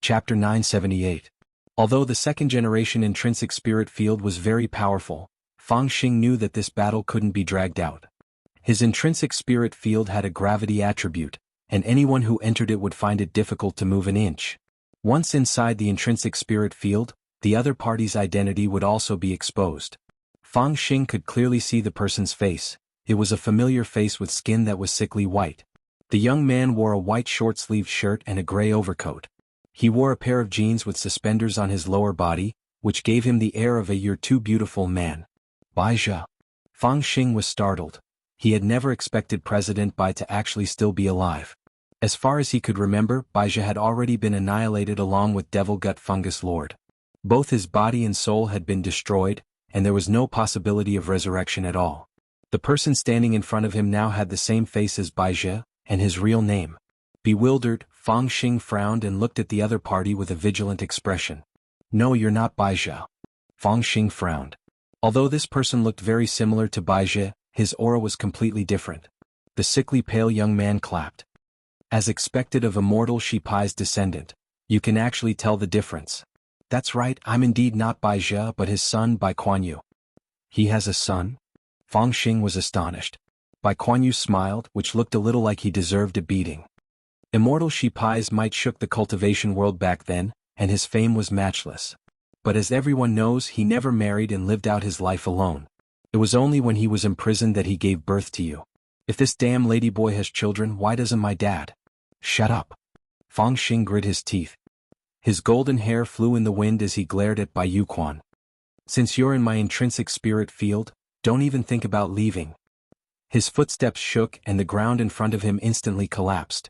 Chapter 978. Although the second-generation intrinsic spirit field was very powerful, Fang Xing knew that this battle couldn't be dragged out. His intrinsic spirit field had a gravity attribute, and anyone who entered it would find it difficult to move an inch. Once inside the intrinsic spirit field, the other party's identity would also be exposed. Fang Xing could clearly see the person's face. It was a familiar face with skin that was sickly white. The young man wore a white short-sleeved shirt and a gray overcoat. He wore a pair of jeans with suspenders on his lower body, which gave him the air of a "you're too beautiful" man. Bai Zhe. Fang Xing was startled. He had never expected President Bai to actually still be alive. As far as he could remember, Bai Zhe had already been annihilated along with Devil Gut Fungus Lord. Both his body and soul had been destroyed, and there was no possibility of resurrection at all. The person standing in front of him now had the same face as Bai Zhe, and his real name. Bewildered, Fang Xing frowned and looked at the other party with a vigilant expression. "No, you're not Bai Zhe." Fang Xing frowned. Although this person looked very similar to Bai Zhe, his aura was completely different. The sickly pale young man clapped. "As expected of Immortal Shi Pai's descendant, you can actually tell the difference. That's right, I'm indeed not Bai Zhe but his son Bai Kuan-yu." "He has a son?" Fang Xing was astonished. Bai Kuan-yu smiled, which looked a little like he deserved a beating. Immortal Shi Pai's might shook the cultivation world back then, and his fame was matchless. But as everyone knows, he never married and lived out his life alone. It was only when he was imprisoned that he gave birth to you. If this damn ladyboy has children, why doesn't my dad? Shut up. Fang Xing grit his teeth. His golden hair flew in the wind as he glared at Bai Yuquan. "Since you're in my intrinsic spirit field, don't even think about leaving." His footsteps shook and the ground in front of him instantly collapsed.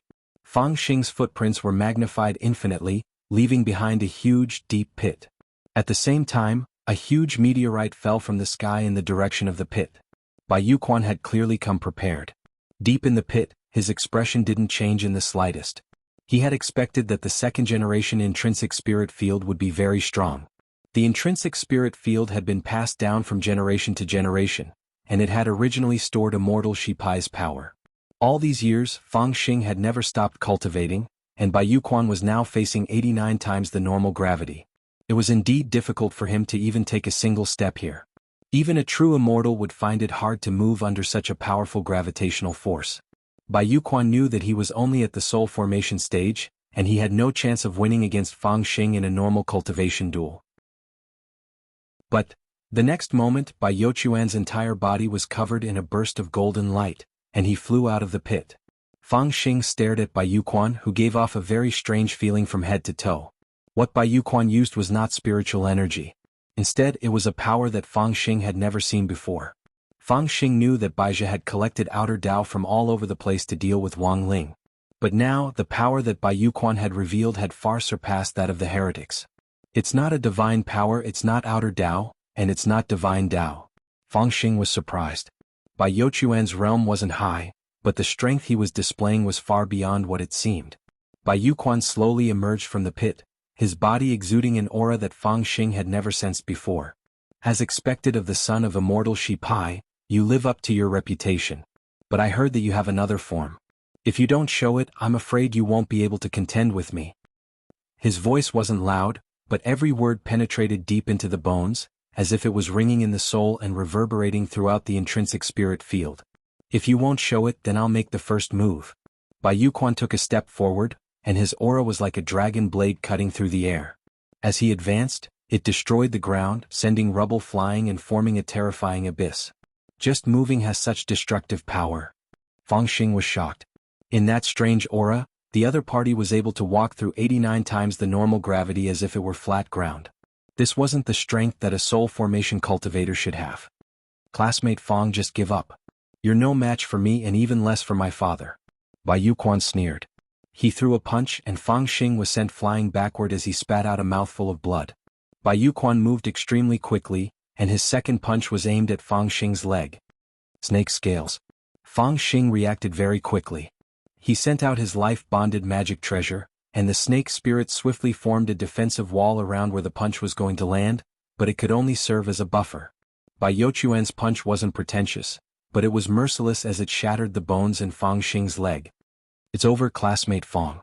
Fang Xing's footprints were magnified infinitely, leaving behind a huge, deep pit. At the same time, a huge meteorite fell from the sky in the direction of the pit. Bai Yuquan had clearly come prepared. Deep in the pit, his expression didn't change in the slightest. He had expected that the second-generation intrinsic spirit field would be very strong. The intrinsic spirit field had been passed down from generation to generation, and it had originally stored Immortal Shi Pai's power. All these years, Fang Xing had never stopped cultivating, and Bai Yuquan was now facing 89 times the normal gravity. It was indeed difficult for him to even take a single step here. Even a true immortal would find it hard to move under such a powerful gravitational force. Bai Yuquan knew that he was only at the soul formation stage, and he had no chance of winning against Fang Xing in a normal cultivation duel. But, the next moment, Bai Yuquan's entire body was covered in a burst of golden light, and he flew out of the pit. Fang Xing stared at Bai Yuquan, who gave off a very strange feeling from head to toe. What Bai Yuquan used was not spiritual energy. Instead, it was a power that Fang Xing had never seen before. Fang Xing knew that Bai Zhe had collected outer Tao from all over the place to deal with Wang Ling. But now, the power that Bai Yuquan had revealed had far surpassed that of the heretics. It's not a divine power, it's not outer Tao, and it's not divine Tao. Fang Xing was surprised. Bai Yuquan's realm wasn't high, but the strength he was displaying was far beyond what it seemed. Bai Yuquan slowly emerged from the pit, his body exuding an aura that Fang Xing had never sensed before. "As expected of the son of Immortal Shi Pai, you live up to your reputation. But I heard that you have another form. If you don't show it, I'm afraid you won't be able to contend with me." His voice wasn't loud, but every word penetrated deep into the bones, as if it was ringing in the soul and reverberating throughout the intrinsic spirit field. "If you won't show it, then I'll make the first move." Bai Yuquan took a step forward, and his aura was like a dragon blade cutting through the air. As he advanced, it destroyed the ground, sending rubble flying and forming a terrifying abyss. Just moving has such destructive power. Fang Xing was shocked. In that strange aura, the other party was able to walk through 89 times the normal gravity as if it were flat ground. This wasn't the strength that a soul formation cultivator should have. "Classmate Fang, just give up. You're no match for me and even less for my father." Bai Yuquan sneered. He threw a punch and Fang Xing was sent flying backward as he spat out a mouthful of blood. Bai Yuquan moved extremely quickly, and his second punch was aimed at Fang Xing's leg. "Snake scales." Fang Xing reacted very quickly. He sent out his life-bonded magic treasure, and the snake spirit swiftly formed a defensive wall around where the punch was going to land, but it could only serve as a buffer. Bai Yuquan's punch wasn't pretentious, but it was merciless as it shattered the bones in Fang Xing's leg. "It's over, classmate Fang.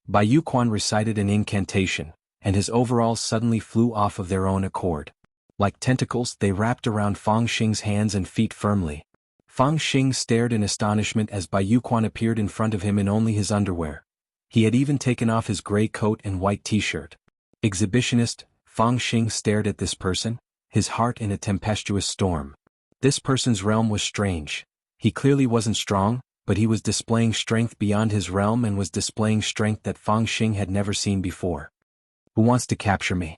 Bai Yuquan recited an incantation, and his overalls suddenly flew off of their own accord. Like tentacles, they wrapped around Fang Xing's hands and feet firmly. Fang Xing stared in astonishment as Bai Yuquan appeared in front of him in only his underwear. He had even taken off his gray coat and white t-shirt. Exhibitionist, Fang Xing stared at this person, his heart in a tempestuous storm. This person's realm was strange. He clearly wasn't strong, but he was displaying strength beyond his realm and was displaying strength that Fang Xing had never seen before. Who wants to capture me?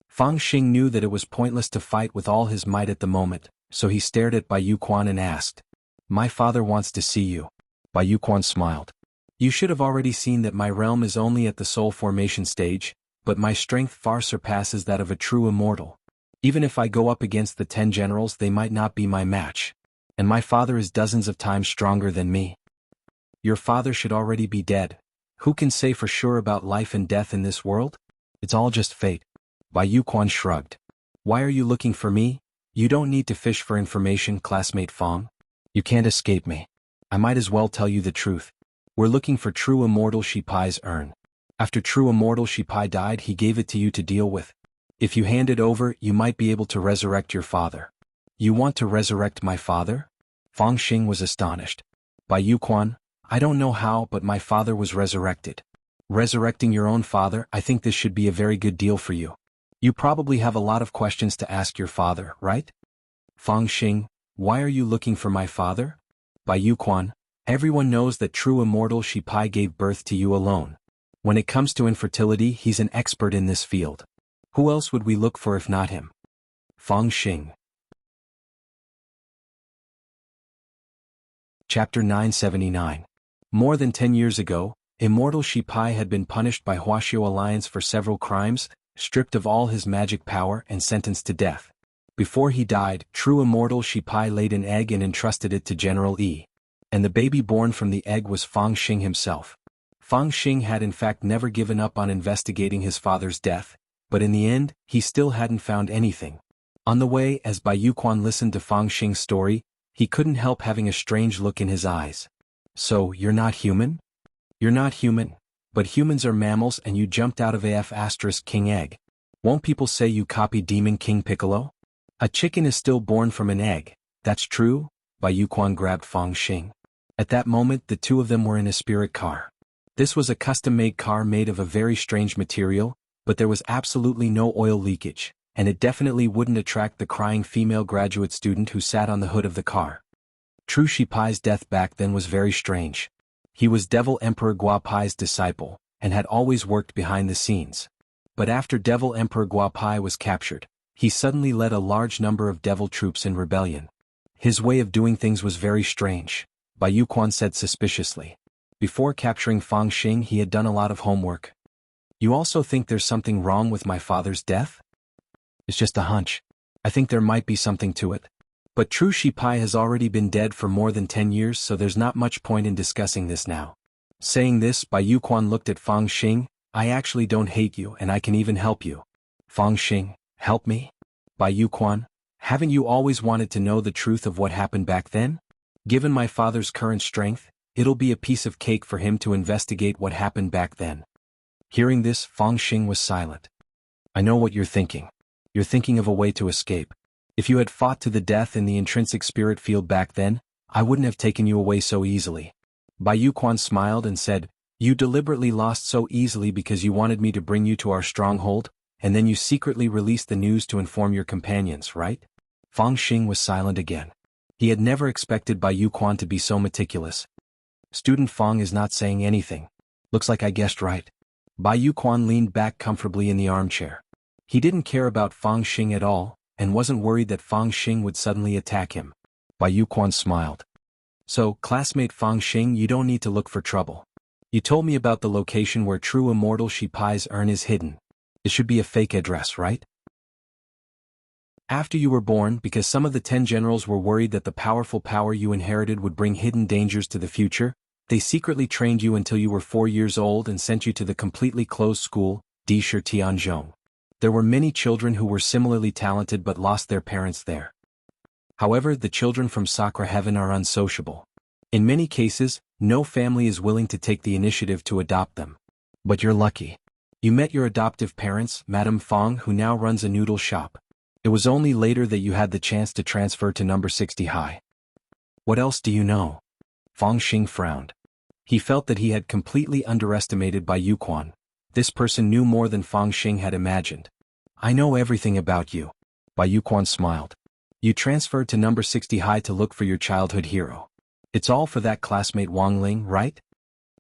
Fang Xing knew that it was pointless to fight with all his might at the moment, so he stared at Bai Yuquan and asked, "My father wants to see you." Bai Yuquan smiled. "You should have already seen that my realm is only at the soul formation stage, but my strength far surpasses that of a true immortal. Even if I go up against the 10 generals, they might not be my match. And my father is dozens of times stronger than me." "Your father should already be dead. Who can say for sure about life and death in this world? It's all just fate." Bai Yuquan shrugged. "Why are you looking for me? You don't need to fish for information, classmate Fang. You can't escape me. I might as well tell you the truth. We're looking for true immortal Shipai's urn. After true immortal Shipai died, he gave it to you to deal with. If you hand it over, you might be able to resurrect your father." "You want to resurrect my father?" Fang Xing was astonished. "Bai Yuquan, I don't know how, but my father was resurrected." "Resurrecting your own father? I think this should be a very good deal for you. You probably have a lot of questions to ask your father, right?" "Fang Xing, why are you looking for my father?" "Bai Yuquan, everyone knows that true immortal Shipai gave birth to you alone. When it comes to infertility, he's an expert in this field. Who else would we look for if not him?" Fang Xing. Chapter 979. More than 10 years ago, Immortal Shipai had been punished by Wuxia Alliance for several crimes, stripped of all his magic power and sentenced to death. Before he died, true Immortal Shipai laid an egg and entrusted it to General Yi. And the baby born from the egg was Fang Xing himself. Fang Xing had in fact never given up on investigating his father's death, but in the end, he still hadn't found anything. On the way, as Bai Yuquan listened to Fang Xing's story, he couldn't help having a strange look in his eyes. "So, you're not human? You're not human, but humans are mammals and you jumped out of King egg. Won't people say you copied Demon King Piccolo? A chicken is still born from an egg, that's true?" Bai Yuquan grabbed Fang Xing. At that moment, the two of them were in a spirit car. This was a custom-made car made of a very strange material, but there was absolutely no oil leakage, and it definitely wouldn't attract the crying female graduate student who sat on the hood of the car. True Shipai's death back then was very strange. He was Devil Emperor Guapai's disciple, and had always worked behind the scenes. But after Devil Emperor Guapai was captured, he suddenly led a large number of devil troops in rebellion. His way of doing things was very strange, Bai Yuquan said suspiciously. Before capturing Fang Xing, he had done a lot of homework. "You also think there's something wrong with my father's death?" "It's just a hunch. I think there might be something to it. But true Shipai has already been dead for more than 10 years, so there's not much point in discussing this now." Saying this, Bai Yuquan looked at Fang Xing. "I actually don't hate you and I can even help you." Fang Xing, "Help me?" Bai Yuquan, "Haven't you always wanted to know the truth of what happened back then? Given my father's current strength, it'll be a piece of cake for him to investigate what happened back then." Hearing this, Fang Xing was silent. "I know what you're thinking. You're thinking of a way to escape. If you had fought to the death in the intrinsic spirit field back then, I wouldn't have taken you away so easily." Bai Yuquan smiled and said, "You deliberately lost so easily because you wanted me to bring you to our stronghold, and then you secretly released the news to inform your companions, right?" Fang Xing was silent again. He had never expected Bai Yuquan to be so meticulous. "Student Fang is not saying anything. Looks like I guessed right." Bai Yuquan leaned back comfortably in the armchair. He didn't care about Fang Xing at all, and wasn't worried that Fang Xing would suddenly attack him. Bai Yuquan smiled. "So, classmate Fang Xing, you don't need to look for trouble. You told me about the location where true immortal Shipai's urn is hidden. It should be a fake address, right? After you were born, because some of the 10 generals were worried that the powerful power you inherited would bring hidden dangers to the future, they secretly trained you until you were 4 years old and sent you to the completely closed school, Disher Tianzhong. There were many children who were similarly talented but lost their parents there. However, the children from Sakura Heaven are unsociable. In many cases, no family is willing to take the initiative to adopt them. But you're lucky. You met your adoptive parents, Madame Fong, who now runs a noodle shop. It was only later that you had the chance to transfer to number 60 high. What else do you know? Fang Xing frowned. He felt that he had completely underestimated Bai Yuquan. This person knew more than Fang Xing had imagined. I know everything about you. Bai Yuquan smiled. You transferred to number 60 high to look for your childhood hero. It's all for that classmate Wang Ling, right?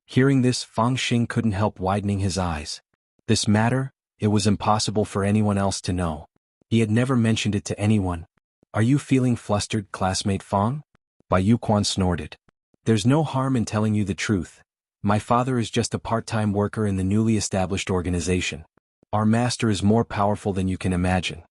Hearing this, Fang Xing couldn't help widening his eyes. This matter, it was impossible for anyone else to know. He had never mentioned it to anyone. Are you feeling flustered, classmate Fang? Bai Yuquan snorted. There's no harm in telling you the truth. My father is just a part-time worker in the newly established organization. Our master is more powerful than you can imagine.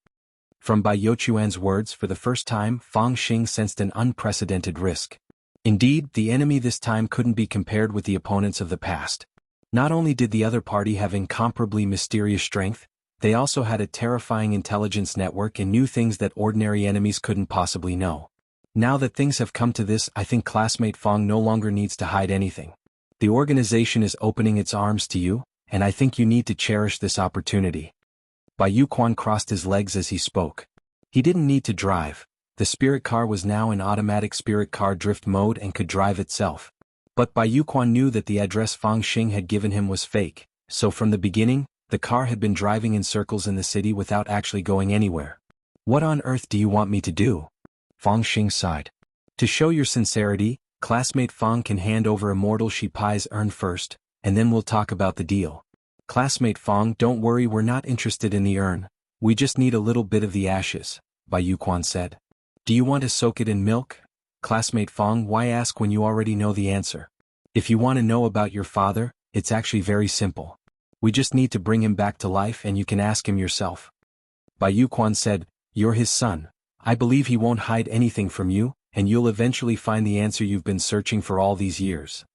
From Bai Youquan's words, for the first time, Fang Xing sensed an unprecedented risk. Indeed, the enemy this time couldn't be compared with the opponents of the past. Not only did the other party have incomparably mysterious strength, they also had a terrifying intelligence network and knew things that ordinary enemies couldn't possibly know. Now that things have come to this, I think classmate Fang no longer needs to hide anything. The organization is opening its arms to you, and I think you need to cherish this opportunity. Bai Yuquan crossed his legs as he spoke. He didn't need to drive. The spirit car was now in automatic spirit car drift mode and could drive itself. But Bai Yuquan knew that the address Fang Xing had given him was fake, so from the beginning, the car had been driving in circles in the city without actually going anywhere. What on earth do you want me to do? Fang Xing sighed. To show your sincerity, classmate Fang can hand over Immortal Shipai's urn first, and then we'll talk about the deal. Classmate Fang, don't worry, we're not interested in the urn. We just need a little bit of the ashes, Bai Yuquan said. Do you want to soak it in milk? Classmate Fang, why ask when you already know the answer? If you want to know about your father, it's actually very simple. We just need to bring him back to life and you can ask him yourself. Bai Yuquan said, you're his son. I believe he won't hide anything from you, and you'll eventually find the answer you've been searching for all these years.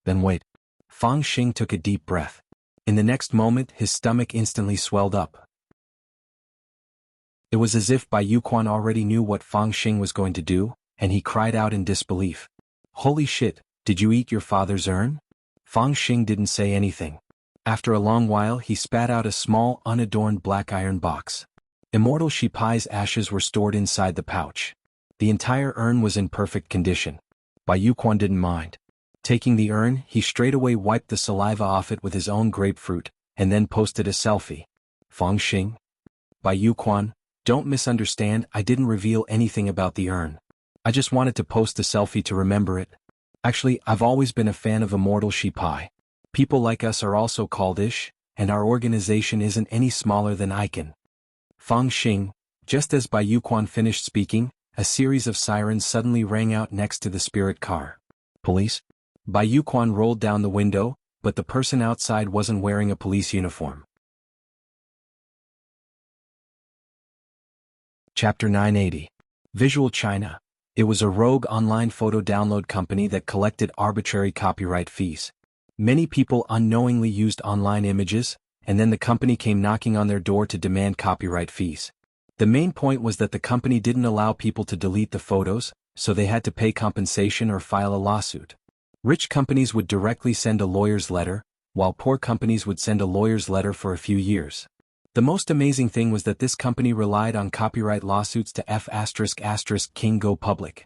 Then wait. Fang Xing took a deep breath. In the next moment, his stomach instantly swelled up. It was as if Bai Yuquan already knew what Fang Xing was going to do, and he cried out in disbelief. Holy shit, did you eat your father's urn? Fang Xing didn't say anything. After a long while, he spat out a small, unadorned black iron box. Immortal Shipai's ashes were stored inside the pouch. The entire urn was in perfect condition. Bai Yuquan didn't mind. Taking the urn, he straightaway wiped the saliva off it with his own grapefruit, and then posted a selfie. Fang Xing? Bai Yuquan, don't misunderstand, I didn't reveal anything about the urn. I just wanted to post the selfie to remember it. Actually, I've always been a fan of Immortal Shipai. People like us are also called Ish, and our organization isn't any smaller than Icon. Fang Xing, just as Bai Yuquan finished speaking, a series of sirens suddenly rang out next to the spirit car. Police? Bai Yuquan rolled down the window, but the person outside wasn't wearing a police uniform. Chapter 980. Visual China. It was a rogue online photo download company that collected arbitrary copyright fees. Many people unknowingly used online images, and then the company came knocking on their door to demand copyright fees. The main point was that the company didn't allow people to delete the photos, so they had to pay compensation or file a lawsuit. Rich companies would directly send a lawyer's letter, while poor companies would send a lawyer's letter for a few years. The most amazing thing was that this company relied on copyright lawsuits to King go public.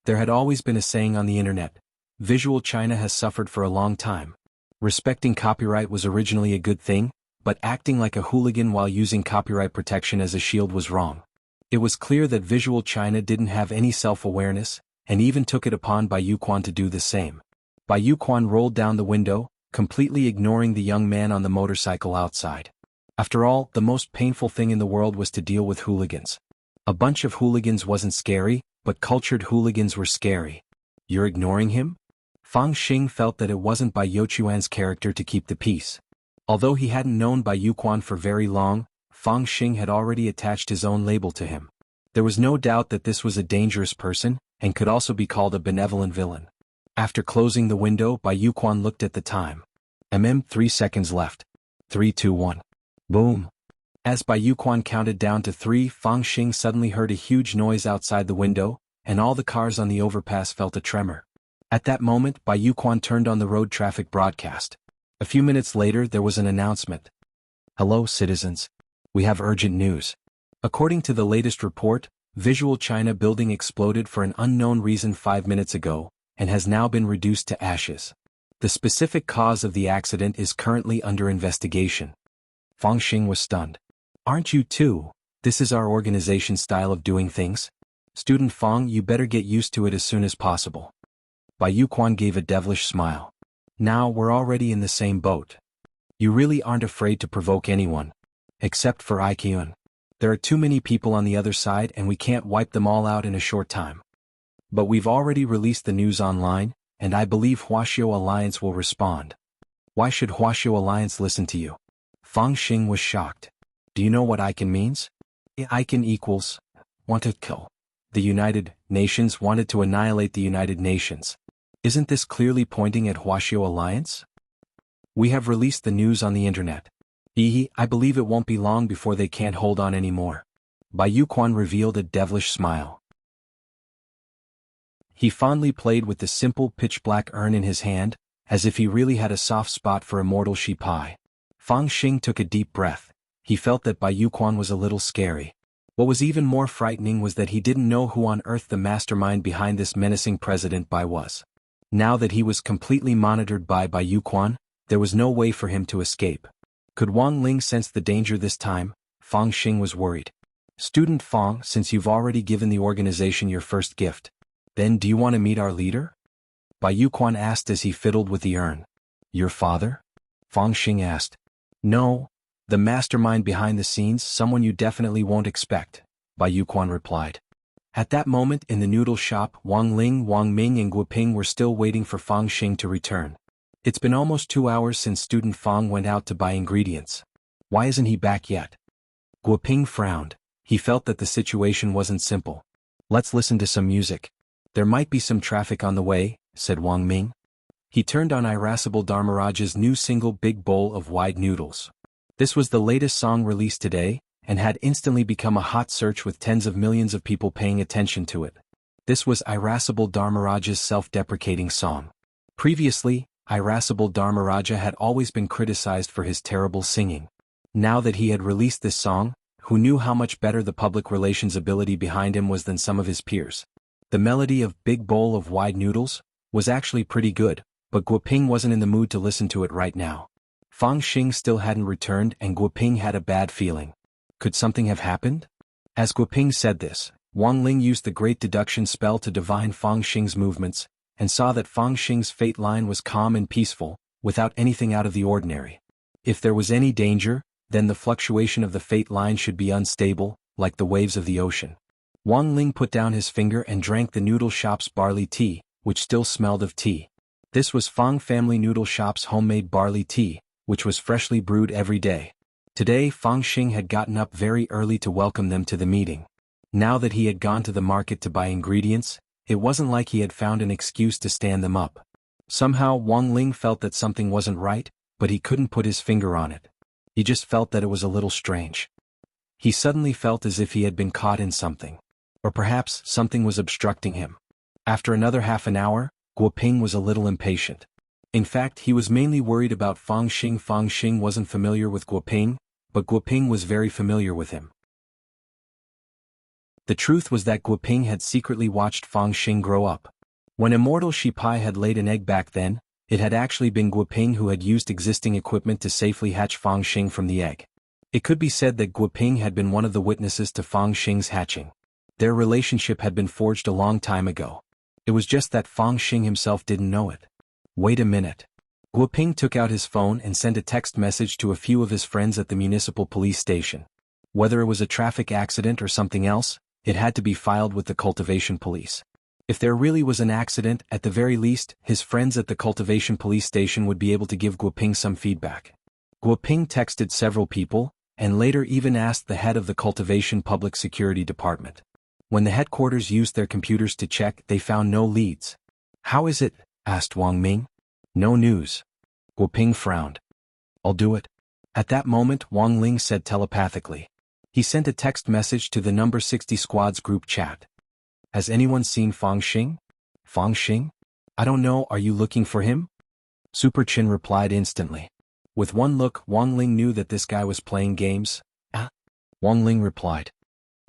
There had always been a saying on the internet, Visual China has suffered for a long time. Respecting copyright was originally a good thing, but acting like a hooligan while using copyright protection as a shield was wrong. It was clear that Visual China didn't have any self-awareness, and even took it upon Bai Yuquan to do the same. Bai Yuquan rolled down the window, completely ignoring the young man on the motorcycle outside. After all, the most painful thing in the world was to deal with hooligans. A bunch of hooligans wasn't scary, but cultured hooligans were scary. You're ignoring him? Fang Xing felt that it wasn't Bai Youquan's character to keep the peace. Although he hadn't known Bai Yuquan for very long, Fang Xing had already attached his own label to him. There was no doubt that this was a dangerous person, and could also be called a benevolent villain. After closing the window, Bai Yuquan looked at the time. 3 seconds left. 3, 2, 1. Boom. As Bai Yuquan counted down to 3, Fang Xing suddenly heard a huge noise outside the window, and all the cars on the overpass felt a tremor. At that moment, Bai Yuquan turned on the road traffic broadcast. A few minutes later there was an announcement. Hello citizens. We have urgent news. According to the latest report, Visual China building exploded for an unknown reason 5 minutes ago, and has now been reduced to ashes. The specific cause of the accident is currently under investigation. Fang Xing was stunned. Aren't you too? This is our organization style of doing things. Student Fang, you better get used to it as soon as possible. Bai Yuquan gave a devilish smile. Now we're already in the same boat. You really aren't afraid to provoke anyone. Except for Ikyun. There are too many people on the other side and we can't wipe them all out in a short time. But we've already released the news online, and I believe Huaxiao Alliance will respond. Why should Huaxiao Alliance listen to you? Fang Xing was shocked. Do you know what Icon means? Icon equals, want to kill. The United Nations wanted to annihilate the United Nations. Isn't this clearly pointing at Huaxiao Alliance? We have released the news on the internet. I believe it won't be long before they can't hold on anymore. Bai Yuquan revealed a devilish smile. He fondly played with the simple pitch-black urn in his hand, as if he really had a soft spot for Immortal Shipai. Fang Xing took a deep breath. He felt that Bai Yuquan was a little scary. What was even more frightening was that he didn't know who on earth the mastermind behind this menacing President Bai was. Now that he was completely monitored by Bai Yuquan, there was no way for him to escape. Could Wang Ling sense the danger this time? Fang Xing was worried. Student Fang, since you've already given the organization your first gift, then do you want to meet our leader? Bai Yuquan asked as he fiddled with the urn. Your father? Fang Xing asked. No. The mastermind behind the scenes, someone you definitely won't expect, Bai Yuquan replied. At that moment in the noodle shop, Wang Ling, Wang Ming and Guoping were still waiting for Fang Xing to return. It's been almost 2 hours since student Fang went out to buy ingredients. Why isn't he back yet? Guoping frowned. He felt that the situation wasn't simple. Let's listen to some music. There might be some traffic on the way, said Wang Ming. He turned on Irascible Dharmaraja's new single Big Bowl of Wide Noodles. This was the latest song released today, and had instantly become a hot search with tens of millions of people paying attention to it. This was Irascible Dharmaraja's self-deprecating song. Previously, Irascible Dharmaraja had always been criticized for his terrible singing. Now that he had released this song, who knew how much better the public relations ability behind him was than some of his peers? The melody of Big Bowl of Wide Noodles was actually pretty good, but Guoping wasn't in the mood to listen to it right now. Fang Xing still hadn't returned and Guoping had a bad feeling. Could something have happened? As Guoping said this, Wang Ling used the great deduction spell to divine Fang Xing's movements, and saw that Fang Xing's fate line was calm and peaceful, without anything out of the ordinary. If there was any danger, then the fluctuation of the fate line should be unstable, like the waves of the ocean. Wang Ling put down his finger and drank the noodle shop's barley tea, which still smelled of tea. This was Fang Family Noodle Shop's homemade barley tea, which was freshly brewed every day. Today Fang Xing had gotten up very early to welcome them to the meeting. Now that he had gone to the market to buy ingredients, it wasn't like he had found an excuse to stand them up. Somehow Wang Ling felt that something wasn't right, but he couldn't put his finger on it. He just felt that it was a little strange. He suddenly felt as if he had been caught in something. Or perhaps something was obstructing him. After another half an hour, Guoping was a little impatient. In fact, he was mainly worried about Fang Xing. Fang Xing wasn't familiar with Guoping, but Guoping was very familiar with him. The truth was that Guoping had secretly watched Fang Xing grow up. When Immortal Shipai had laid an egg back then, it had actually been Guoping who had used existing equipment to safely hatch Fang Xing from the egg. It could be said that Guoping had been one of the witnesses to Fang Xing's hatching. Their relationship had been forged a long time ago. It was just that Fang Xing himself didn't know it. Wait a minute. Guoping took out his phone and sent a text message to a few of his friends at the municipal police station. Whether it was a traffic accident or something else, it had to be filed with the Cultivation police. If there really was an accident, at the very least, his friends at the Cultivation police station would be able to give Guoping some feedback. Guoping texted several people, and later even asked the head of the Cultivation Public Security Department. When the headquarters used their computers to check, they found no leads. How is it? Asked Wang Ming. No news. Guoping frowned. I'll do it. At that moment Wang Ling said telepathically. He sent a text message to the number 60 squad's group chat. Has anyone seen Fang Xing? Fang Xing? I don't know, are you looking for him? Super Chin replied instantly. With one look, Wang Ling knew that this guy was playing games. Ah? Wang Ling replied.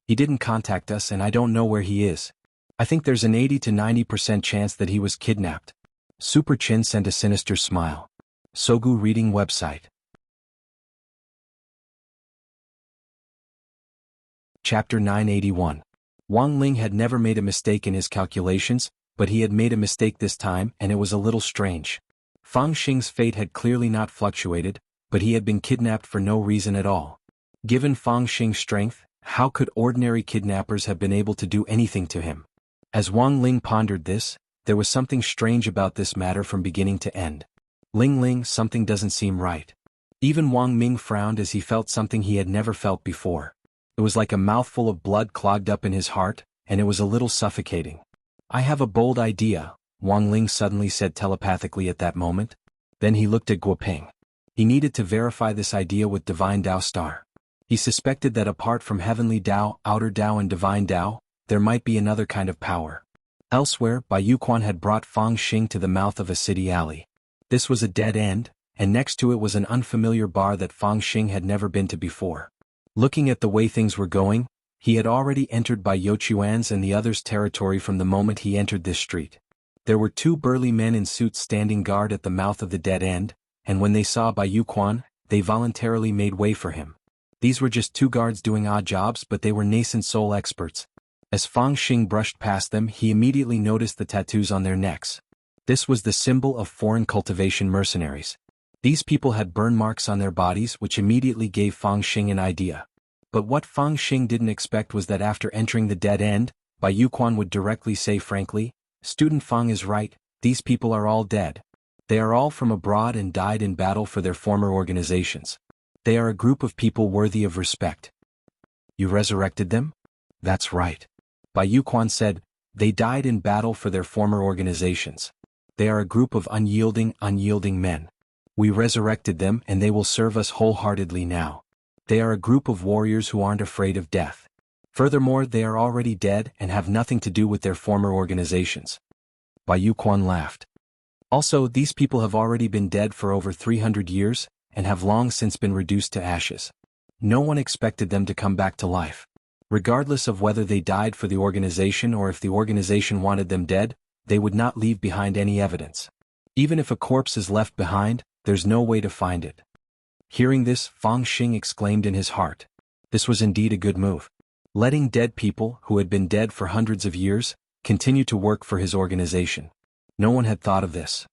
He didn't contact us and I don't know where he is. I think there's an 80 to 90% chance that he was kidnapped. Super Chin sent a sinister smile. Sogu reading website. Chapter 981. Wang Ling had never made a mistake in his calculations, but he had made a mistake this time and it was a little strange. Fang Xing's fate had clearly not fluctuated, but he had been kidnapped for no reason at all. Given Fang Xing's strength, how could ordinary kidnappers have been able to do anything to him? As Wang Ling pondered this, there was something strange about this matter from beginning to end. Ling, something doesn't seem right. Even Wang Ming frowned as he felt something he had never felt before. It was like a mouthful of blood clogged up in his heart, and it was a little suffocating. I have a bold idea, Wang Ling suddenly said telepathically at that moment. Then he looked at Guoping. He needed to verify this idea with Divine Dao Star. He suspected that apart from Heavenly Dao, Outer Dao and Divine Dao, there might be another kind of power. Elsewhere, Bai Yuquan had brought Fang Xing to the mouth of a city alley. This was a dead end, and next to it was an unfamiliar bar that Fang Xing had never been to before. Looking at the way things were going, he had already entered Bai Yuquan's and the others' territory from the moment he entered this street. There were two burly men in suits standing guard at the mouth of the dead end, and when they saw Bai Yuquan, they voluntarily made way for him. These were just two guards doing odd jobs, but they were nascent soul experts. As Fang Xing brushed past them, he immediately noticed the tattoos on their necks. This was the symbol of foreign cultivation mercenaries. These people had burn marks on their bodies which immediately gave Fang Xing an idea. But what Fang Xing didn't expect was that after entering the dead end, Bai Yuquan would directly say frankly, "Student Fang is right, these people are all dead. They are all from abroad and died in battle for their former organizations. They are a group of people worthy of respect." You resurrected them? That's right. Bai Yuquan said, they died in battle for their former organizations. They are a group of unyielding men. We resurrected them and they will serve us wholeheartedly now. They are a group of warriors who aren't afraid of death. Furthermore, they are already dead and have nothing to do with their former organizations. Bai Yuquan laughed. Also, these people have already been dead for over 300 years, and have long since been reduced to ashes. No one expected them to come back to life. Regardless of whether they died for the organization or if the organization wanted them dead, they would not leave behind any evidence. Even if a corpse is left behind, there's no way to find it. Hearing this, Fang Xing exclaimed in his heart. This was indeed a good move. Letting dead people, who had been dead for hundreds of years, continue to work for his organization. No one had thought of this.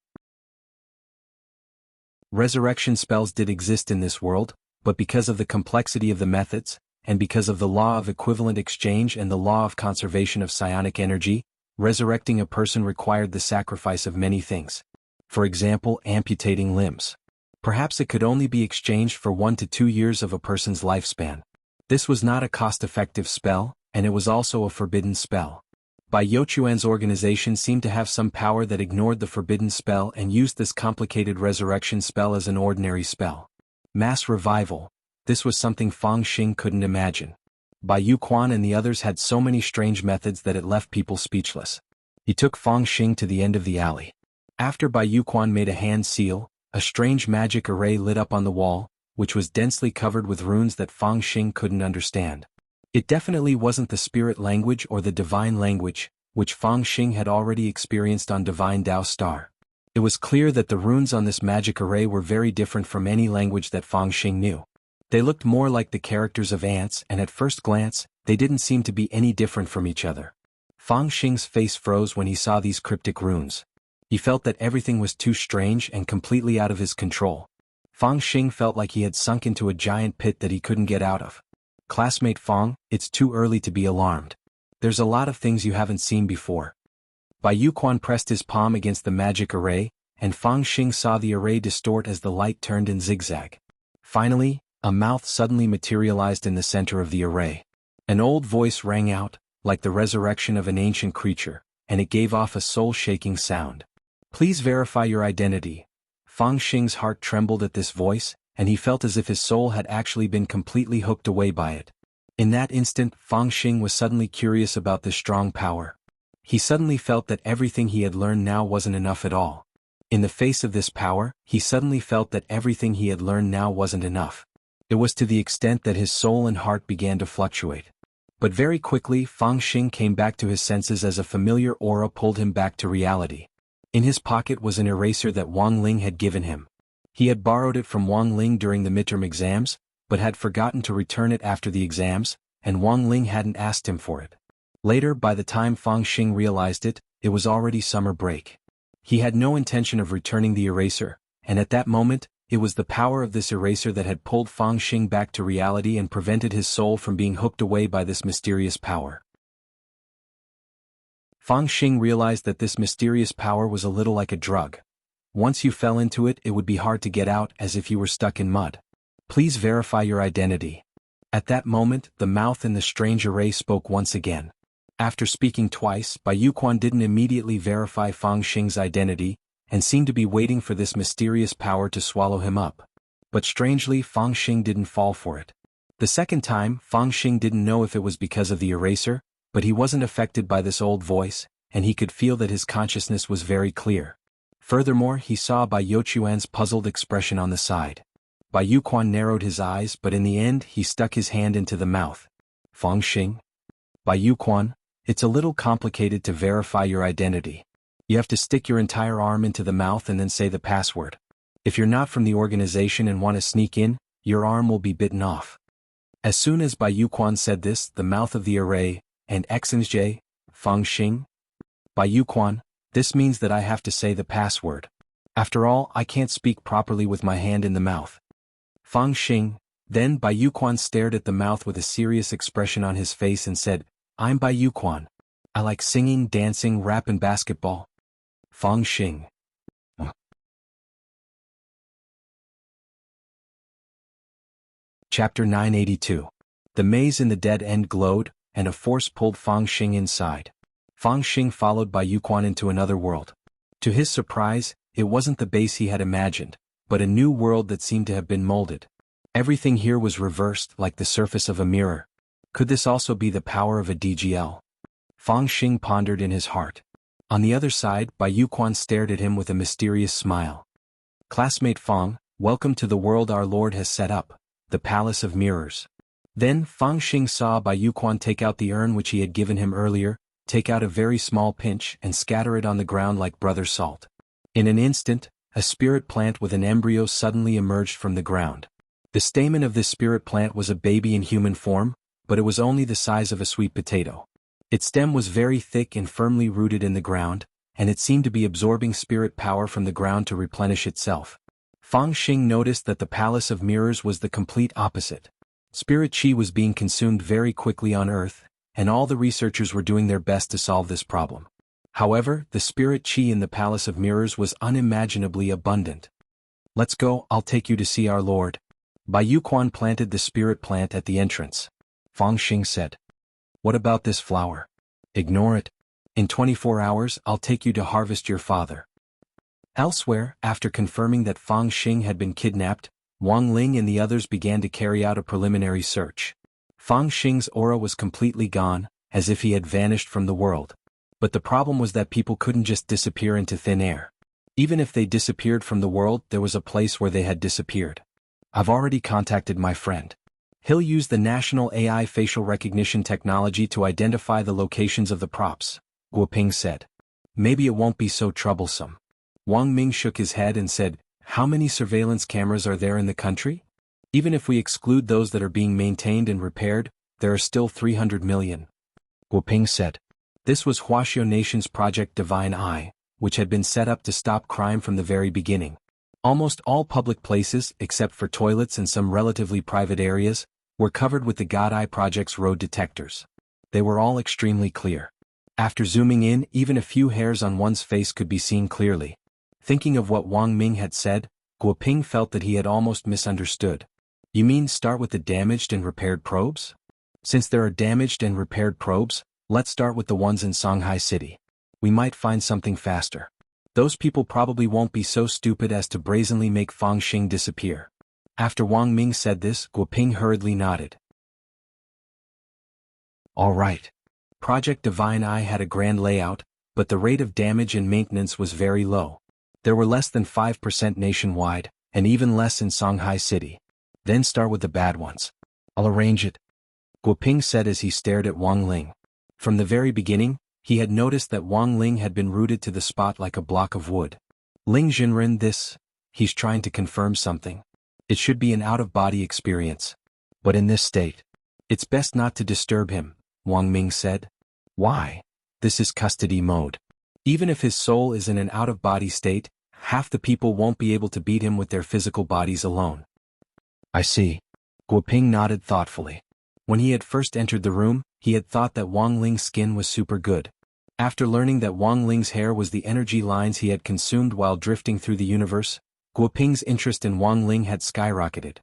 Resurrection spells did exist in this world, but because of the complexity of the methods, and because of the law of equivalent exchange and the law of conservation of psionic energy, resurrecting a person required the sacrifice of many things. For example, amputating limbs. Perhaps it could only be exchanged for 1 to 2 years of a person's lifespan. This was not a cost-effective spell, and it was also a forbidden spell. Bai Yuquan's organization seemed to have some power that ignored the forbidden spell and used this complicated resurrection spell as an ordinary spell. Mass revival. This was something Fang Xing couldn't imagine. Bai Yuquan and the others had so many strange methods that it left people speechless. He took Fang Xing to the end of the alley. After Bai Yuquan made a hand seal, a strange magic array lit up on the wall, which was densely covered with runes that Fang Xing couldn't understand. It definitely wasn't the spirit language or the divine language, which Fang Xing had already experienced on Divine Dao Star. It was clear that the runes on this magic array were very different from any language that Fang Xing knew. They looked more like the characters of ants, and at first glance, they didn't seem to be any different from each other. Fang Xing's face froze when he saw these cryptic runes. He felt that everything was too strange and completely out of his control. Fang Xing felt like he had sunk into a giant pit that he couldn't get out of. Classmate Fang, it's too early to be alarmed. There's a lot of things you haven't seen before. Bai Yuquan pressed his palm against the magic array, and Fang Xing saw the array distort as the light turned and zigzag. Finally, a mouth suddenly materialized in the center of the array. An old voice rang out, like the resurrection of an ancient creature, and it gave off a soul-shaking sound. Please verify your identity. Fang Xing's heart trembled at this voice, and he felt as if his soul had actually been completely hooked away by it. In that instant, Fang Xing was suddenly curious about this strong power. He suddenly felt that everything he had learned now wasn't enough at all. In the face of this power, he suddenly felt that everything he had learned now wasn't enough. It was to the extent that his soul and heart began to fluctuate. But very quickly Fang Xing came back to his senses as a familiar aura pulled him back to reality. In his pocket was an eraser that Wang Ling had given him. He had borrowed it from Wang Ling during the midterm exams, but had forgotten to return it after the exams, and Wang Ling hadn't asked him for it. Later, by the time Fang Xing realized it, it was already summer break. He had no intention of returning the eraser, and at that moment, it was the power of this eraser that had pulled Fang Xing back to reality and prevented his soul from being hooked away by this mysterious power. Fang Xing realized that this mysterious power was a little like a drug. Once you fell into it, it would be hard to get out, as if you were stuck in mud. Please verify your identity. At that moment, the mouth in the strange array spoke once again. After speaking twice, Bai Yuquan didn't immediately verify Fang Xing's identity, and seemed to be waiting for this mysterious power to swallow him up. But strangely, Fang Xing didn't fall for it. The second time, Fang Xing didn't know if it was because of the eraser, but he wasn't affected by this old voice, and he could feel that his consciousness was very clear. Furthermore, he saw Bai Youquan's puzzled expression on the side. Bai Yuquan narrowed his eyes, but in the end he stuck his hand into the mouth. Fang Xing? Bai Yuquan, it's a little complicated to verify your identity. You have to stick your entire arm into the mouth and then say the password. If you're not from the organization and want to sneak in, your arm will be bitten off. As soon as Bai Yuquan said this, the mouth of the array, and XNJ, Fang Xing? Bai Yuquan, this means that I have to say the password. After all, I can't speak properly with my hand in the mouth. Fang Xing. Then Bai Yuquan stared at the mouth with a serious expression on his face and said, I'm Bai Yuquan. I like singing, dancing, rap and basketball. Fang Xing. Chapter 982. The maze in the dead end glowed, and a force pulled Fang Xing inside. Fang Xing followed Bai Yuquan into another world. To his surprise, it wasn't the base he had imagined, but a new world that seemed to have been molded. Everything here was reversed, like the surface of a mirror. Could this also be the power of a DGL? Fang Xing pondered in his heart. On the other side, Bai Yuquan stared at him with a mysterious smile. Classmate Fang, welcome to the world our Lord has set up, the Palace of Mirrors. Then Fang Xing saw Bai Yuquan take out the urn which he had given him earlier, take out a very small pinch and scatter it on the ground like brother salt. In an instant, a spirit plant with an embryo suddenly emerged from the ground. The stamen of this spirit plant was a baby in human form, but it was only the size of a sweet potato. Its stem was very thick and firmly rooted in the ground, and it seemed to be absorbing spirit power from the ground to replenish itself. Fang Xing noticed that the Palace of Mirrors was the complete opposite. Spirit qi was being consumed very quickly on Earth, and all the researchers were doing their best to solve this problem. However, the spirit qi in the Palace of Mirrors was unimaginably abundant. Let's go, I'll take you to see our Lord. Bai Yuquan planted the spirit plant at the entrance. Fang Xing said. What about this flower? Ignore it. In 24 hours I'll take you to harvest your father. Elsewhere, after confirming that Fang Xing had been kidnapped, Wang Ling and the others began to carry out a preliminary search. Fang Xing's aura was completely gone, as if he had vanished from the world. But the problem was that people couldn't just disappear into thin air. Even if they disappeared from the world, there was a place where they had disappeared. I've already contacted my friend. He'll use the national AI facial recognition technology to identify the locations of the props, Guoping said. Maybe it won't be so troublesome. Wang Ming shook his head and said, how many surveillance cameras are there in the country? Even if we exclude those that are being maintained and repaired, there are still 300 million. Guoping said. This was Huaxiao Nation's Project Divine Eye, which had been set up to stop crime from the very beginning. Almost all public places, except for toilets and some relatively private areas, were covered with the God Eye Project's road detectors. They were all extremely clear. After zooming in, even a few hairs on one's face could be seen clearly. Thinking of what Wang Ming had said, Guoping felt that he had almost misunderstood. You mean start with the damaged and repaired probes? Since there are damaged and repaired probes, let's start with the ones in Shanghai City. We might find something faster. Those people probably won't be so stupid as to brazenly make Fang Xing disappear. After Wang Ming said this, Guoping hurriedly nodded. All right. Project Divine Eye had a grand layout, but the rate of damage and maintenance was very low. There were less than 5% nationwide, and even less in Shanghai City. Then start with the bad ones. I'll arrange it, Guoping said as he stared at Wang Ling. From the very beginning, he had noticed that Wang Ling had been rooted to the spot like a block of wood. Ling Jinren, he's trying to confirm something. It should be an out-of-body experience. But in this state, it's best not to disturb him, Wang Ming said. Why? This is custody mode. Even if his soul is in an out-of-body state, half the people won't be able to beat him with their physical bodies alone. I see. Guoping nodded thoughtfully. When he had first entered the room, he had thought that Wang Ling's skin was super good. After learning that Wang Ling's hair was the energy lines he had consumed while drifting through the universe, Guoping's interest in Wang Ling had skyrocketed.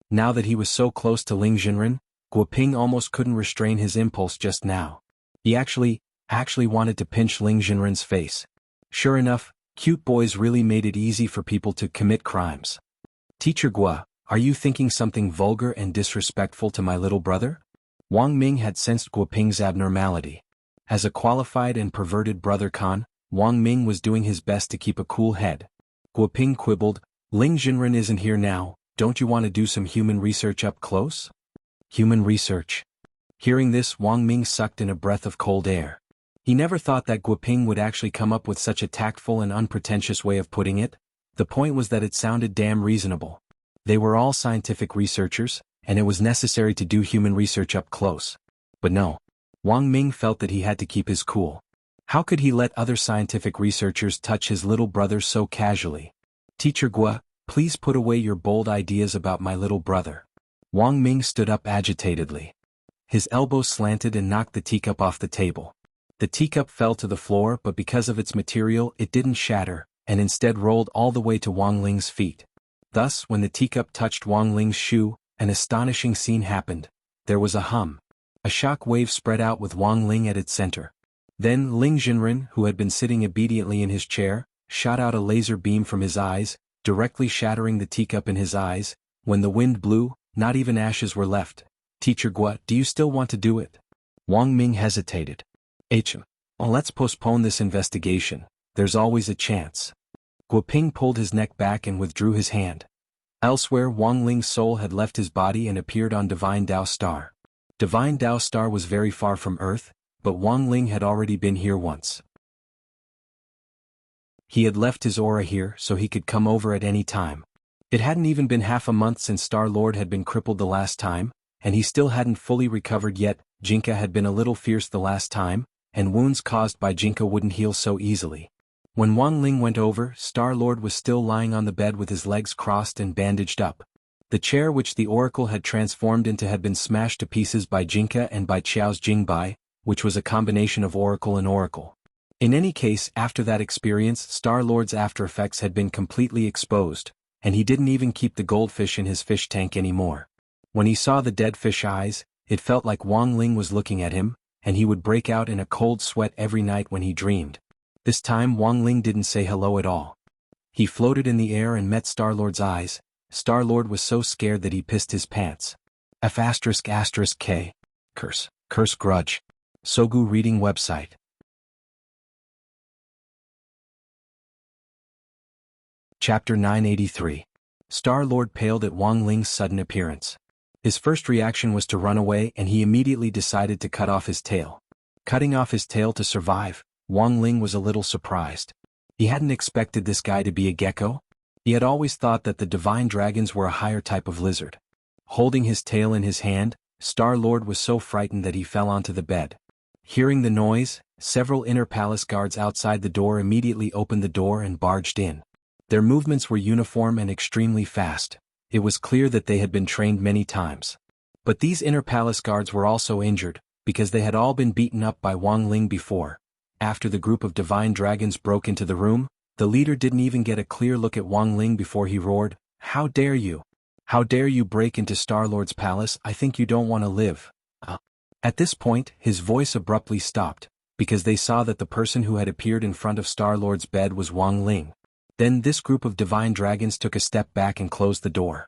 Now that he was so close to Ling Jinren, Guoping almost couldn't restrain his impulse just now. He actually wanted to pinch Ling Jinren's face. Sure enough, cute boys really made it easy for people to commit crimes. Teacher Gua, are you thinking something vulgar and disrespectful to my little brother? Wang Ming had sensed Guoping's abnormality. As a qualified and perverted brother Khan, Wang Ming was doing his best to keep a cool head. Guoping quibbled, Ling Jinren isn't here now, don't you want to do some human research up close? Human research. Hearing this, Wang Ming sucked in a breath of cold air. He never thought that Guoping would actually come up with such a tactful and unpretentious way of putting it. The point was that it sounded damn reasonable. They were all scientific researchers, and it was necessary to do human research up close. But no. Wang Ming felt that he had to keep his cool. How could he let other scientific researchers touch his little brother so casually? Teacher Gua, please put away your bold ideas about my little brother. Wang Ming stood up agitatedly. His elbows slanted and knocked the teacup off the table. The teacup fell to the floor, but because of its material it didn't shatter, and instead rolled all the way to Wang Ling's feet. Thus, when the teacup touched Wang Ling's shoe, an astonishing scene happened. There was a hum. A shock wave spread out with Wang Ling at its center. Then Ling Jinren, who had been sitting obediently in his chair, shot out a laser beam from his eyes, directly shattering the teacup in his eyes. When the wind blew, not even ashes were left. Teacher Gua, do you still want to do it? Wang Ming hesitated. Let's postpone this investigation. There's always a chance. Guoping pulled his neck back and withdrew his hand. Elsewhere, Wang Ling's soul had left his body and appeared on Divine Dao Star. Divine Dao Star was very far from Earth, but Wang Ling had already been here once. He had left his aura here so he could come over at any time. It hadn't even been half a month since Star-Lord had been crippled the last time, and he still hadn't fully recovered yet. Jinka had been a little fierce the last time, and wounds caused by Jinka wouldn't heal so easily. When Wang Ling went over, Star-Lord was still lying on the bed with his legs crossed and bandaged up. The chair which the Oracle had transformed into had been smashed to pieces by Jinka and by Qiao's Jingbai, which was a combination of Oracle and Oracle. In any case, after that experience, Star-Lord's after-effects had been completely exposed, and he didn't even keep the goldfish in his fish tank anymore. When he saw the dead fish eyes, it felt like Wang Ling was looking at him, and he would break out in a cold sweat every night when he dreamed. This time Wang Ling didn't say hello at all. He floated in the air and met Star-Lord's eyes. Star-Lord was so scared that he pissed his pants. F***K. Curse grudge. Sogu reading website. Chapter 983. Star-Lord paled at Wang Ling's sudden appearance. His first reaction was to run away, and he immediately decided to cut off his tail. Cutting off his tail to survive, Wang Ling was a little surprised. He hadn't expected this guy to be a gecko. He had always thought that the divine dragons were a higher type of lizard. Holding his tail in his hand, Star-Lord was so frightened that he fell onto the bed. Hearing the noise, several inner palace guards outside the door immediately opened the door and barged in. Their movements were uniform and extremely fast. It was clear that they had been trained many times. But these inner palace guards were also injured, because they had all been beaten up by Wang Ling before. After the group of divine dragons broke into the room, the leader didn't even get a clear look at Wang Ling before he roared, "How dare you? How dare you break into Star-Lord's palace? I think you don't want to live." At this point, his voice abruptly stopped, because they saw that the person who had appeared in front of Star-Lord's bed was Wang Ling. Then this group of divine dragons took a step back and closed the door.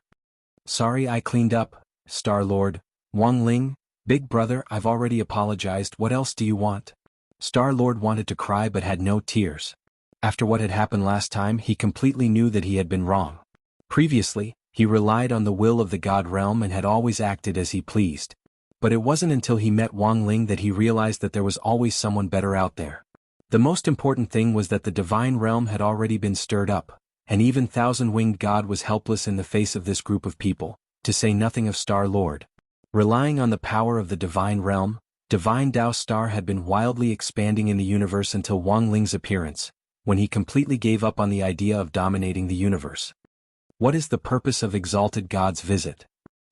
"Sorry, I cleaned up, Star-Lord." Wang Ling, Big brother, I've already apologized, what else do you want? Star-Lord wanted to cry but had no tears. After what had happened last time, he completely knew that he had been wrong. Previously, he relied on the will of the God realm and had always acted as he pleased. But it wasn't until he met Wang Ling that he realized that there was always someone better out there. The most important thing was that the divine realm had already been stirred up, and even Thousand-Winged God was helpless in the face of this group of people, to say nothing of Star-Lord. Relying on the power of the divine realm, Divine Tao Star had been wildly expanding in the universe until Wang Ling's appearance, when he completely gave up on the idea of dominating the universe. What is the purpose of Exalted God's visit?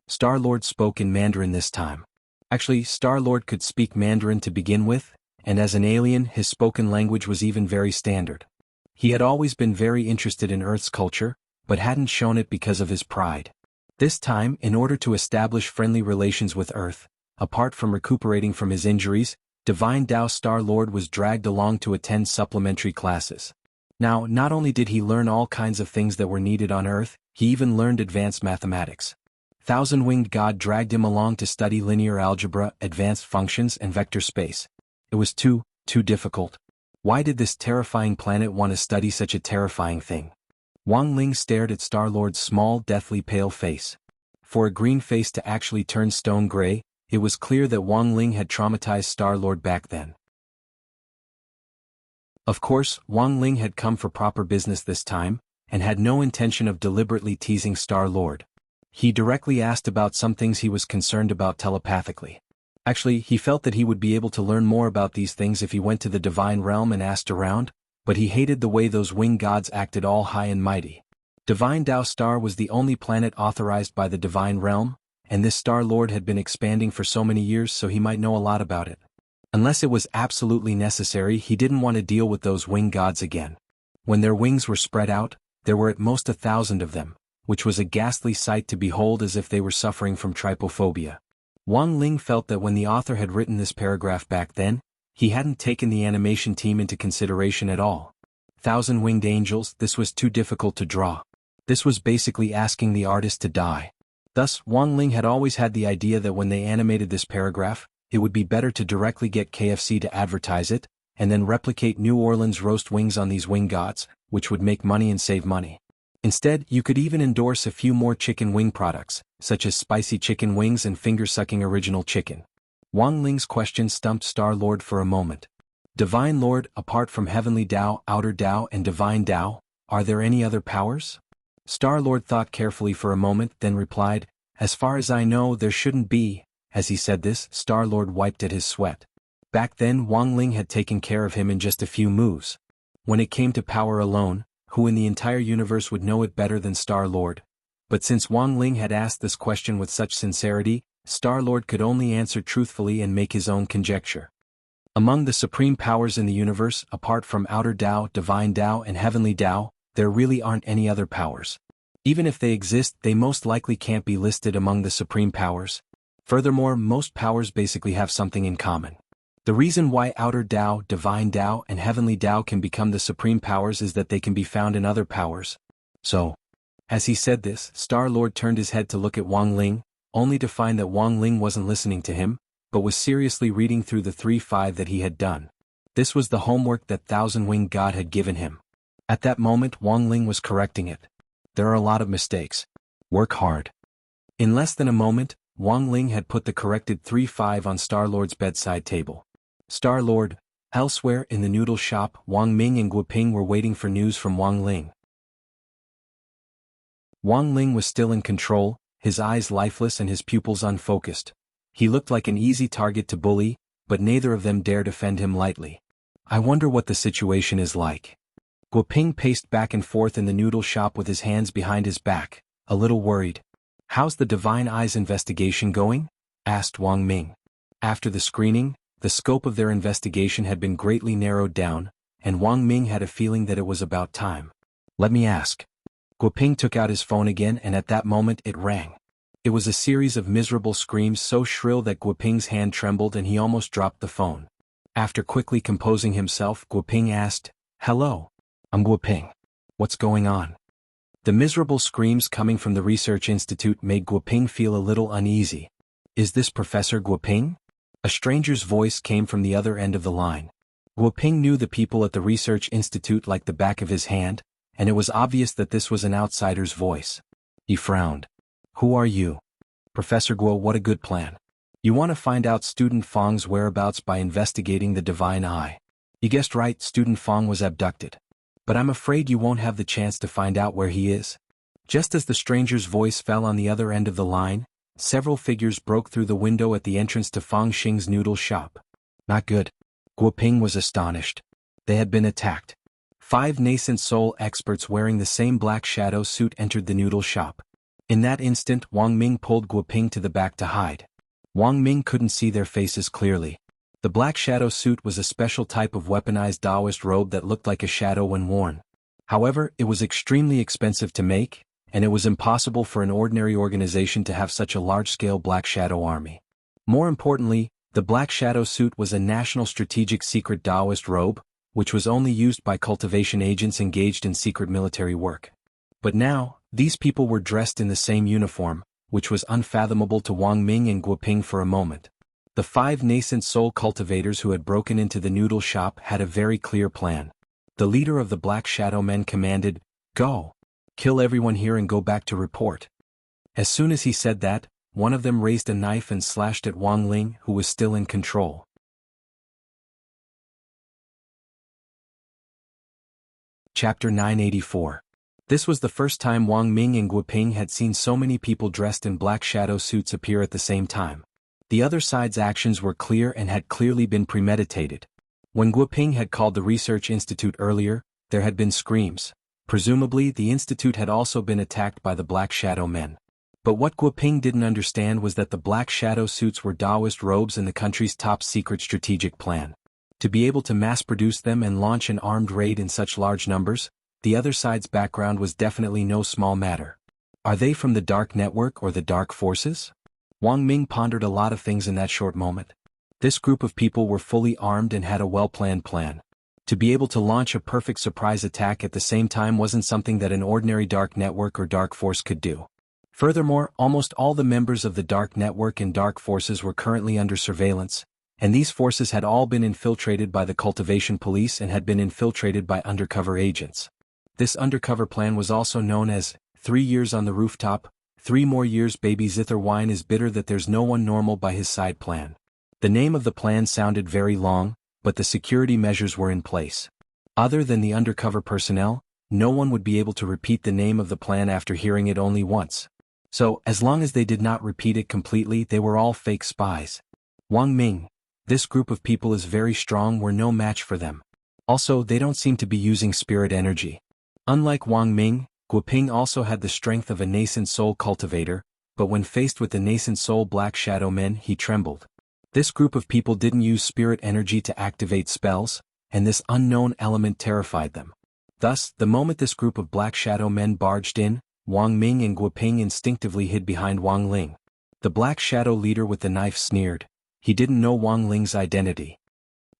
Star-Lord spoke in Mandarin this time. Actually, Star-Lord could speak Mandarin to begin with, and as an alien his spoken language was even very standard. He had always been very interested in Earth's culture, but hadn't shown it because of his pride. This time, in order to establish friendly relations with Earth, apart from recuperating from his injuries, Divine Tao Star-Lord was dragged along to attend supplementary classes. Now, not only did he learn all kinds of things that were needed on Earth, he even learned advanced mathematics. Thousand-Winged God dragged him along to study linear algebra, advanced functions, and vector space. It was too difficult. Why did this terrifying planet want to study such a terrifying thing? Wang Ling stared at Star-Lord's small, deathly pale face. For a green face to actually turn stone gray, it was clear that Wang Ling had traumatized Star-Lord back then. Of course, Wang Ling had come for proper business this time, and had no intention of deliberately teasing Star-Lord. He directly asked about some things he was concerned about telepathically. Actually, he felt that he would be able to learn more about these things if he went to the divine realm and asked around, but he hated the way those winged gods acted all high and mighty. Divine Tao Star was the only planet authorized by the divine realm, and this Star-Lord had been expanding for so many years, so he might know a lot about it. Unless it was absolutely necessary, he didn't want to deal with those winged gods again. When their wings were spread out, there were at most 1,000 of them, which was a ghastly sight to behold, as if they were suffering from trypophobia. Wang Ling felt that when the author had written this paragraph back then, he hadn't taken the animation team into consideration at all. Thousand-Winged Angels, this was too difficult to draw. This was basically asking the artist to die. Thus, Wang Ling had always had the idea that when they animated this paragraph, it would be better to directly get KFC to advertise it, and then replicate New Orleans roast wings on these wing gods, which would make money and save money. Instead, you could even endorse a few more chicken wing products, such as spicy chicken wings and finger-sucking original chicken. Wang Ling's question stumped Star-Lord for a moment. Divine Lord, apart from Heavenly Tao, Outer Tao, and Divine Tao, are there any other powers? Star-Lord thought carefully for a moment, then replied, as far as I know, there shouldn't be. As he said this, Star-Lord wiped at his sweat. Back then, Wang Ling had taken care of him in just a few moves. When it came to power alone, who in the entire universe would know it better than Star-Lord? But since Wang Ling had asked this question with such sincerity, Star-Lord could only answer truthfully and make his own conjecture. Among the supreme powers in the universe, apart from Outer Tao, Divine Tao, and Heavenly Tao, there really aren't any other powers. Even if they exist, they most likely can't be listed among the supreme powers. Furthermore, most powers basically have something in common. The reason why Outer Tao, Divine Tao, and Heavenly Tao can become the supreme powers is that they can be found in other powers. So, as he said this, Star-Lord turned his head to look at Wang Ling, only to find that Wang Ling wasn't listening to him, but was seriously reading through the 3-5 that he had done. This was the homework that Thousand-Winged God had given him. At that moment, Wang Ling was correcting it. There are a lot of mistakes. Work hard. In less than a moment, Wang Ling had put the corrected 3-5 on Star-Lord's bedside table. Star-Lord, elsewhere in the noodle shop, Wang Ming and Guoping were waiting for news from Wang Ling. Wang Ling was still in control, his eyes lifeless and his pupils unfocused. He looked like an easy target to bully, but neither of them dared offend him lightly. I wonder what the situation is like. Guoping paced back and forth in the noodle shop with his hands behind his back, a little worried. How's the Divine Eyes investigation going? Asked Wang Ming. After the screening, the scope of their investigation had been greatly narrowed down, and Wang Ming had a feeling that it was about time. Let me ask. Guoping took out his phone again, and at that moment it rang. It was a series of miserable screams so shrill that Guoping's hand trembled and he almost dropped the phone. After quickly composing himself, Guoping asked, "Hello. I'm Guoping. What's going on?" The miserable screams coming from the research institute made Guoping feel a little uneasy. Is this Professor Guoping? A stranger's voice came from the other end of the line. Guoping knew the people at the research institute like the back of his hand, and it was obvious that this was an outsider's voice. He frowned. Who are you? Professor Guo, what a good plan. You want to find out Student Fang's whereabouts by investigating the Divine Eye. You guessed right, Student Fang was abducted. But I'm afraid you won't have the chance to find out where he is. Just as the stranger's voice fell on the other end of the line, several figures broke through the window at the entrance to Fang Xing's noodle shop. Not good. Guoping was astonished. They had been attacked. 5 nascent soul experts wearing the same black shadow suit entered the noodle shop. In that instant, Wang Ming pulled Guoping to the back to hide. Wang Ming couldn't see their faces clearly. The black shadow suit was a special type of weaponized Taoist robe that looked like a shadow when worn. However, it was extremely expensive to make, and it was impossible for an ordinary organization to have such a large-scale black shadow army. More importantly, the black shadow suit was a national strategic secret Taoist robe, which was only used by cultivation agents engaged in secret military work. But now, these people were dressed in the same uniform, which was unfathomable to Wang Ming and Guoping for a moment. The 5 nascent soul cultivators who had broken into the noodle shop had a very clear plan. The leader of the Black Shadow Men commanded, "Go! Kill everyone here and go back to report." As soon as he said that, one of them raised a knife and slashed at Wang Ling, who was still in control. Chapter 984. This was the first time Wang Ming and Guoping had seen so many people dressed in black shadow suits appear at the same time. The other side's actions were clear and had clearly been premeditated. When Guoping had called the research institute earlier, there had been screams. Presumably, the institute had also been attacked by the Black Shadow Men. But what Guoping didn't understand was that the black shadow suits were Taoist robes in the country's top secret strategic plan. To be able to mass-produce them and launch an armed raid in such large numbers, the other side's background was definitely no small matter. Are they from the Dark Network or the Dark Forces? Wang Ming pondered a lot of things in that short moment. This group of people were fully armed and had a well-planned plan. To be able to launch a perfect surprise attack at the same time wasn't something that an ordinary Dark Network or Dark Force could do. Furthermore, almost all the members of the Dark Network and Dark Forces were currently under surveillance, and these forces had all been infiltrated by the Cultivation Police and had been infiltrated by undercover agents. This undercover plan was also known as 3 years on the rooftop, 3 more years baby zither wine is bitter that there's no one normal by his side plan. The name of the plan sounded very long, but the security measures were in place. Other than the undercover personnel, no one would be able to repeat the name of the plan after hearing it only once. So, as long as they did not repeat it completely, they were all fake spies. Wang Ming, this group of people is very strong, we're no match for them. Also, they don't seem to be using spirit energy. Unlike Wang Ming, Guoping also had the strength of a nascent soul cultivator, but when faced with the nascent soul Black Shadow Men, he trembled. This group of people didn't use spirit energy to activate spells, and this unknown element terrified them. Thus, the moment this group of Black Shadow Men barged in, Wang Ming and Guoping instinctively hid behind Wang Ling. The Black Shadow leader with the knife sneered. He didn't know Wang Ling's identity.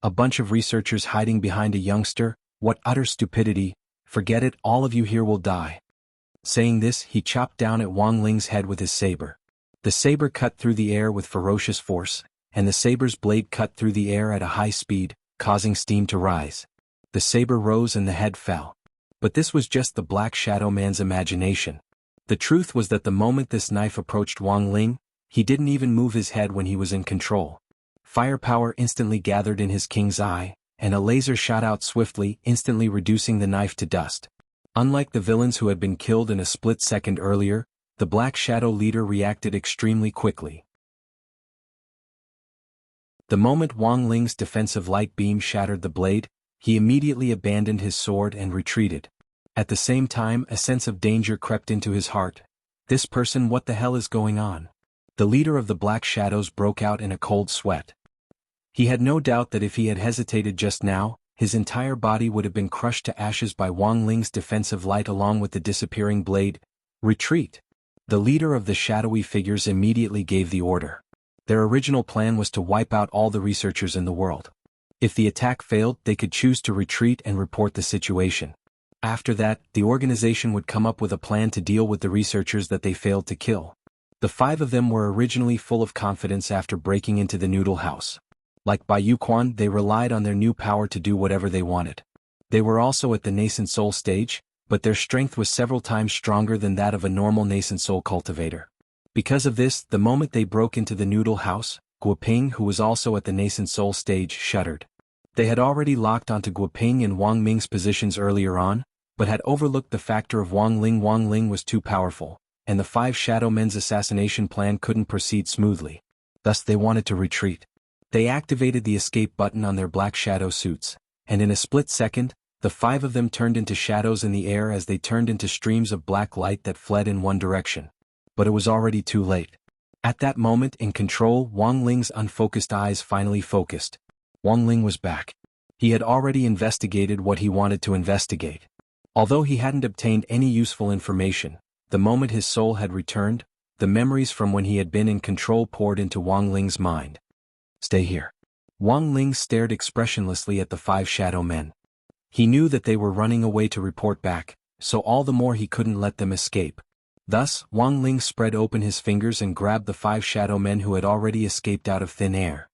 A bunch of researchers hiding behind a youngster, what utter stupidity, forget it, all of you here will die. Saying this, he chopped down at Wang Ling's head with his saber. The saber cut through the air with ferocious force, and the saber's blade cut through the air at a high speed, causing steam to rise. The saber rose and the head fell. But this was just the Black Shadow Man's imagination. The truth was that the moment this knife approached Wang Ling, he didn't even move his head when he was in control. Firepower instantly gathered in his king's eye, and a laser shot out swiftly, instantly reducing the knife to dust. Unlike the villains who had been killed in a split second earlier, the Black Shadow leader reacted extremely quickly. The moment Wang Ling's defensive light beam shattered the blade, he immediately abandoned his sword and retreated. At the same time, a sense of danger crept into his heart. This person, what the hell is going on? The leader of the Black Shadows broke out in a cold sweat. He had no doubt that if he had hesitated just now, his entire body would have been crushed to ashes by Wang Ling's defensive light along with the disappearing blade. Retreat! The leader of the shadowy figures immediately gave the order. Their original plan was to wipe out all the researchers in the world. If the attack failed, they could choose to retreat and report the situation. After that, the organization would come up with a plan to deal with the researchers that they failed to kill. The 5 of them were originally full of confidence after breaking into the noodle house. Like Bai Yuquan, they relied on their new power to do whatever they wanted. They were also at the nascent soul stage, but their strength was several times stronger than that of a normal nascent soul cultivator. Because of this, the moment they broke into the noodle house, Guoping, who was also at the nascent soul stage, shuddered. They had already locked onto Guoping and Wang Ming's positions earlier on, but had overlooked the factor of Wang Ling. Wang Ling was too powerful, and the 5 Shadow Men's assassination plan couldn't proceed smoothly. Thus they wanted to retreat. They activated the escape button on their black shadow suits, and in a split second, the 5 of them turned into shadows in the air as they turned into streams of black light that fled in one direction. But it was already too late. At that moment in control, Wang Ling's unfocused eyes finally focused. Wang Ling was back. He had already investigated what he wanted to investigate. Although he hadn't obtained any useful information, the moment his soul had returned, the memories from when he had been in control poured into Wang Ling's mind. Stay here. Wang Ling stared expressionlessly at the 5 shadow men. He knew that they were running away to report back, so all the more he couldn't let them escape. Thus, Wang Ling spread open his fingers and grabbed the 5 shadow men who had already escaped out of thin air.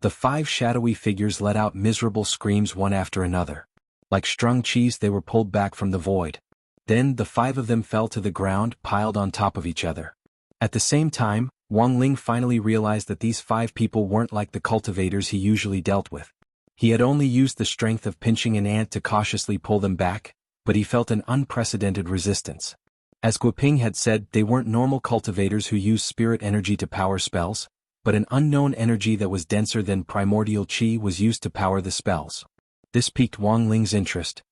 The 5 shadowy figures let out miserable screams one after another. Like strung cheese, they were pulled back from the void. Then the 5 of them fell to the ground, piled on top of each other. At the same time, Wang Ling finally realized that these 5 people weren't like the cultivators he usually dealt with. He had only used the strength of pinching an ant to cautiously pull them back, but he felt an unprecedented resistance. As Guoping had said, they weren't normal cultivators who used spirit energy to power spells, but an unknown energy that was denser than primordial qi was used to power the spells. This piqued Wang Ling's interest.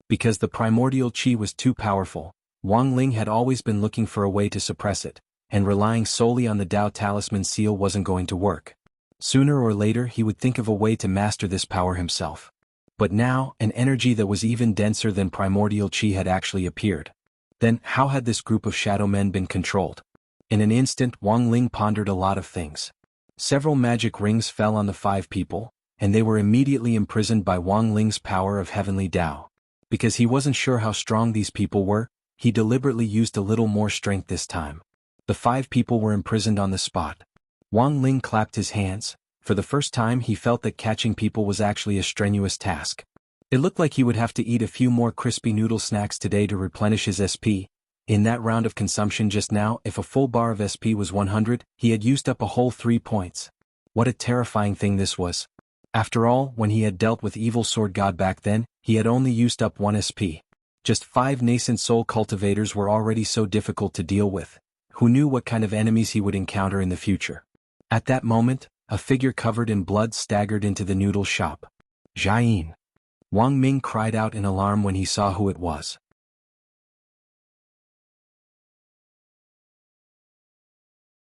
Because the primordial qi was too powerful, Wang Ling had always been looking for a way to suppress it, and relying solely on the Dao Talisman seal wasn't going to work. Sooner or later he would think of a way to master this power himself. But now, an energy that was even denser than primordial qi had actually appeared. Then, how had this group of shadow men been controlled? In an instant, Wang Ling pondered a lot of things. Several magic rings fell on the 5 people, and they were immediately imprisoned by Wang Ling's power of heavenly Dao. Because he wasn't sure how strong these people were, he deliberately used a little more strength this time. The 5 people were imprisoned on the spot. Wang Ling clapped his hands. For the first time he felt that catching people was actually a strenuous task. It looked like he would have to eat a few more crispy noodle snacks today to replenish his SP. In that round of consumption just now, if a full bar of SP was 100, he had used up a whole 3 points. What a terrifying thing this was. After all, when he had dealt with Evil Sword God back then, he had only used up 1 SP. Just 5 nascent soul cultivators were already so difficult to deal with. Who knew what kind of enemies he would encounter in the future? At that moment, a figure covered in blood staggered into the noodle shop. Jianghu. Wang Ming cried out in alarm when he saw who it was.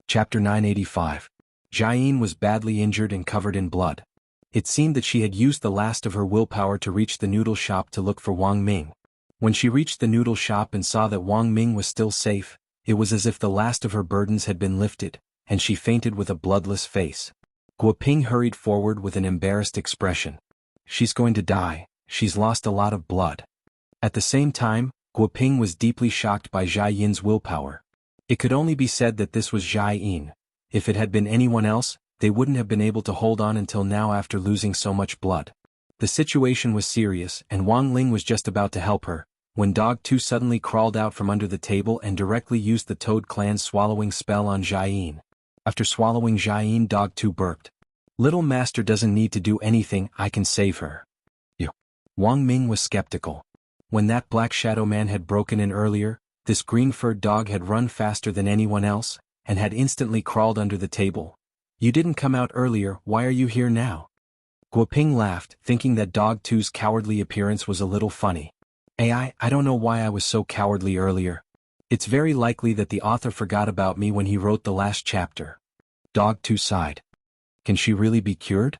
Chapter 985. Jianghu was badly injured and covered in blood. It seemed that she had used the last of her willpower to reach the noodle shop to look for Wang Ming. When she reached the noodle shop and saw that Wang Ming was still safe, it was as if the last of her burdens had been lifted, and she fainted with a bloodless face. Guoping hurried forward with an embarrassed expression. She's going to die, she's lost a lot of blood. At the same time, Guoping was deeply shocked by Zhai Yin's willpower. It could only be said that this was Zhai Yin. If it had been anyone else, they wouldn't have been able to hold on until now after losing so much blood. The situation was serious, and Wang Ling was just about to help her, when Dog 2 suddenly crawled out from under the table and directly used the Toad Clan's swallowing spell on Zhai Yin. After swallowing Zhai Yin, Dog 2 burped. Little Master doesn't need to do anything, I can save her. You. Wang Ming was skeptical. When that black shadow man had broken in earlier, this green-furred dog had run faster than anyone else, and had instantly crawled under the table. You didn't come out earlier, why are you here now? Guoping laughed, thinking that Dog 2's cowardly appearance was a little funny. I don't know why I was so cowardly earlier. It's very likely that the author forgot about me when he wrote the last chapter. Dog 2 sighed. Can she really be cured?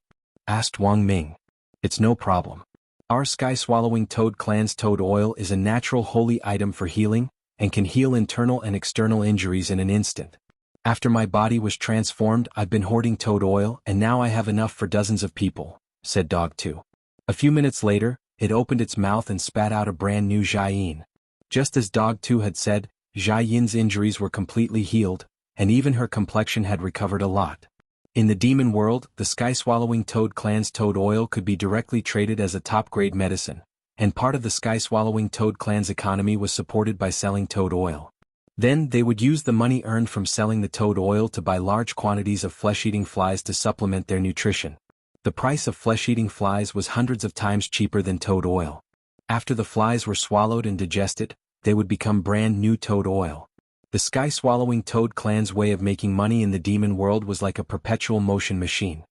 Asked Wang Ming. It's no problem. Our sky-swallowing Toad Clan's toad oil is a natural holy item for healing, and can heal internal and external injuries in an instant. After my body was transformed, I've been hoarding toad oil, and now I have enough for dozens of people, said Dog 2. A few minutes later, it opened its mouth and spat out a brand new Zhai Yin. Just as Dog 2 had said, Jia Yin's injuries were completely healed, and even her complexion had recovered a lot. In the demon world, the sky-swallowing toad clan's toad oil could be directly traded as a top-grade medicine, and part of the sky-swallowing toad clan's economy was supported by selling toad oil. Then they would use the money earned from selling the toad oil to buy large quantities of flesh-eating flies to supplement their nutrition. The price of flesh-eating flies was hundreds of times cheaper than toad oil. After the flies were swallowed and digested, they would become brand new toad oil. The sky-swallowing toad clan's way of making money in the demon world was like a perpetual motion machine.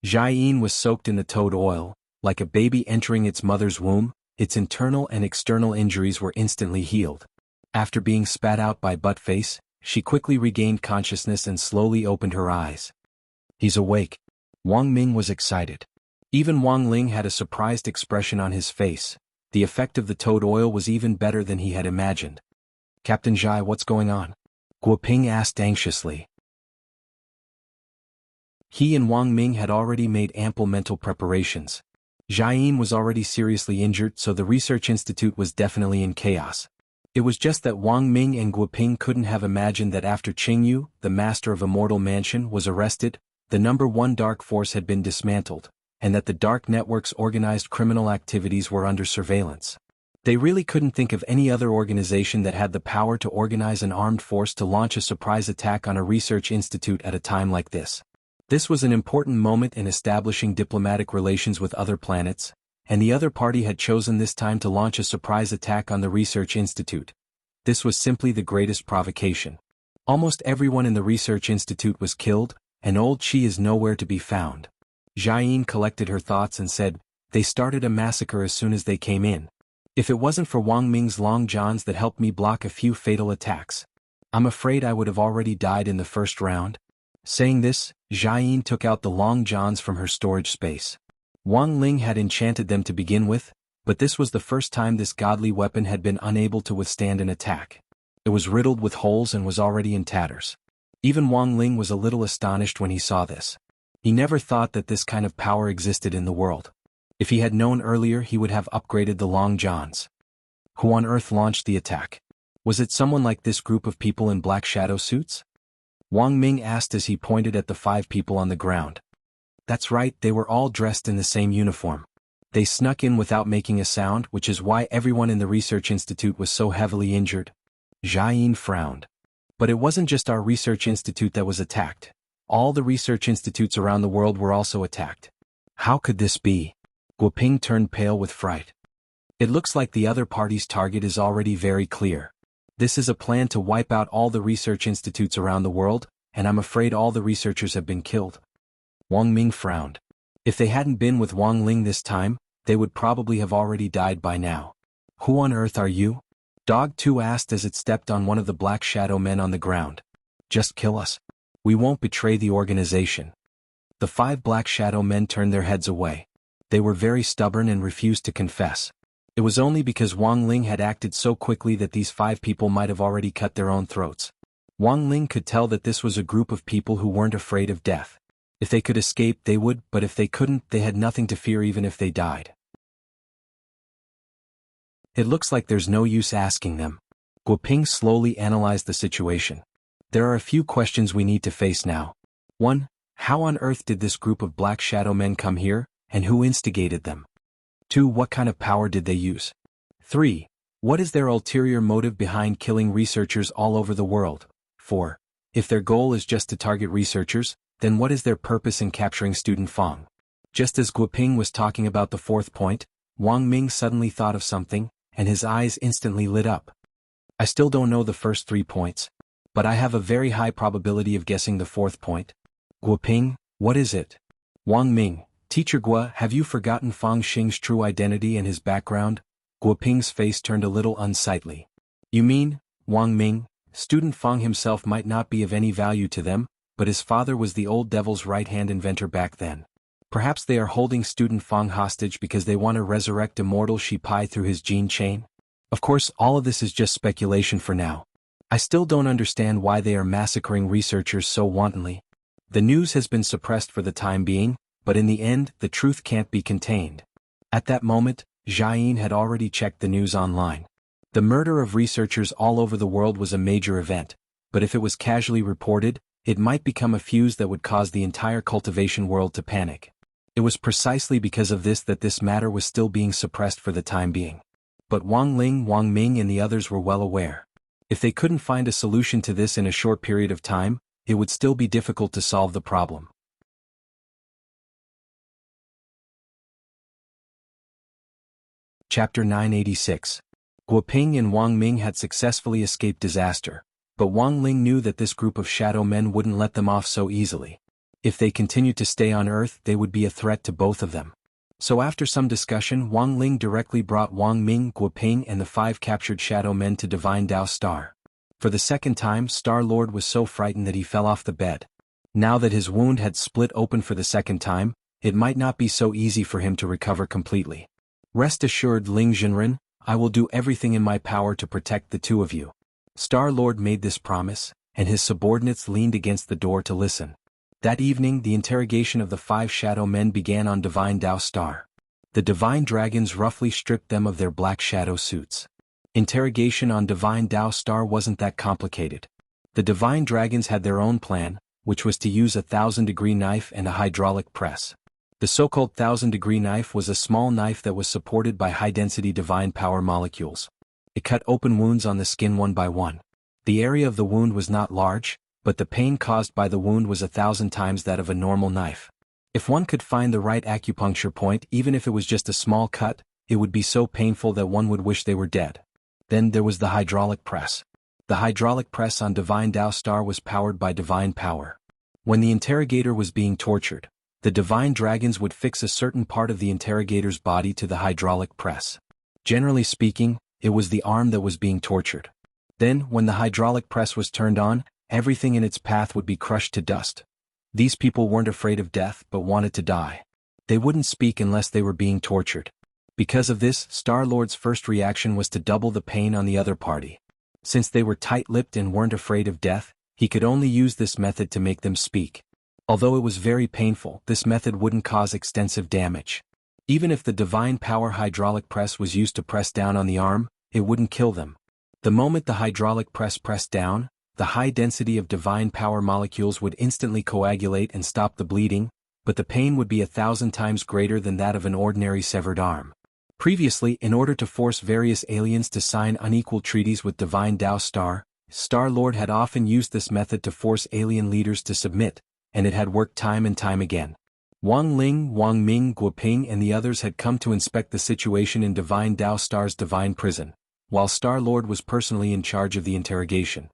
Jia Yin was soaked in the toad oil, like a baby entering its mother's womb. Its internal and external injuries were instantly healed. After being spat out by Buttface, she quickly regained consciousness and slowly opened her eyes. He's awake. Wang Ming was excited. Even Wang Ling had a surprised expression on his face. The effect of the toad oil was even better than he had imagined. Captain Zhai, what's going on? Guo Ping asked anxiously. He and Wang Ming had already made ample mental preparations. Jia Yin was already seriously injured, so the research institute was definitely in chaos. It was just that Wang Ming and Guo Ping couldn't have imagined that after Qingyu, the master of Immortal Mansion, was arrested, the #1 dark force had been dismantled, and that the dark network's organized criminal activities were under surveillance. They really couldn't think of any other organization that had the power to organize an armed force to launch a surprise attack on a research institute at a time like this. This was an important moment in establishing diplomatic relations with other planets, and the other party had chosen this time to launch a surprise attack on the research institute. This was simply the greatest provocation. Almost everyone in the research institute was killed, and old Qi is nowhere to be found. Jia Yin collected her thoughts and said, "They started a massacre as soon as they came in. If it wasn't for Wang Ming's long johns that helped me block a few fatal attacks, I'm afraid I would have already died in the first round." Saying this, Jia Yin took out the long johns from her storage space. Wang Ling had enchanted them to begin with, but this was the first time this godly weapon had been unable to withstand an attack. It was riddled with holes and was already in tatters. Even Wang Ling was a little astonished when he saw this. He never thought that this kind of power existed in the world. If he had known earlier, he would have upgraded the long johns. Who on earth launched the attack? Was it someone like this group of people in black shadow suits? Wang Ming asked as he pointed at the 5 people on the ground. That's right, they were all dressed in the same uniform. They snuck in without making a sound, which is why everyone in the research institute was so heavily injured. Jia Yin frowned. But it wasn't just our research institute that was attacked. All the research institutes around the world were also attacked. How could this be? Guo Ping turned pale with fright. It looks like the other party's target is already very clear. This is a plan to wipe out all the research institutes around the world, and I'm afraid all the researchers have been killed. Wang Ming frowned. If they hadn't been with Wang Ling this time, they would probably have already died by now. Who on earth are you? Dog 2 asked as it stepped on one of the black shadow men on the ground. Just kill us. We won't betray the organization. The 5 black shadow men turned their heads away. They were very stubborn and refused to confess. It was only because Wang Ling had acted so quickly that these 5 people might have already cut their own throats. Wang Ling could tell that this was a group of people who weren't afraid of death. If they could escape, they would, but if they couldn't, they had nothing to fear even if they died. It looks like there's no use asking them. Guo Ping slowly analyzed the situation. There are a few questions we need to face now. 1. How on earth did this group of black shadow men come here, and who instigated them? 2. What kind of power did they use? 3. What is their ulterior motive behind killing researchers all over the world? 4. If their goal is just to target researchers, then what is their purpose in capturing Student Fang? Just as Guo Ping was talking about the 4th point, Wang Ming suddenly thought of something, and his eyes instantly lit up. I still don't know the first 3 points, but I have a very high probability of guessing the 4th point. Guo Ping, what is it? Wang Ming, Teacher Guo, have you forgotten Fang Xing's true identity and his background? Guo Ping's face turned a little unsightly. You mean, Wang Ming, Student Fang himself might not be of any value to them, but his father was the old devil's right-hand inventor back then. Perhaps they are holding Student Fang hostage because they want to resurrect Immortal Shi Pai through his gene chain? Of course, all of this is just speculation for now. I still don't understand why they are massacring researchers so wantonly. The news has been suppressed for the time being, but in the end, the truth can't be contained. At that moment, Jia Yin had already checked the news online. The murder of researchers all over the world was a major event, but if it was casually reported, it might become a fuse that would cause the entire cultivation world to panic. It was precisely because of this that this matter was still being suppressed for the time being. But Wang Ling, Wang Ming and the others were well aware. If they couldn't find a solution to this in a short period of time, it would still be difficult to solve the problem. Chapter 986. Guoping and Wang Ming had successfully escaped disaster, but Wang Ling knew that this group of shadow men wouldn't let them off so easily. If they continued to stay on Earth, they would be a threat to both of them. So after some discussion, Wang Ling directly brought Wang Ming, Guoping and the 5 captured shadow men to Divine Dao Star. For the second time, Star Lord was so frightened that he fell off the bed. Now that his wound had split open for the second time, it might not be so easy for him to recover completely. Rest assured, Ling Jinren, I will do everything in my power to protect the two of you. Star Lord made this promise, and his subordinates leaned against the door to listen. That evening, the interrogation of the 5 shadow men began on Divine Dao Star. The divine dragons roughly stripped them of their black shadow suits. Interrogation on Divine Dao Star wasn't that complicated. The divine dragons had their own plan, which was to use a 1000-degree knife and a hydraulic press. The so-called 1000-degree knife was a small knife that was supported by high-density divine power molecules. It cut open wounds on the skin one by one. The area of the wound was not large, but the pain caused by the wound was 1,000 times that of a normal knife. If one could find the right acupuncture point, even if it was just a small cut, it would be so painful that one would wish they were dead. Then there was the hydraulic press. The hydraulic press on Divine Dao Star was powered by divine power. When the interrogator was being tortured, the divine dragons would fix a certain part of the interrogator's body to the hydraulic press. Generally speaking, it was the arm that was being tortured. Then, when the hydraulic press was turned on, everything in its path would be crushed to dust. These people weren't afraid of death but wanted to die. They wouldn't speak unless they were being tortured. Because of this, Star-Lord's first reaction was to double the pain on the other party. Since they were tight-lipped and weren't afraid of death, he could only use this method to make them speak. Although it was very painful, this method wouldn't cause extensive damage. Even if the divine power hydraulic press was used to press down on the arm, it wouldn't kill them. The moment the hydraulic press pressed down, the high density of divine power molecules would instantly coagulate and stop the bleeding, but the pain would be 1,000 times greater than that of an ordinary severed arm. Previously, in order to force various aliens to sign unequal treaties with Divine Dao Star, Star-Lord had often used this method to force alien leaders to submit, and it had worked time and time again. Wang Ling, Wang Ming, Guoping and the others had come to inspect the situation in Divine Dao Star's divine prison, while Star-Lord was personally in charge of the interrogation.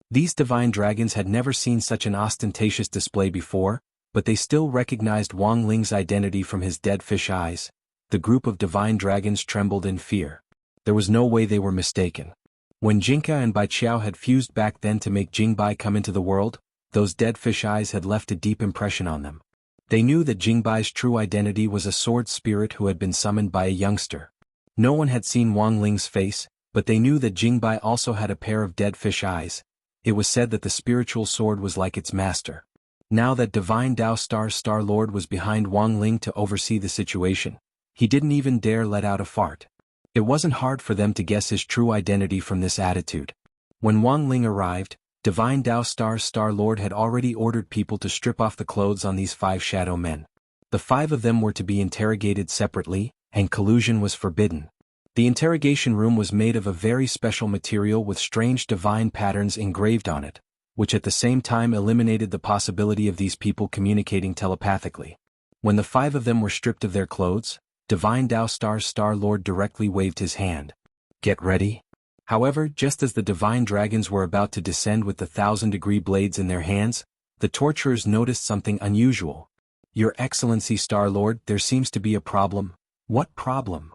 These divine dragons had never seen such an ostentatious display before, but they still recognized Wang Ling's identity from his dead fish eyes. The group of divine dragons trembled in fear. There was no way they were mistaken. When Jinka and Bai Qiao had fused back then to make Jingbai come into the world, those dead fish eyes had left a deep impression on them. They knew that Jingbai's true identity was a sword spirit who had been summoned by a youngster. No one had seen Wang Ling's face, but they knew that Jingbai also had a pair of dead fish eyes. It was said that the spiritual sword was like its master. Now that Divine Dao Star-Lord was behind Wang Ling to oversee the situation, he didn't even dare let out a fart. It wasn't hard for them to guess his true identity from this attitude. When Wang Ling arrived, Divine Dao Star-Lord had already ordered people to strip off the clothes on these 5 shadow men. The 5 of them were to be interrogated separately, and collusion was forbidden. The interrogation room was made of a very special material with strange divine patterns engraved on it, which at the same time eliminated the possibility of these people communicating telepathically. When the 5 of them were stripped of their clothes, Divine Dao Star-Lord directly waved his hand. Get ready. However, just as the divine dragons were about to descend with the 1000-degree blades in their hands, the torturers noticed something unusual. Your Excellency Star-Lord, there seems to be a problem. What problem?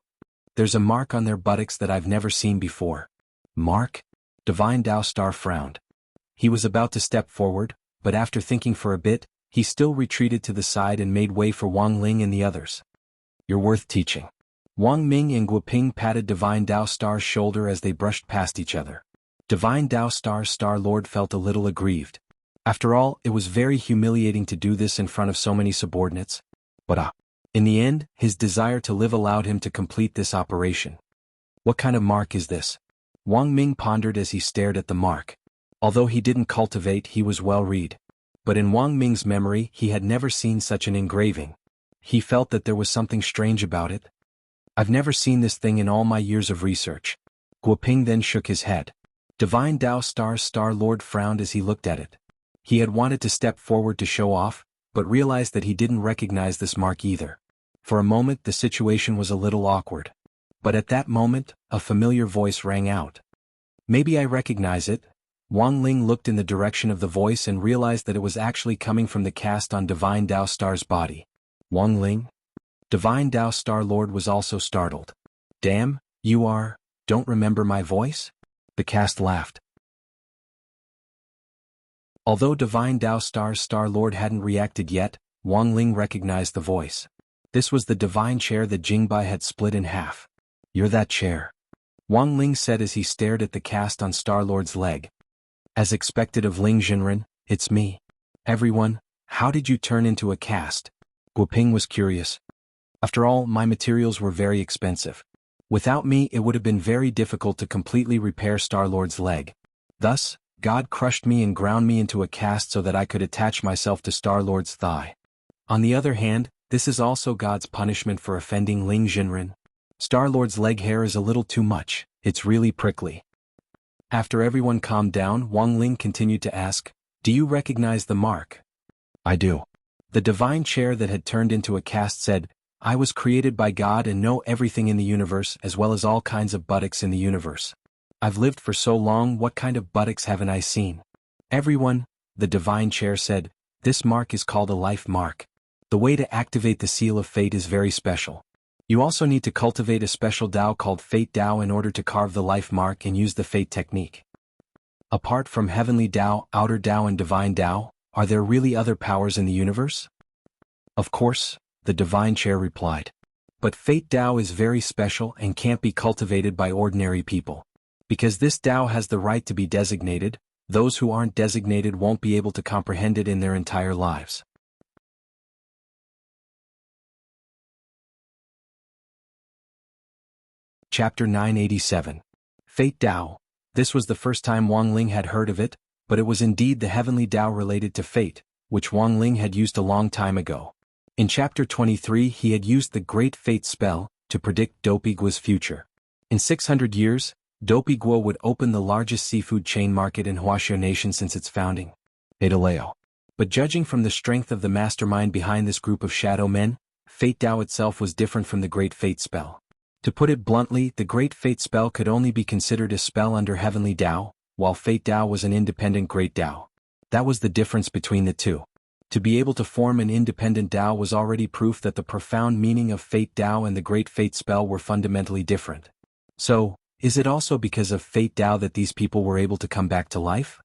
There's a mark on their buttocks that I've never seen before. Mark? Divine Dao Star frowned. He was about to step forward, but after thinking for a bit, he still retreated to the side and made way for Wang Ling and the others. You're worth teaching. Wang Ming and Guoping patted Divine Dao Star's shoulder as they brushed past each other. Divine Dao Star-Lord felt a little aggrieved. After all, it was very humiliating to do this in front of so many subordinates. But in the end, his desire to live allowed him to complete this operation. What kind of mark is this? Wang Ming pondered as he stared at the mark. Although he didn't cultivate, he was well read. But in Wang Ming's memory he had never seen such an engraving. He felt that there was something strange about it. I've never seen this thing in all my years of research. Guoping then shook his head. Divine Tao Star Lord frowned as he looked at it. He had wanted to step forward to show off, but realized that he didn't recognize this mark either. For a moment the situation was a little awkward. But at that moment, a familiar voice rang out. Maybe I recognize it. Wang Ling looked in the direction of the voice and realized that it was actually coming from the cast on Divine Tao Star's body. Wang Ling? Divine Tao Star Lord was also startled. Damn, don't remember my voice? The cast laughed. Although Divine Tao Star Lord hadn't reacted yet, Wang Ling recognized the voice. This was the divine chair that Jingbai had split in half. You're that chair. Wang Ling said as he stared at the cast on Star-Lord's leg. As expected of Ling Jinren, it's me. Everyone, how did you turn into a cast? Guoping was curious. After all, my materials were very expensive. Without me it would have been very difficult to completely repair Star-Lord's leg. Thus, God crushed me and ground me into a cast so that I could attach myself to Star-Lord's thigh. On the other hand, this is also God's punishment for offending Ling Jinren. Star-Lord's leg hair is a little too much, it's really prickly. After everyone calmed down, Wang Ling continued to ask, do you recognize the mark? I do. The divine chair that had turned into a cast said, I was created by God and know everything in the universe as well as all kinds of buttocks in the universe. I've lived for so long, what kind of buttocks haven't I seen? Everyone, the divine chair said, this mark is called a life mark. The way to activate the seal of fate is very special. You also need to cultivate a special Tao called Fate Tao in order to carve the life mark and use the fate technique. Apart from heavenly Tao, outer Tao and divine Tao, are there really other powers in the universe? Of course, the divine chair replied. But Fate Tao is very special and can't be cultivated by ordinary people. Because this Tao has the right to be designated, those who aren't designated won't be able to comprehend it in their entire lives. Chapter 987. Fate Tao. This was the first time Wang Ling had heard of it, but it was indeed the heavenly Tao related to fate, which Wang Ling had used a long time ago. In Chapter 23 he had used the Great Fate spell to predict Dopigua's future. In 600 years, Dopigua would open the largest seafood chain market in Wuxia Nation since its founding. Adaleo. But judging from the strength of the mastermind behind this group of shadow men, Fate Tao itself was different from the Great Fate spell. To put it bluntly, the Great Fate spell could only be considered a spell under Heavenly Tao, while Fate Tao was an independent Great Tao. That was the difference between the two. To be able to form an independent Tao was already proof that the profound meaning of Fate Tao and the Great Fate spell were fundamentally different. So, is it also because of Fate Tao that these people were able to come back to life?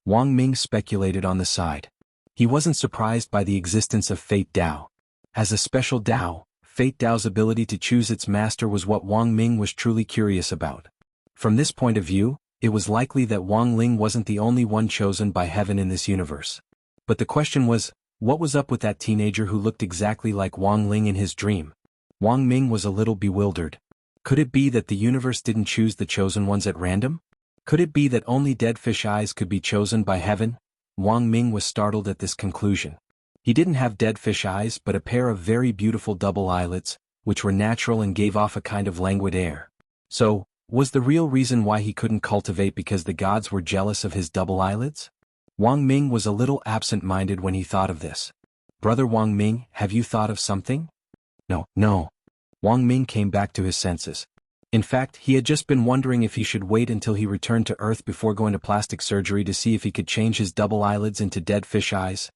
Wang Ming speculated on the side. He wasn't surprised by the existence of Fate Tao. As a special Tao, Fate Tao's ability to choose its master was what Wang Ming was truly curious about. From this point of view, it was likely that Wang Ling wasn't the only one chosen by heaven in this universe. But the question was, what was up with that teenager who looked exactly like Wang Ling in his dream? Wang Ming was a little bewildered. Could it be that the universe didn't choose the chosen ones at random? Could it be that only dead fish eyes could be chosen by heaven? Wang Ming was startled at this conclusion. He didn't have dead fish eyes but a pair of very beautiful double eyelids, which were natural and gave off a kind of languid air. So, was the real reason why he couldn't cultivate because the gods were jealous of his double eyelids? Wang Ming was a little absent-minded when he thought of this. Brother Wang Ming, have you thought of something? No. Wang Ming came back to his senses. In fact, he had just been wondering if he should wait until he returned to Earth before going to plastic surgery to see if he could change his double eyelids into dead fish eyes.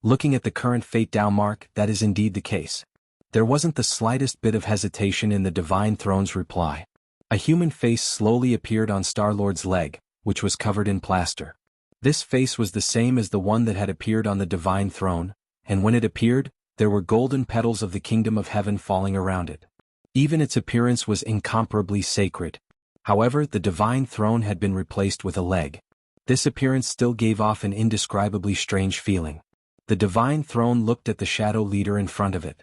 Looking at the current Fate Tao mark, that is indeed the case. There wasn't the slightest bit of hesitation in the Divine Throne's reply. A human face slowly appeared on Star-Lord's leg, which was covered in plaster. This face was the same as the one that had appeared on the Divine Throne, and when it appeared, there were golden petals of the Kingdom of Heaven falling around it. Even its appearance was incomparably sacred. However, the Divine Throne had been replaced with a leg. This appearance still gave off an indescribably strange feeling. The Divine Throne looked at the shadow leader in front of it.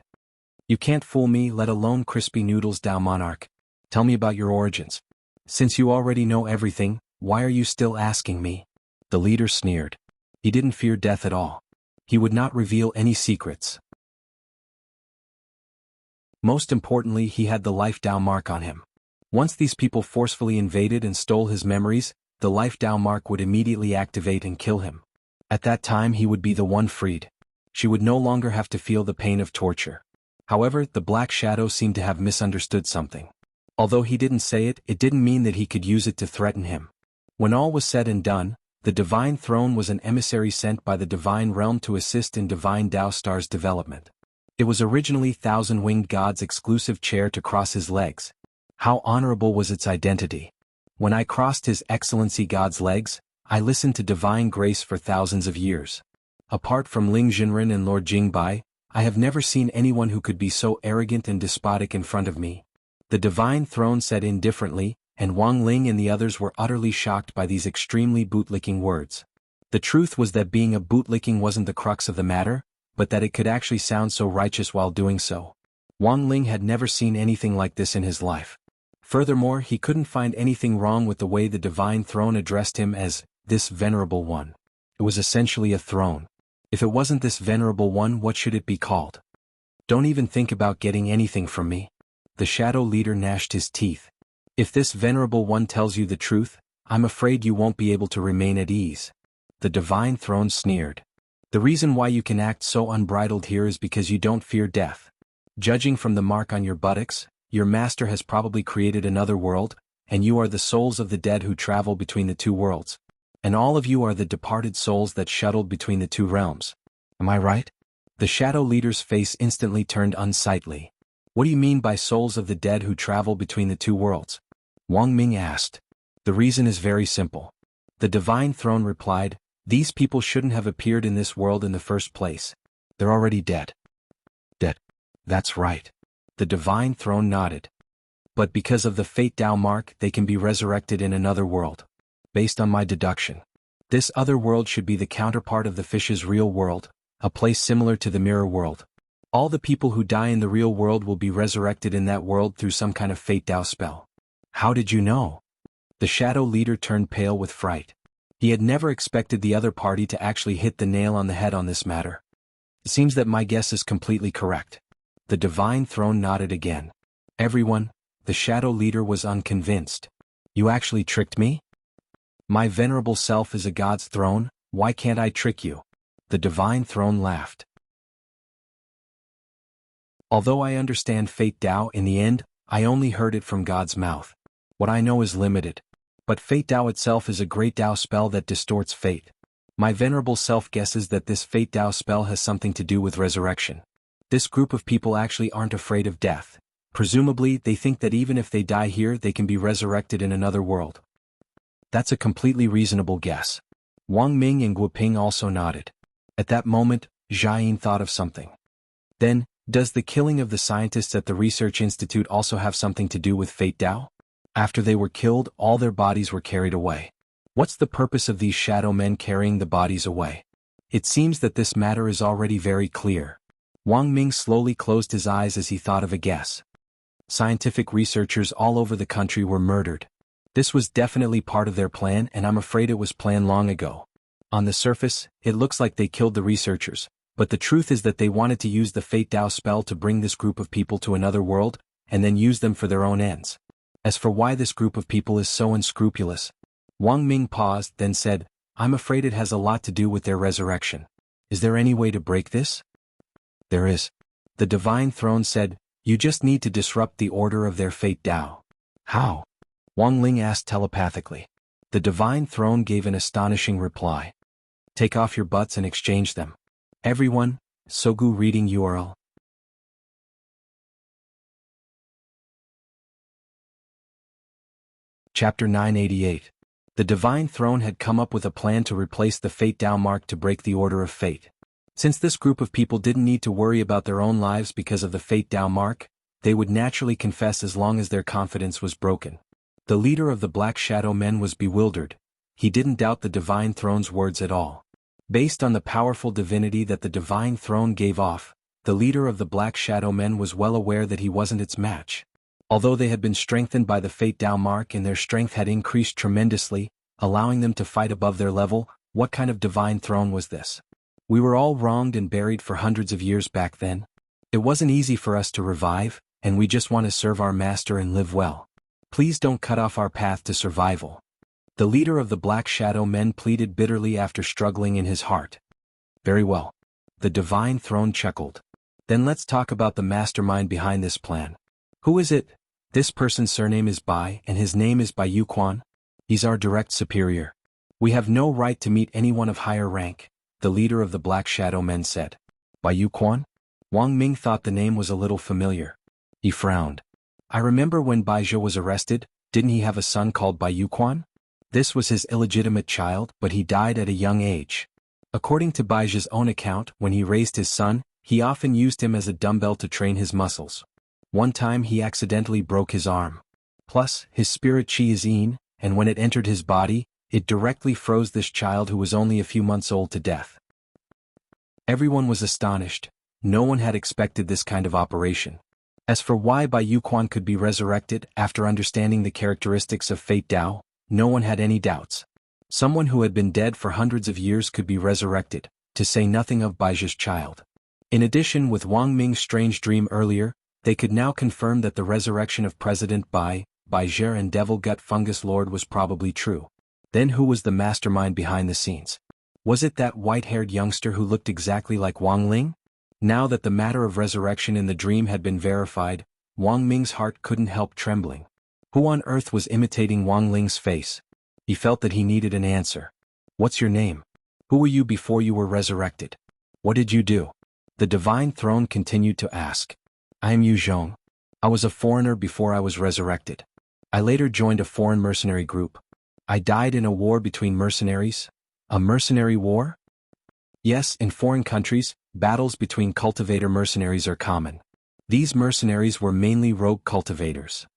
You can't fool me, let alone crispy noodles, Tao Monarch. Tell me about your origins. Since you already know everything, why are you still asking me? The leader sneered. He didn't fear death at all. He would not reveal any secrets. Most importantly, he had the Life Tao mark on him. Once these people forcefully invaded and stole his memories, the Life Tao mark would immediately activate and kill him. At that time he would be the one freed. She would no longer have to feel the pain of torture. However, the Black Shadow seemed to have misunderstood something. Although he didn't say it, it didn't mean that he could use it to threaten him. When all was said and done, the Divine Throne was an emissary sent by the Divine Realm to assist in Divine Tao Star's development. It was originally Thousand-Winged God's exclusive chair to cross his legs. How honorable was its identity. When I crossed His Excellency God's legs, I listened to divine grace for thousands of years. Apart from Ling Jinren and Lord Jingbai, I have never seen anyone who could be so arrogant and despotic in front of me. The Divine Throne said indifferently, and Wang Ling and the others were utterly shocked by these extremely bootlicking words. The truth was that being a bootlicking wasn't the crux of the matter, but that it could actually sound so righteous while doing so. Wang Ling had never seen anything like this in his life. Furthermore, he couldn't find anything wrong with the way the Divine Throne addressed him as, this venerable one. It was essentially a throne. If it wasn't this venerable one, what should it be called? Don't even think about getting anything from me. The shadow leader gnashed his teeth. If this venerable one tells you the truth, I'm afraid you won't be able to remain at ease. The Divine Throne sneered. The reason why you can act so unbridled here is because you don't fear death. Judging from the mark on your buttocks, your master has probably created another world, and you are the souls of the dead who travel between the two worlds. And all of you are the departed souls that shuttled between the two realms. Am I right? The shadow leader's face instantly turned unsightly. What do you mean by souls of the dead who travel between the two worlds? Wang Ming asked. The reason is very simple. The Divine Throne replied, these people shouldn't have appeared in this world in the first place. They're already dead. Dead. That's right. The Divine Throne nodded. But because of the Fate Tao mark, they can be resurrected in another world. Based on my deduction, this other world should be the counterpart of the fish's real world, a place similar to the mirror world. All the people who die in the real world will be resurrected in that world through some kind of Fate Tao spell. How did you know? The shadow leader turned pale with fright. He had never expected the other party to actually hit the nail on the head on this matter. It seems that my guess is completely correct. The Divine Throne nodded again. Everyone, the shadow leader was unconvinced. You actually tricked me? My venerable self is a god's throne, why can't I trick you? The Divine Throne laughed. Although I understand Fate Tao in the end, I only heard it from God's mouth. What I know is limited. But Fate Tao itself is a great Tao spell that distorts fate. My venerable self guesses that this Fate Tao spell has something to do with resurrection. This group of people actually aren't afraid of death. Presumably, they think that even if they die here, they can be resurrected in another world. That's a completely reasonable guess. Wang Ming and Guoping also nodded. At that moment, Jiayin thought of something. Then, does the killing of the scientists at the research institute also have something to do with Fate Tao? After they were killed, all their bodies were carried away. What's the purpose of these shadow men carrying the bodies away? It seems that this matter is already very clear. Wang Ming slowly closed his eyes as he thought of a guess. Scientific researchers all over the country were murdered. This was definitely part of their plan, and I'm afraid it was planned long ago. On the surface, it looks like they killed the researchers, but the truth is that they wanted to use the Fate Tao spell to bring this group of people to another world, and then use them for their own ends. As for why this group of people is so unscrupulous, Wang Ming paused, then said, I'm afraid it has a lot to do with their resurrection. Is there any way to break this? There is. The Divine Throne said, you just need to disrupt the order of their Fate Tao. How? Wang Ling asked telepathically. The Divine Throne gave an astonishing reply. Take off your butts and exchange them. Everyone, Sogu reading URL. Chapter 988. The Divine Throne had come up with a plan to replace the Fate Tao mark to break the order of fate. Since this group of people didn't need to worry about their own lives because of the Fate Tao mark, they would naturally confess as long as their confidence was broken. The leader of the Black Shadow Men was bewildered. He didn't doubt the Divine Throne's words at all. Based on the powerful divinity that the Divine Throne gave off, the leader of the Black Shadow Men was well aware that he wasn't its match. Although they had been strengthened by the Fate Tao mark and their strength had increased tremendously, allowing them to fight above their level, what kind of divine throne was this? We were all wronged and buried for hundreds of years back then. It wasn't easy for us to revive, and we just want to serve our master and live well. Please don't cut off our path to survival. The leader of the Black Shadow Men pleaded bitterly after struggling in his heart. Very well. The divine throne chuckled. Then let's talk about the mastermind behind this plan. Who is it? This person's surname is Bai and his name is Bai Yuquan. He's our direct superior. We have no right to meet anyone of higher rank, the leader of the Black Shadow Men said. Bai Yuquan? Wang Ming thought the name was a little familiar. He frowned. I remember when Bai Zhou was arrested, didn't he have a son called Bai Yuquan? This was his illegitimate child, but he died at a young age. According to Bai Zhou's own account, when he raised his son, he often used him as a dumbbell to train his muscles. One time he accidentally broke his arm. Plus, his spirit qi is yin, and when it entered his body, it directly froze this child who was only a few months old to death. Everyone was astonished. No one had expected this kind of operation. As for why Bai Yuquan could be resurrected after understanding the characteristics of Fate Tao, no one had any doubts. Someone who had been dead for hundreds of years could be resurrected, to say nothing of Bai Zhe's child. In addition, with Wang Ming's strange dream earlier, they could now confirm that the resurrection of President Bai Zhe and Devil Gut Fungus Lord was probably true. Then who was the mastermind behind the scenes? Was it that white-haired youngster who looked exactly like Wang Ling? Now that the matter of resurrection in the dream had been verified, Wang Ming's heart couldn't help trembling. Who on earth was imitating Wang Ling's face? He felt that he needed an answer. What's your name? Who were you before you were resurrected? What did you do? The divine throne continued to ask. I am Yu Zhong. I was a foreigner before I was resurrected. I later joined a foreign mercenary group. I died in a war between mercenaries. A mercenary war? Yes, in foreign countries, battles between cultivator mercenaries are common. These mercenaries were mainly rogue cultivators.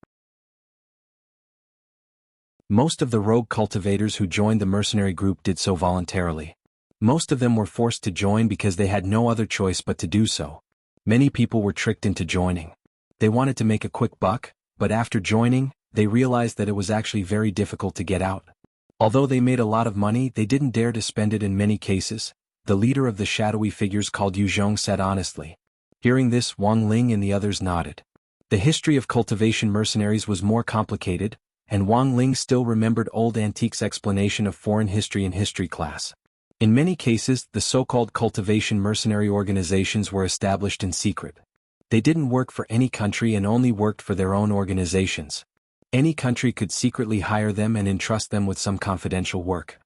Most of the rogue cultivators who joined the mercenary group did so voluntarily. Most of them were forced to join because they had no other choice but to do so. Many people were tricked into joining. They wanted to make a quick buck, but after joining, they realized that it was actually very difficult to get out. Although they made a lot of money, they didn't dare to spend it in many cases. The leader of the shadowy figures called Yu Zhong said honestly. Hearing this, Wang Ling and the others nodded. The history of cultivation mercenaries was more complicated, and Wang Ling still remembered old antiques explanation of foreign history in history class. In many cases, the so-called cultivation mercenary organizations were established in secret. They didn't work for any country and only worked for their own organizations. Any country could secretly hire them and entrust them with some confidential work.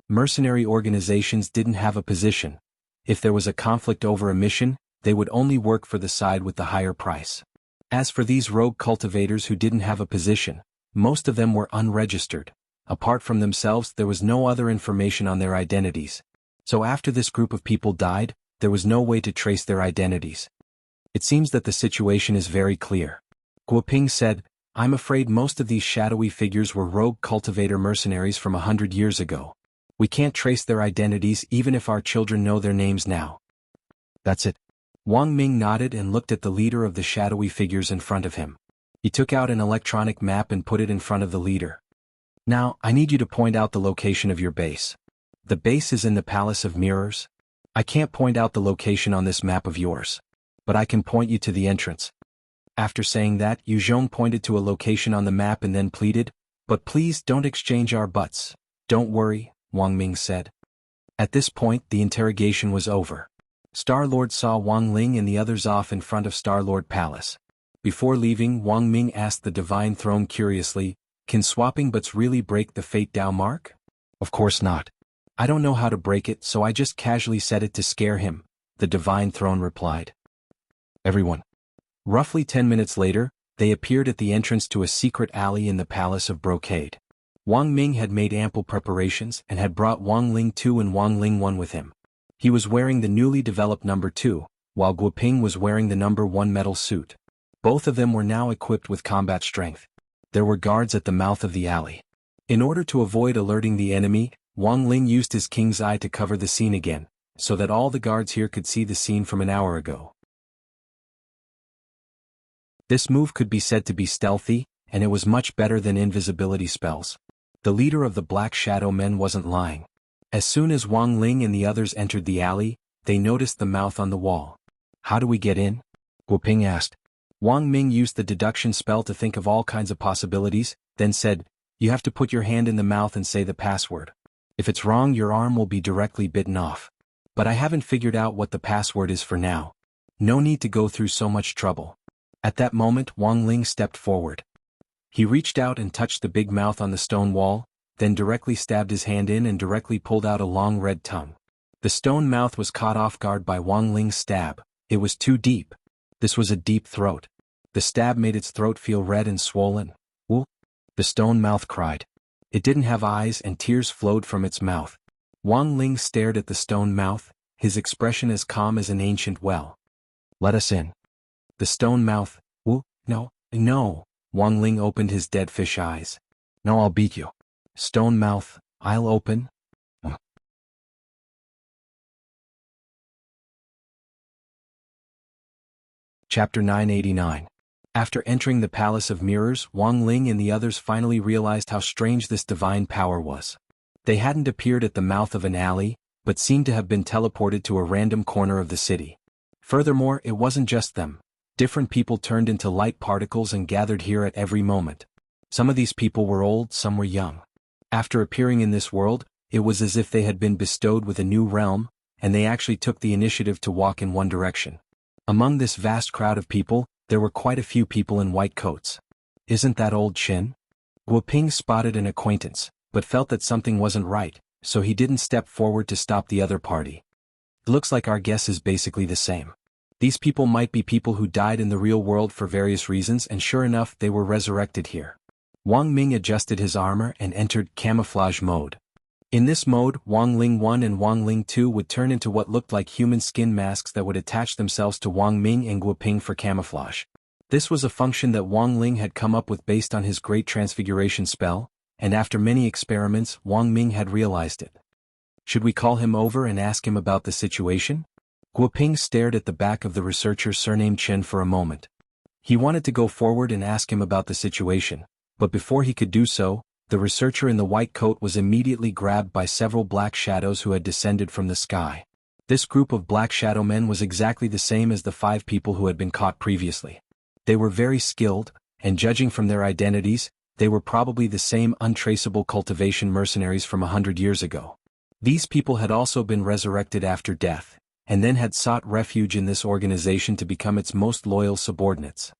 Mercenary organizations didn't have a position. If there was a conflict over a mission, they would only work for the side with the higher price. As for these rogue cultivators who didn't have a position, most of them were unregistered. Apart from themselves, there was no other information on their identities. So after this group of people died, there was no way to trace their identities. It seems that the situation is very clear. Guoping said, I'm afraid most of these shadowy figures were rogue cultivator mercenaries from 100 years ago. We can't trace their identities even if our children know their names now. That's it. Wang Ming nodded and looked at the leader of the shadowy figures in front of him. He took out an electronic map and put it in front of the leader. Now, I need you to point out the location of your base. The base is in the Palace of Mirrors. I can't point out the location on this map of yours. But I can point you to the entrance. After saying that, Yu Zhong pointed to a location on the map and then pleaded, but please don't exchange our butts. Don't worry, Wang Ming said. At this point, the interrogation was over. Star-Lord saw Wang Ling and the others off in front of Star-Lord Palace. Before leaving, Wang Ming asked the Divine Throne curiously, can swapping butts really break the Fate Tao mark? Of course not. I don't know how to break it, so I just casually said it to scare him, the Divine Throne replied. Everyone. Roughly 10 minutes later, they appeared at the entrance to a secret alley in the Palace of Brocade. Wang Ming had made ample preparations and had brought Wang Ling 2 and Wang Ling 1 with him. He was wearing the newly developed number 2, while Guoping was wearing the number 1 metal suit. Both of them were now equipped with combat strength. There were guards at the mouth of the alley. In order to avoid alerting the enemy, Wang Ling used his king's eye to cover the scene again, so that all the guards here could see the scene from an hour ago. This move could be said to be stealthy, and it was much better than invisibility spells. The leader of the Black Shadow Men wasn't lying. As soon as Wang Ling and the others entered the alley, they noticed the mouth on the wall. How do we get in? Guo Ping asked. Wang Ming used the deduction spell to think of all kinds of possibilities, then said, "You have to put your hand in the mouth and say the password. If it's wrong, your arm will be directly bitten off. But I haven't figured out what the password is for now. No need to go through so much trouble." At that moment, Wang Ling stepped forward. He reached out and touched the big mouth on the stone wall, then directly stabbed his hand in and directly pulled out a long red tongue. The stone mouth was caught off guard by Wang Ling's stab. It was too deep. This was a deep throat. The stab made its throat feel red and swollen. "Woo!" the stone mouth cried. It didn't have eyes and tears flowed from its mouth. Wang Ling stared at the stone mouth, his expression as calm as an ancient well. "Let us in." The stone mouth, "Woo, no, no." Wang Ling opened his dead fish eyes. "No, I'll beat you." Stone mouth, "I'll open." Chapter 989. After entering the Palace of Mirrors, Wang Ling and the others finally realized how strange this divine power was. They hadn't appeared at the mouth of an alley, but seemed to have been teleported to a random corner of the city. Furthermore, it wasn't just them. Different people turned into light particles and gathered here at every moment. Some of these people were old, some were young. After appearing in this world, it was as if they had been bestowed with a new realm, and they actually took the initiative to walk in one direction. Among this vast crowd of people, there were quite a few people in white coats. "Isn't that old Qin?" Guo Ping spotted an acquaintance, but felt that something wasn't right, so he didn't step forward to stop the other party. "It looks like our guess is basically the same. These people might be people who died in the real world for various reasons, and sure enough they were resurrected here." Wang Ming adjusted his armor and entered camouflage mode. In this mode, Wang Ling 1 and Wang Ling 2 would turn into what looked like human skin masks that would attach themselves to Wang Ming and Guo Ping for camouflage. This was a function that Wang Ling had come up with based on his Great Transfiguration spell, and after many experiments, Wang Ming had realized it. "Should we call him over and ask him about the situation?" Guo Ping stared at the back of the researcher surnamed Chen for a moment. He wanted to go forward and ask him about the situation, but before he could do so, the researcher in the white coat was immediately grabbed by several black shadows who had descended from the sky. This group of black shadow men was exactly the same as the 5 people who had been caught previously. They were very skilled, and judging from their identities, they were probably the same untraceable cultivation mercenaries from 100 years ago. These people had also been resurrected after death, and then had sought refuge in this organization to become its most loyal subordinates.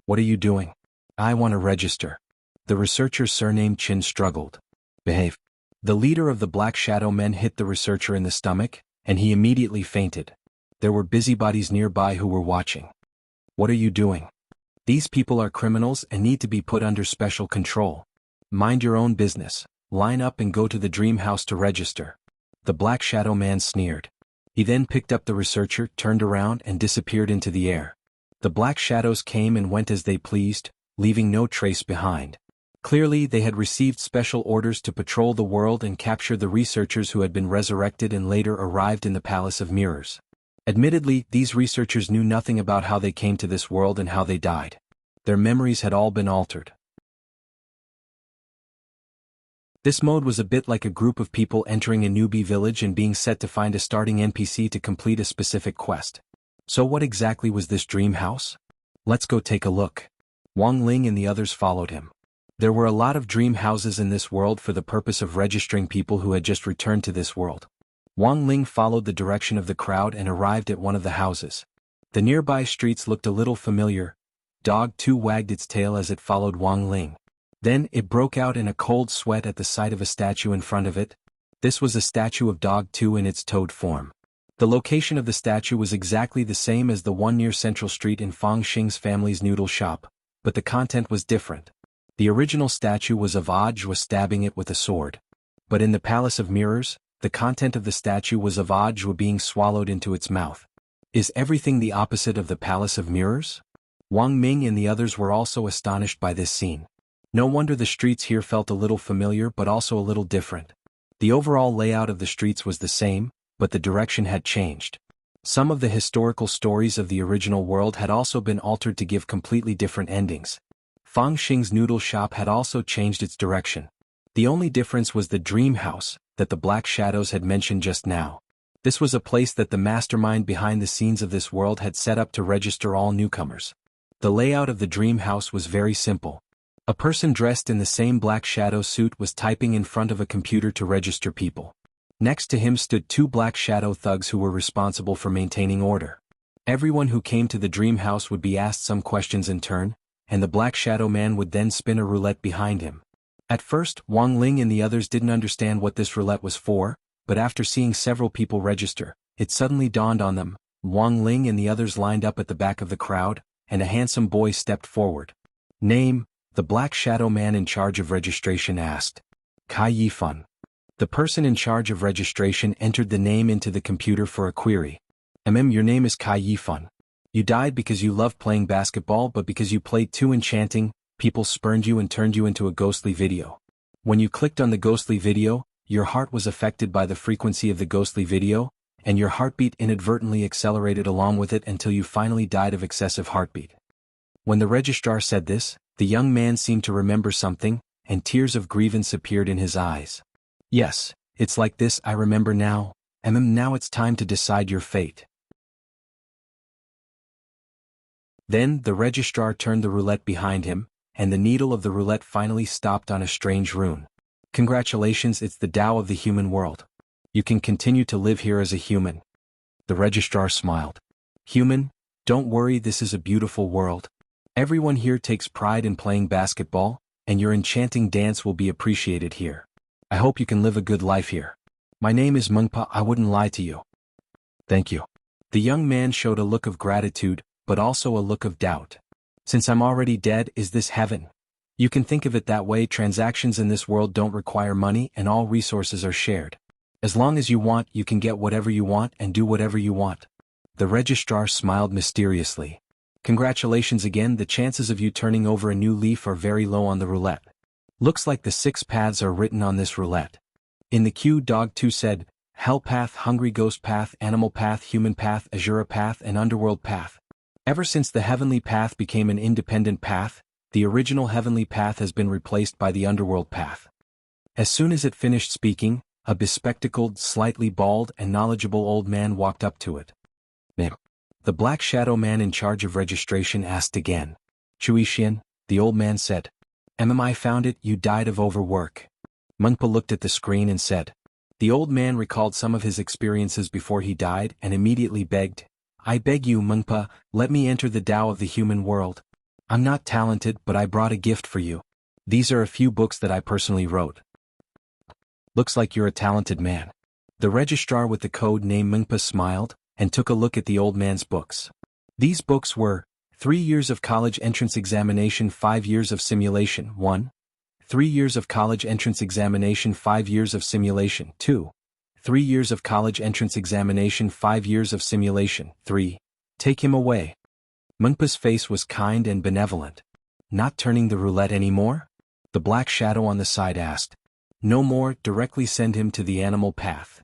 "What are you doing?" "I want to register." The researcher surnamed Qin struggled. "Behave." The leader of the Black Shadow Men hit the researcher in the stomach, and he immediately fainted. There were busybodies nearby who were watching. "What are you doing?" "These people are criminals and need to be put under special control. Mind your own business. Line up and go to the dream house to register." The Black Shadow Man sneered. He then picked up the researcher, turned around and disappeared into the air. The black shadows came and went as they pleased, leaving no trace behind. Clearly, they had received special orders to patrol the world and capture the researchers who had been resurrected and later arrived in the Palace of Mirrors. Admittedly, these researchers knew nothing about how they came to this world and how they died. Their memories had all been altered. This mode was a bit like a group of people entering a newbie village and being set to find a starting NPC to complete a specific quest. So what exactly was this dream house? Let's go take a look. Wang Ling and the others followed him. There were a lot of dream houses in this world for the purpose of registering people who had just returned to this world. Wang Ling followed the direction of the crowd and arrived at one of the houses. The nearby streets looked a little familiar. Dog 2 wagged its tail as it followed Wang Ling. Then it broke out in a cold sweat at the sight of a statue in front of it. This was a statue of Dog 2 in its toad form. The location of the statue was exactly the same as the one near Central Street in Fang Xing's family's noodle shop, but the content was different. The original statue was of Audiobook stabbing it with a sword. But in the Palace of Mirrors, the content of the statue was of Audiobook being swallowed into its mouth. Is everything the opposite of the Palace of Mirrors? Wang Ming and the others were also astonished by this scene. No wonder the streets here felt a little familiar but also a little different. The overall layout of the streets was the same, but the direction had changed. Some of the historical stories of the original world had also been altered to give completely different endings. Fang Xing's noodle shop had also changed its direction. The only difference was the dream house that the Black Shadows had mentioned just now. This was a place that the mastermind behind the scenes of this world had set up to register all newcomers. The layout of the dream house was very simple. A person dressed in the same Black Shadow suit was typing in front of a computer to register people. Next to him stood two Black Shadow thugs who were responsible for maintaining order. Everyone who came to the dream house would be asked some questions in turn, and the Black Shadow man would then spin a roulette behind him. At first, Wang Ling and the others didn't understand what this roulette was for, but after seeing several people register, it suddenly dawned on them. Wang Ling and the others lined up at the back of the crowd, and a handsome boy stepped forward. Name, the Black Shadow man in charge of registration asked. Kai Yifan. The person in charge of registration entered the name into the computer for a query. Your name is Kai Yifan. You died because you loved playing basketball, but because you played too enchanting, people spurned you and turned you into a ghostly video. When you clicked on the ghostly video, your heart was affected by the frequency of the ghostly video, and your heartbeat inadvertently accelerated along with it until you finally died of excessive heartbeat. When the registrar said this, the young man seemed to remember something, and tears of grievance appeared in his eyes. Yes, it's like this, I remember now, and now it's time to decide your fate. Then the registrar turned the roulette behind him, and the needle of the roulette finally stopped on a strange rune. Congratulations, it's the Tao of the human world. You can continue to live here as a human. The registrar smiled. Human, don't worry, this is a beautiful world. Everyone here takes pride in playing basketball, and your enchanting dance will be appreciated here. I hope you can live a good life here. My name is Mengpa, I wouldn't lie to you. Thank you. The young man showed a look of gratitude, but also a look of doubt. Since I'm already dead, is this heaven? You can think of it that way. Transactions in this world don't require money and all resources are shared. As long as you want, you can get whatever you want and do whatever you want. The registrar smiled mysteriously. Congratulations again, the chances of you turning over a new leaf are very low on the roulette. Looks like the 6 paths are written on this roulette. In the queue, Dog 2 said, Hell Path, Hungry Ghost Path, Animal Path, Human Path, Azura Path, and Underworld Path. Ever since the Heavenly Path became an independent path, the original Heavenly Path has been replaced by the Underworld Path. As soon as it finished speaking, a bespectacled, slightly bald, and knowledgeable old man walked up to it. The Black Shadow man in charge of registration asked again. Chui Xian, the old man said. I found it, you died of overwork. Mengpa looked at the screen and said. The old man recalled some of his experiences before he died and immediately begged. I beg you, Mengpa, let me enter the Tao of the human world. I'm not talented, but I brought a gift for you. These are a few books that I personally wrote. Looks like you're a talented man. The registrar with the code name Mengpa smiled, and took a look at the old man's books. These books were 3 years of college entrance examination, 5 years of simulation, 1. 3 years of college entrance examination, 5 years of simulation, 2. 3 years of college entrance examination, 5 years of simulation, 3. Take him away. Mengpa's face was kind and benevolent. Not turning the roulette anymore? The Black Shadow on the side asked. No more, directly send him to the animal path.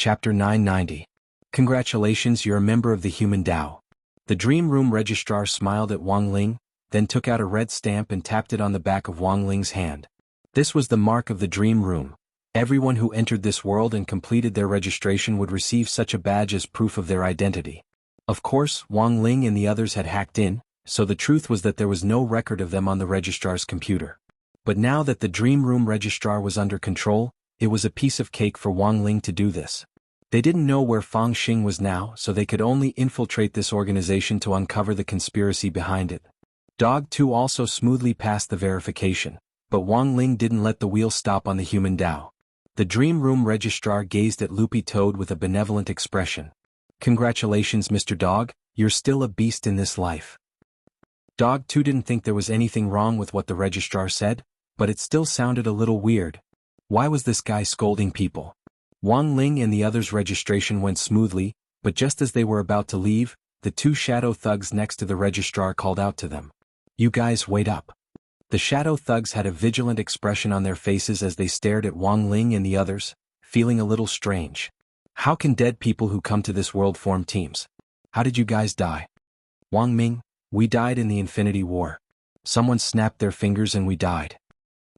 Chapter 990. Congratulations, you're a member of the human Tao. The Dream Room registrar smiled at Wang Ling, then took out a red stamp and tapped it on the back of Wang Ling's hand. This was the mark of the Dream Room. Everyone who entered this world and completed their registration would receive such a badge as proof of their identity. Of course, Wang Ling and the others had hacked in, so the truth was that there was no record of them on the registrar's computer. But now that the Dream Room registrar was under control, it was a piece of cake for Wang Ling to do this. They didn't know where Fang Xing was now, so they could only infiltrate this organization to uncover the conspiracy behind it. Dog 2 also smoothly passed the verification, but Wang Ling didn't let the wheel stop on the human Tao. The Dream Room registrar gazed at Loopy Toad with a benevolent expression. Congratulations, Mr. Dog, you're still a beast in this life. Dog 2 didn't think there was anything wrong with what the registrar said, but it still sounded a little weird. Why was this guy scolding people? Wang Ling and the others' registration went smoothly, but just as they were about to leave, the 2 shadow thugs next to the registrar called out to them. You guys wait up. The shadow thugs had a vigilant expression on their faces as they stared at Wang Ling and the others, feeling a little strange. How can dead people who come to this world form teams? How did you guys die? Wang Ming, we died in the Infinity War. Someone snapped their fingers and we died.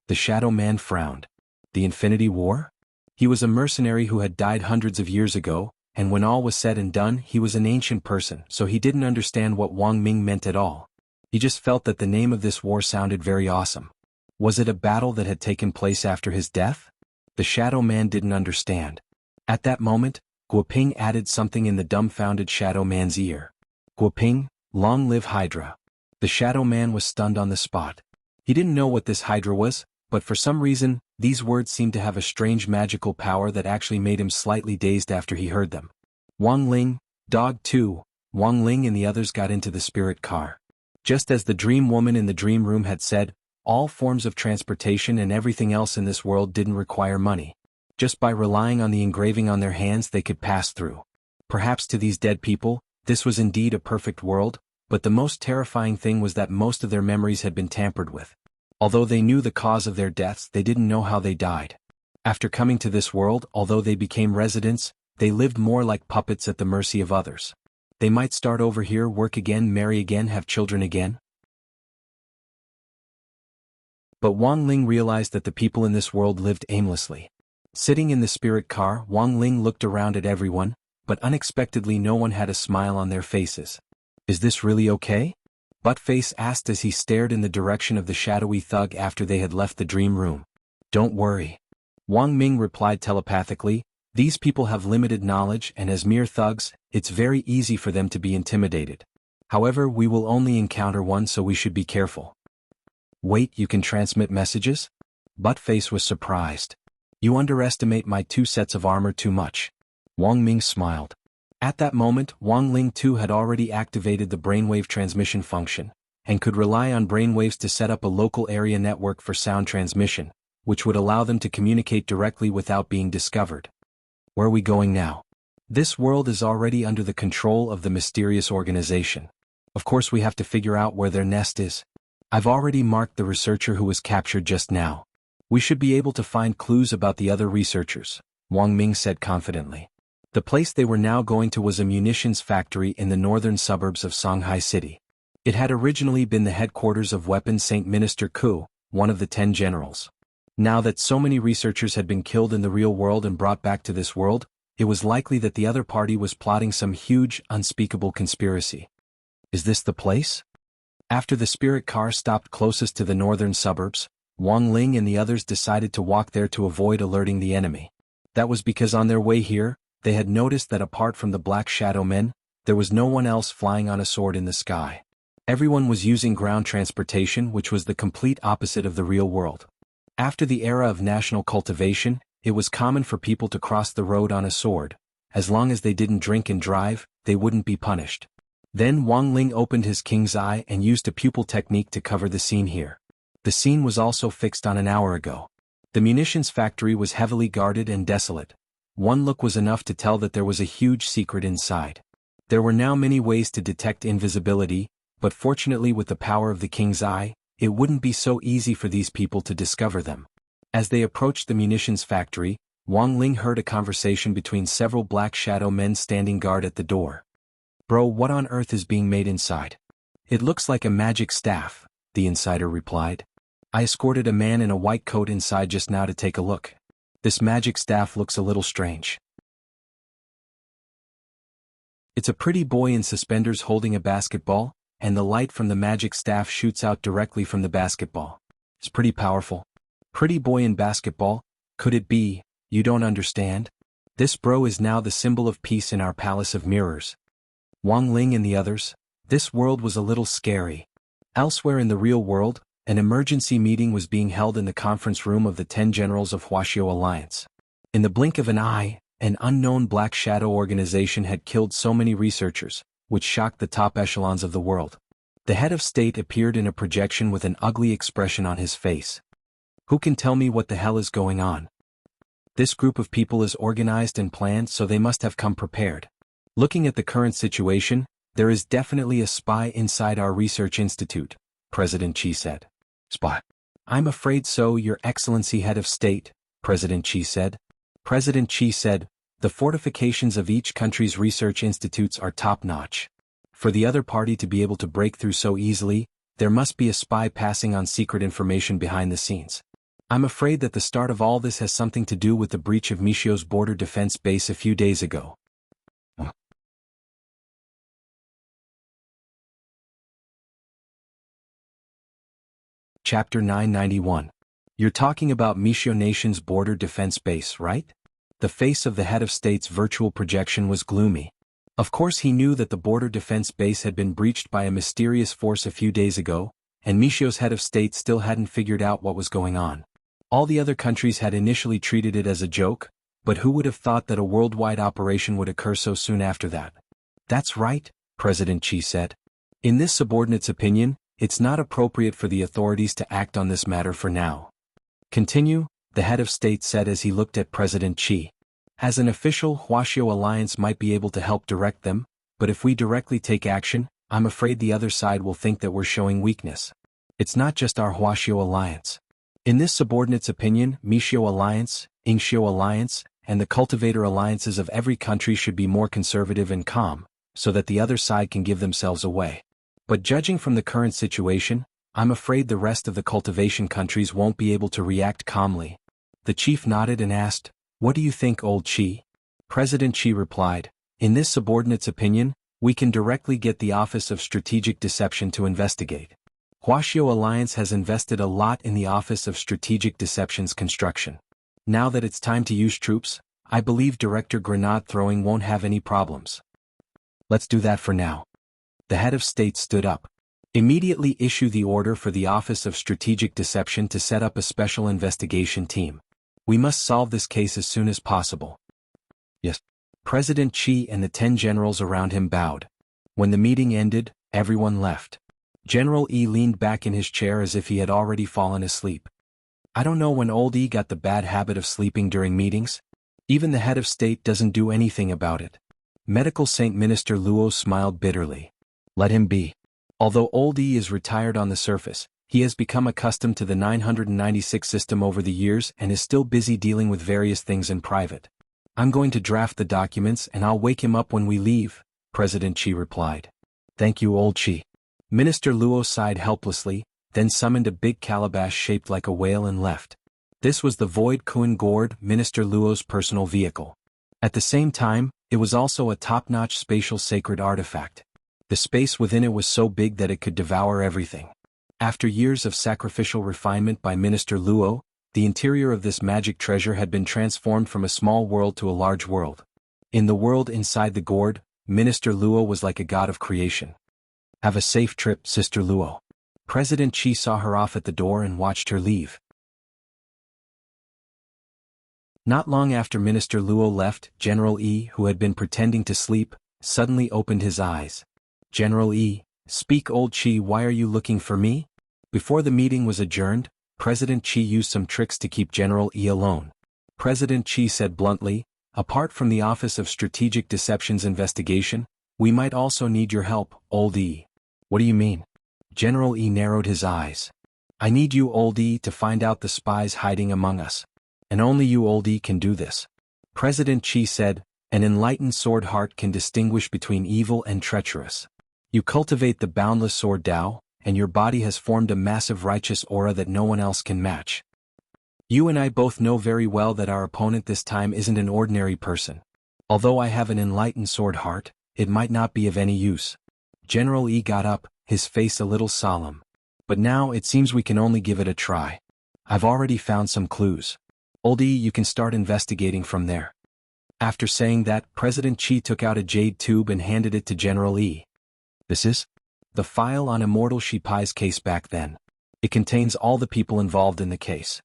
The shadow man frowned. The Infinity War? He was a mercenary who had died hundreds of years ago, and when all was said and done he was an ancient person, so he didn't understand what Wang Ming meant at all. He just felt that the name of this war sounded very awesome. Was it a battle that had taken place after his death? The shadow man didn't understand. At that moment, Guoping added something in the dumbfounded shadow man's ear. Guoping, long live Hydra. The shadow man was stunned on the spot. He didn't know what this Hydra was, but for some reason, these words seemed to have a strange magical power that actually made him slightly dazed after he heard them. Wang Ling, Dog 2, Wang Ling and the others got into the spirit car. Just as the dream woman in the dream room had said, all forms of transportation and everything else in this world didn't require money. Just by relying on the engraving on their hands they could pass through. Perhaps to these dead people, this was indeed a perfect world, but the most terrifying thing was that most of their memories had been tampered with. Although they knew the cause of their deaths, they didn't know how they died. After coming to this world, although they became residents, they lived more like puppets at the mercy of others. They might start over here, work again, marry again, have children again. But Wang Ling realized that the people in this world lived aimlessly. Sitting in the spirit car, Wang Ling looked around at everyone, but unexpectedly no one had a smile on their faces. Is this really okay? Buttface asked as he stared in the direction of the shadowy thug after they had left the dream room. Don't worry. Wang Ming replied telepathically, these people have limited knowledge and as mere thugs, it's very easy for them to be intimidated. However, we will only encounter one, so we should be careful. Wait, you can transmit messages? Buttface was surprised. You underestimate my 2 sets of armor too much. Wang Ming smiled. At that moment, Wang Ling too had already activated the brainwave transmission function, and could rely on brainwaves to set up a local area network for sound transmission, which would allow them to communicate directly without being discovered. Where are we going now? This world is already under the control of the mysterious organization. Of course we have to figure out where their nest is. I've already marked the researcher who was captured just now. We should be able to find clues about the other researchers, Wang Ming said confidently. The place they were now going to was a munitions factory in the northern suburbs of Shanghai City. It had originally been the headquarters of Weapons Saint Minister Ku, one of the 10 generals. Now that so many researchers had been killed in the real world and brought back to this world, it was likely that the other party was plotting some huge, unspeakable conspiracy. Is this the place? After the spirit car stopped closest to the northern suburbs, Wang Ling and the others decided to walk there to avoid alerting the enemy. That was because on their way here, they had noticed that apart from the Black Shadow Men, there was no one else flying on a sword in the sky. Everyone was using ground transportation, which was the complete opposite of the real world. After the era of national cultivation, it was common for people to cross the road on a sword. As long as they didn't drink and drive, they wouldn't be punished. Then Wang Ling opened his king's eye and used a pupil technique to cover the scene here. The scene was also fixed on an hour ago. The munitions factory was heavily guarded and desolate. One look was enough to tell that there was a huge secret inside. There were now many ways to detect invisibility, but fortunately with the power of the king's eye, it wouldn't be so easy for these people to discover them. As they approached the munitions factory, Wang Ling heard a conversation between several Black Shadow Men standing guard at the door. Bro, what on earth is being made inside? It looks like a magic staff, the insider replied. I escorted a man in a white coat inside just now to take a look. This magic staff looks a little strange. It's a pretty boy in suspenders holding a basketball, and the light from the magic staff shoots out directly from the basketball. It's pretty powerful. Pretty boy in basketball, could it be, you don't understand? This bro is now the symbol of peace in our palace of mirrors. Wang Ling and the others, this world was a little scary. Elsewhere in the real world, an emergency meeting was being held in the conference room of the 10 generals of Wuxia Alliance. In the blink of an eye, an unknown Black Shadow organization had killed so many researchers, which shocked the top echelons of the world. The head of state appeared in a projection with an ugly expression on his face. Who can tell me what the hell is going on? This group of people is organized and planned, so they must have come prepared. Looking at the current situation, there is definitely a spy inside our research institute, President Qi said. Spy. I'm afraid so, Your Excellency, Head of State, President Qi said. President Qi said, the fortifications of each country's research institutes are top-notch. For the other party to be able to break through so easily, there must be a spy passing on secret information behind the scenes. I'm afraid that the start of all this has something to do with the breach of Mixiu's border defense base a few days ago. Chapter 991. You're talking about Mixiu Nation's border defense base, right? The face of the head of state's virtual projection was gloomy. Of course he knew that the border defense base had been breached by a mysterious force a few days ago, and Mixiu's head of state still hadn't figured out what was going on. All the other countries had initially treated it as a joke, but who would have thought that a worldwide operation would occur so soon after that? That's right, President Qi said. In this subordinate's opinion, it's not appropriate for the authorities to act on this matter for now. Continue, the head of state said as he looked at President Qi. As an official, Wuxia alliance might be able to help direct them, but if we directly take action, I'm afraid the other side will think that we're showing weakness. It's not just our Wuxia alliance. In this subordinate's opinion, Mixiu alliance, Yingxiu alliance, and the cultivator alliances of every country should be more conservative and calm, so that the other side can give themselves away. But judging from the current situation, I'm afraid the rest of the cultivation countries won't be able to react calmly. The chief nodded and asked, what do you think, old Qi? President Qi replied, in this subordinate's opinion, we can directly get the Office of Strategic Deception to investigate. Wuxia Alliance has invested a lot in the Office of Strategic Deception's construction. Now that it's time to use troops, I believe Director Grenade throwing won't have any problems. Let's do that for now. The head of state stood up. Immediately issue the order for the Office of Strategic Deception to set up a special investigation team. We must solve this case as soon as possible. Yes. President Qi and the 10 generals around him bowed. When the meeting ended, everyone left. General Yi leaned back in his chair as if he had already fallen asleep. I don't know when old Yi got the bad habit of sleeping during meetings. Even the head of state doesn't do anything about it. Medical Saint Minister Luo smiled bitterly. Let him be. Although old Yi is retired on the surface, he has become accustomed to the 996 system over the years and is still busy dealing with various things in private. I'm going to draft the documents and I'll wake him up when we leave, President Qi replied. Thank you, old Qi. Minister Luo sighed helplessly, then summoned a big calabash shaped like a whale and left. This was the Void Kun Gourd, Minister Luo's personal vehicle. At the same time, it was also a top-notch spatial sacred artifact. The space within it was so big that it could devour everything. After years of sacrificial refinement by Minister Luo, the interior of this magic treasure had been transformed from a small world to a large world. In the world inside the gourd, Minister Luo was like a god of creation. Have a safe trip, Sister Luo. President Qi saw her off at the door and watched her leave. Not long after Minister Luo left, General Yi, who had been pretending to sleep, suddenly opened his eyes. General Yi, speak, old Qi, why are you looking for me? Before the meeting was adjourned, President Qi used some tricks to keep General Yi alone. President Qi said bluntly, apart from the Office of Strategic Deception's investigation, we might also need your help, old Yi. What do you mean? General Yi narrowed his eyes. I need you, old Yi, to find out the spies hiding among us. And only you, old Yi, can do this. President Qi said, an enlightened sword heart can distinguish between evil and treacherous. You cultivate the boundless sword Tao, and your body has formed a massive righteous aura that no one else can match. You and I both know very well that our opponent this time isn't an ordinary person. Although I have an enlightened sword heart, it might not be of any use. General Yi got up, his face a little solemn. But now it seems we can only give it a try. I've already found some clues. Old Yi, you can start investigating from there. After saying that, President Qi took out a jade tube and handed it to General Yi. This is the file on Immortal Shipai's case back then. It contains all the people involved in the case.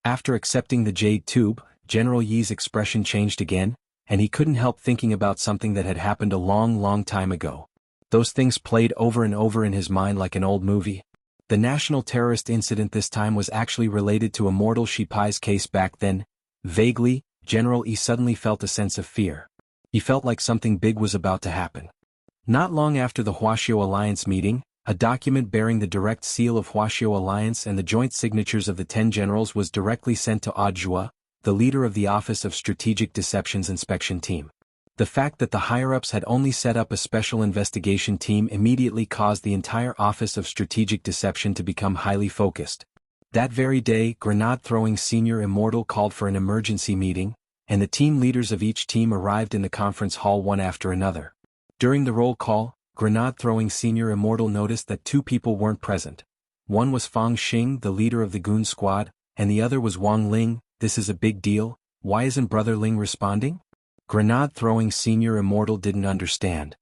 After accepting the jade tube, General Yi's expression changed again, and he couldn't help thinking about something that had happened a long time ago. Those things played over and over in his mind like an old movie. The national terrorist incident this time was actually related to Immortal Shipai's case back then. Vaguely, General Yi suddenly felt a sense of fear. He felt like something big was about to happen. Not long after the Wuxia Alliance meeting, A document bearing the direct seal of Huaxiao Alliance and the joint signatures of the 10 generals was directly sent to Audiobook, the leader of the Office of Strategic Deceptions Inspection Team. The fact that the higher-ups had only set up a special investigation team immediately caused the entire Office of Strategic Deception to become highly focused. That very day, grenade-throwing Senior Immortal called for an emergency meeting, and the team leaders of each team arrived in the conference hall one after another. During the roll call, grenade-throwing Senior Immortal noticed that 2 people weren't present. One was Fang Xing, the leader of the Goon Squad, and the other was Wang Ling. This is a big deal. Why isn't Brother Ling responding? Grenade-throwing Senior Immortal didn't understand.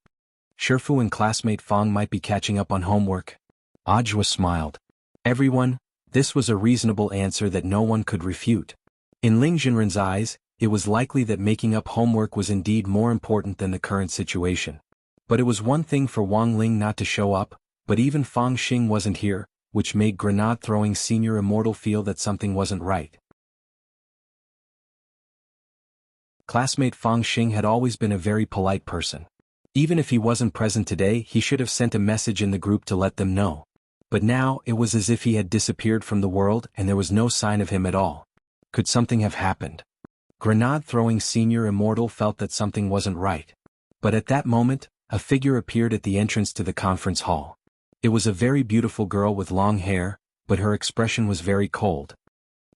Shifu and classmate Fang might be catching up on homework. Ajwa smiled. Everyone, this was a reasonable answer that no one could refute. In Ling Jinren's eyes, it was likely that making up homework was indeed more important than the current situation. But it was one thing for Wang Ling not to show up, but even Fang Xing wasn't here, which made grenade-throwing Senior Immortal feel that something wasn't right. Classmate Fang Xing had always been a very polite person. Even if he wasn't present today, he should have sent a message in the group to let them know. But now, it was as if he had disappeared from the world and there was no sign of him at all. Could something have happened? Grenade-throwing Senior Immortal felt that something wasn't right. But at that moment, a figure appeared at the entrance to the conference hall. It was a very beautiful girl with long hair, but her expression was very cold.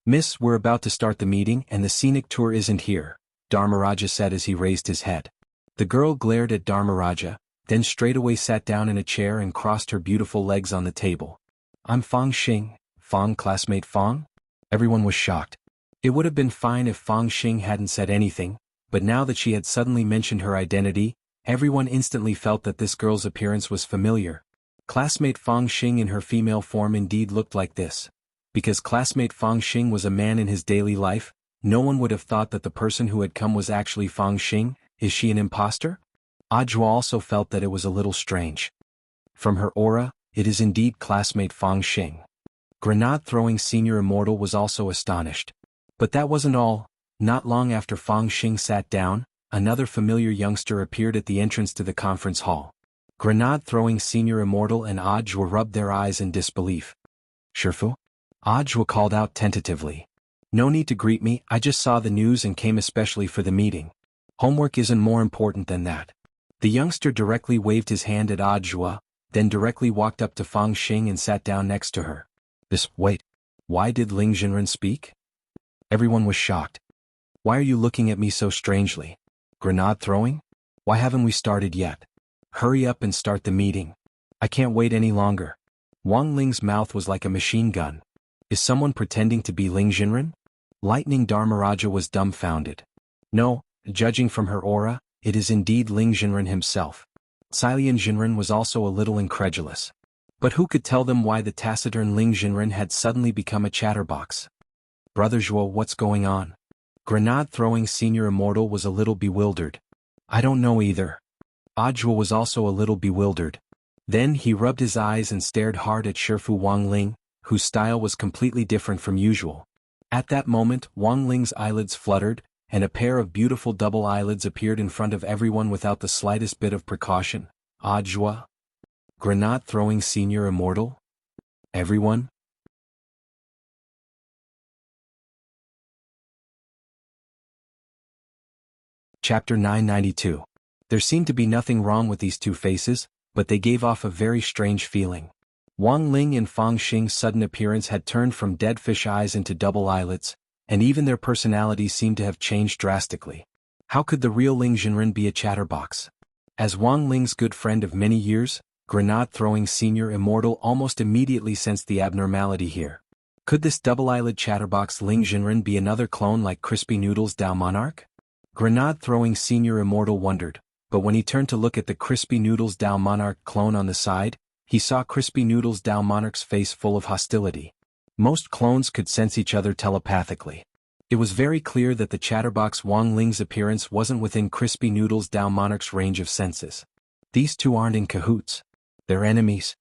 Miss, we're about to start the meeting and the scenic tour isn't here, Dharmaraja said as he raised his head. The girl glared at Dharmaraja, then straightaway sat down in a chair and crossed her beautiful legs on the table. I'm Fang Xing. Fang, classmate Fang? Everyone was shocked. It would have been fine if Fang Xing hadn't said anything, but now that she had suddenly mentioned her identity, everyone instantly felt that this girl's appearance was familiar. Classmate Fang Xing in her female form indeed looked like this. Because classmate Fang Xing was a man in his daily life, no one would have thought that the person who had come was actually Fang Xing. Is she an imposter? Ajwa also felt that it was a little strange. From her aura, it is indeed classmate Fang Xing. Grenade-throwing Senior Immortal was also astonished. But that wasn't all. Not long after Fang Xing sat down, another familiar youngster appeared at the entrance to the conference hall. Grenade-throwing Senior Immortal and Ajwa rubbed their eyes in disbelief. Shifu? Ajwa called out tentatively. No need to greet me, I just saw the news and came especially for the meeting. Homework isn't more important than that. The youngster directly waved his hand at Ajwa, then directly walked up to Fang Xing and sat down next to her. Wait. Why did Ling Jinren speak? Everyone was shocked. Why are you looking at me so strangely? Grenade throwing? Why haven't we started yet? Hurry up and start the meeting. I can't wait any longer. Wang Ling's mouth was like a machine gun. Is someone pretending to be Ling Jinren? Lightning Dharmaraja was dumbfounded. No, judging from her aura, it is indeed Ling Jinren himself. Silian Jinren was also a little incredulous. But who could tell them why the taciturn Ling Jinren had suddenly become a chatterbox? Brother Zhuo, what's going on? Grenade-throwing Senior Immortal was a little bewildered. I don't know either. Ajwa was also a little bewildered. Then he rubbed his eyes and stared hard at Shifu Wang Ling, whose style was completely different from usual. At that moment, Wang Ling's eyelids fluttered, and a pair of beautiful double eyelids appeared in front of everyone without the slightest bit of precaution. Ajwa? Grenade-throwing Senior Immortal? Everyone? Chapter 992. There seemed to be nothing wrong with these two faces, but they gave off a very strange feeling. Wang Ling and Fang Xing's sudden appearance had turned from dead fish eyes into double eyelids, and even their personalities seemed to have changed drastically. How could the real Ling Jinren be a chatterbox? As Wang Ling's good friend of many years, Grenade-throwing Senior Immortal almost immediately sensed the abnormality here. Could this double-eyelid chatterbox Ling Jinren be another clone like Crispy Noodle's Dao Monarch? Grenade-throwing Senior Immortal wondered, but when he turned to look at the Crispy Noodle's Dao Monarch clone on the side, he saw Crispy Noodle's Dao Monarch's face full of hostility. Most clones could sense each other telepathically. It was very clear that the chatterbox Wang Ling's appearance wasn't within Crispy Noodle's Dao Monarch's range of senses. These two aren't in cahoots. They're enemies.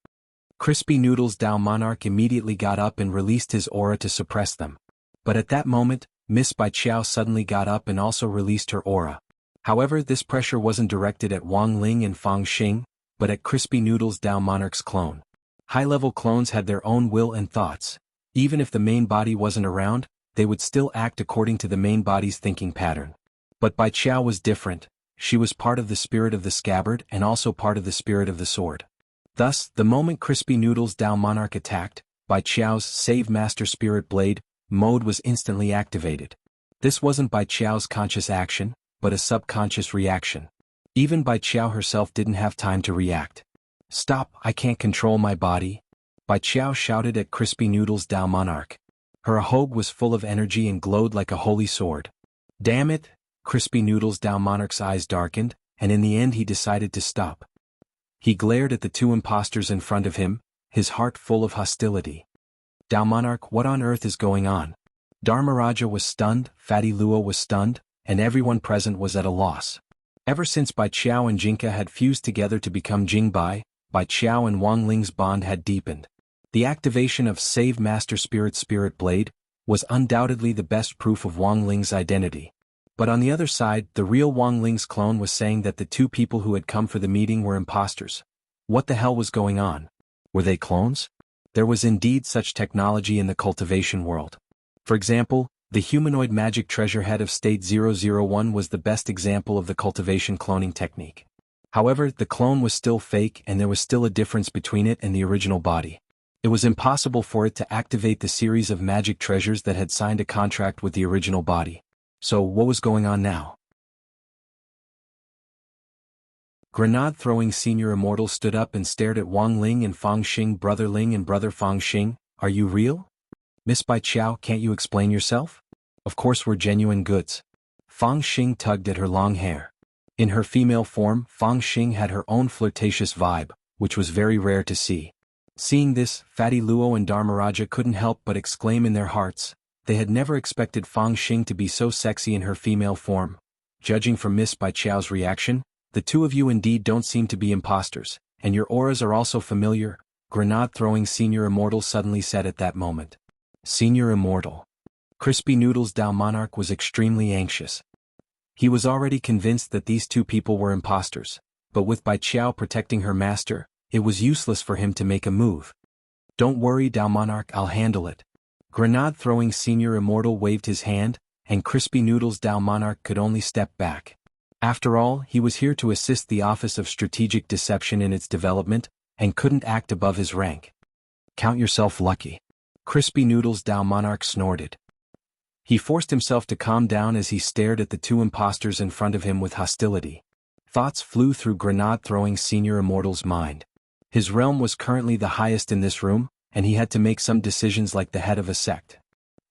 Crispy Noodle's Dao Monarch immediately got up and released his aura to suppress them. But at that moment, Miss Bai Qiao suddenly got up and also released her aura. However, this pressure wasn't directed at Wang Ling and Fang Xing, but at Crispy Noodle's Dao Monarch's clone. High-level clones had their own will and thoughts. Even if the main body wasn't around, they would still act according to the main body's thinking pattern. But Bai Qiao was different. She was part of the spirit of the scabbard and also part of the spirit of the sword. Thus, the moment Crispy Noodle's Dao Monarch attacked, Bai Qiao's Save Master Spirit Blade mode was instantly activated. This wasn't Bai Qiao's conscious action, but a subconscious reaction. Even Bai Qiao herself didn't have time to react. "Stop, I can't control my body," Bai Qiao shouted at Crispy Noodle's Dao Monarch. Her ahogue was full of energy and glowed like a holy sword. "Damn it!" Crispy Noodle's Dao Monarch's eyes darkened, and in the end he decided to stop. He glared at the two impostors in front of him, his heart full of hostility. "Dao Monarch, what on earth is going on?" Dharmaraja was stunned, Fatty Luo was stunned, and everyone present was at a loss. Ever since Bai Qiao and Jinka had fused together to become Jingbai, Bai Qiao and Wang Ling's bond had deepened. The activation of Save Master Spirit Blade was undoubtedly the best proof of Wang Ling's identity. But on the other side, the real Wang Ling's clone was saying that the two people who had come for the meeting were imposters. What the hell was going on? Were they clones? There was indeed such technology in the cultivation world. For example, the humanoid magic treasure head of State 001 was the best example of the cultivation cloning technique. However, the clone was still fake and there was still a difference between it and the original body. It was impossible for it to activate the series of magic treasures that had signed a contract with the original body. So what was going on now? Grenade-throwing Senior Immortal stood up and stared at Wang Ling and Fang Xing. "Brother Ling and Brother Fang Xing, are you real? Miss Bai Qiao, can't you explain yourself? Of course we're genuine goods." Fang Xing tugged at her long hair. In her female form, Fang Xing had her own flirtatious vibe, which was very rare to see. Seeing this, Fatty Luo and Dharmaraja couldn't help but exclaim in their hearts. They had never expected Fang Xing to be so sexy in her female form. "Judging from Miss Bai Qiao's reaction, the two of you indeed don't seem to be imposters, and your auras are also familiar," Grenade-throwing Senior Immortal suddenly said at that moment. Senior Immortal. Crispy Noodle's Dao Monarch was extremely anxious. He was already convinced that these two people were imposters, but with Bai Qiao protecting her master, it was useless for him to make a move. "Don't worry, Dao Monarch, I'll handle it." Grenade-throwing Senior Immortal waved his hand, and Crispy Noodle's Dao Monarch could only step back. After all, he was here to assist the Office of Strategic Deception in its development, and couldn't act above his rank. "Count yourself lucky." Crispy Noodle's Dao Monarch snorted. He forced himself to calm down as he stared at the two imposters in front of him with hostility. Thoughts flew through Grenade-throwing Senior Immortal's mind. His realm was currently the highest in this room, and he had to make some decisions like the head of a sect.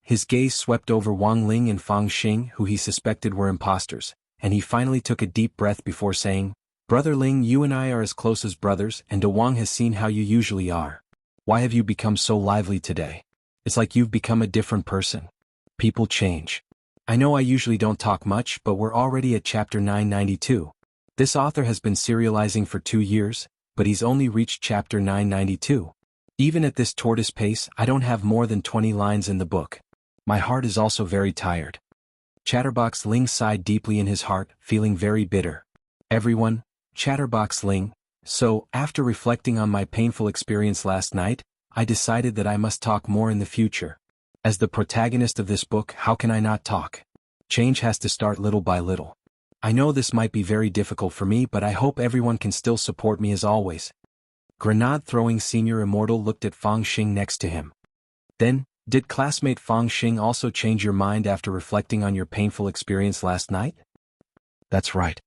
His gaze swept over Wang Ling and Fang Xing, who he suspected were imposters, and he finally took a deep breath before saying, "Brother Ling, you and I are as close as brothers, and De Wang has seen how you usually are. Why have you become so lively today? It's like you've become a different person. People change. I know I usually don't talk much, but we're already at chapter 992. This author has been serializing for 2 years, but he's only reached chapter 992. Even at this tortoise pace, I don't have more than 20 lines in the book. My heart is also very tired." Chatterbox Ling sighed deeply in his heart, feeling very bitter. "Everyone, Chatterbox Ling, so, after reflecting on my painful experience last night, I decided that I must talk more in the future. As the protagonist of this book, how can I not talk? Change has to start little by little. I know this might be very difficult for me, but I hope everyone can still support me as always." Grenade-throwing Senior Immortal looked at Fang Xing next to him. "Then, did classmate Fang Xing also change your mind after reflecting on your painful experience last night?" "That's right."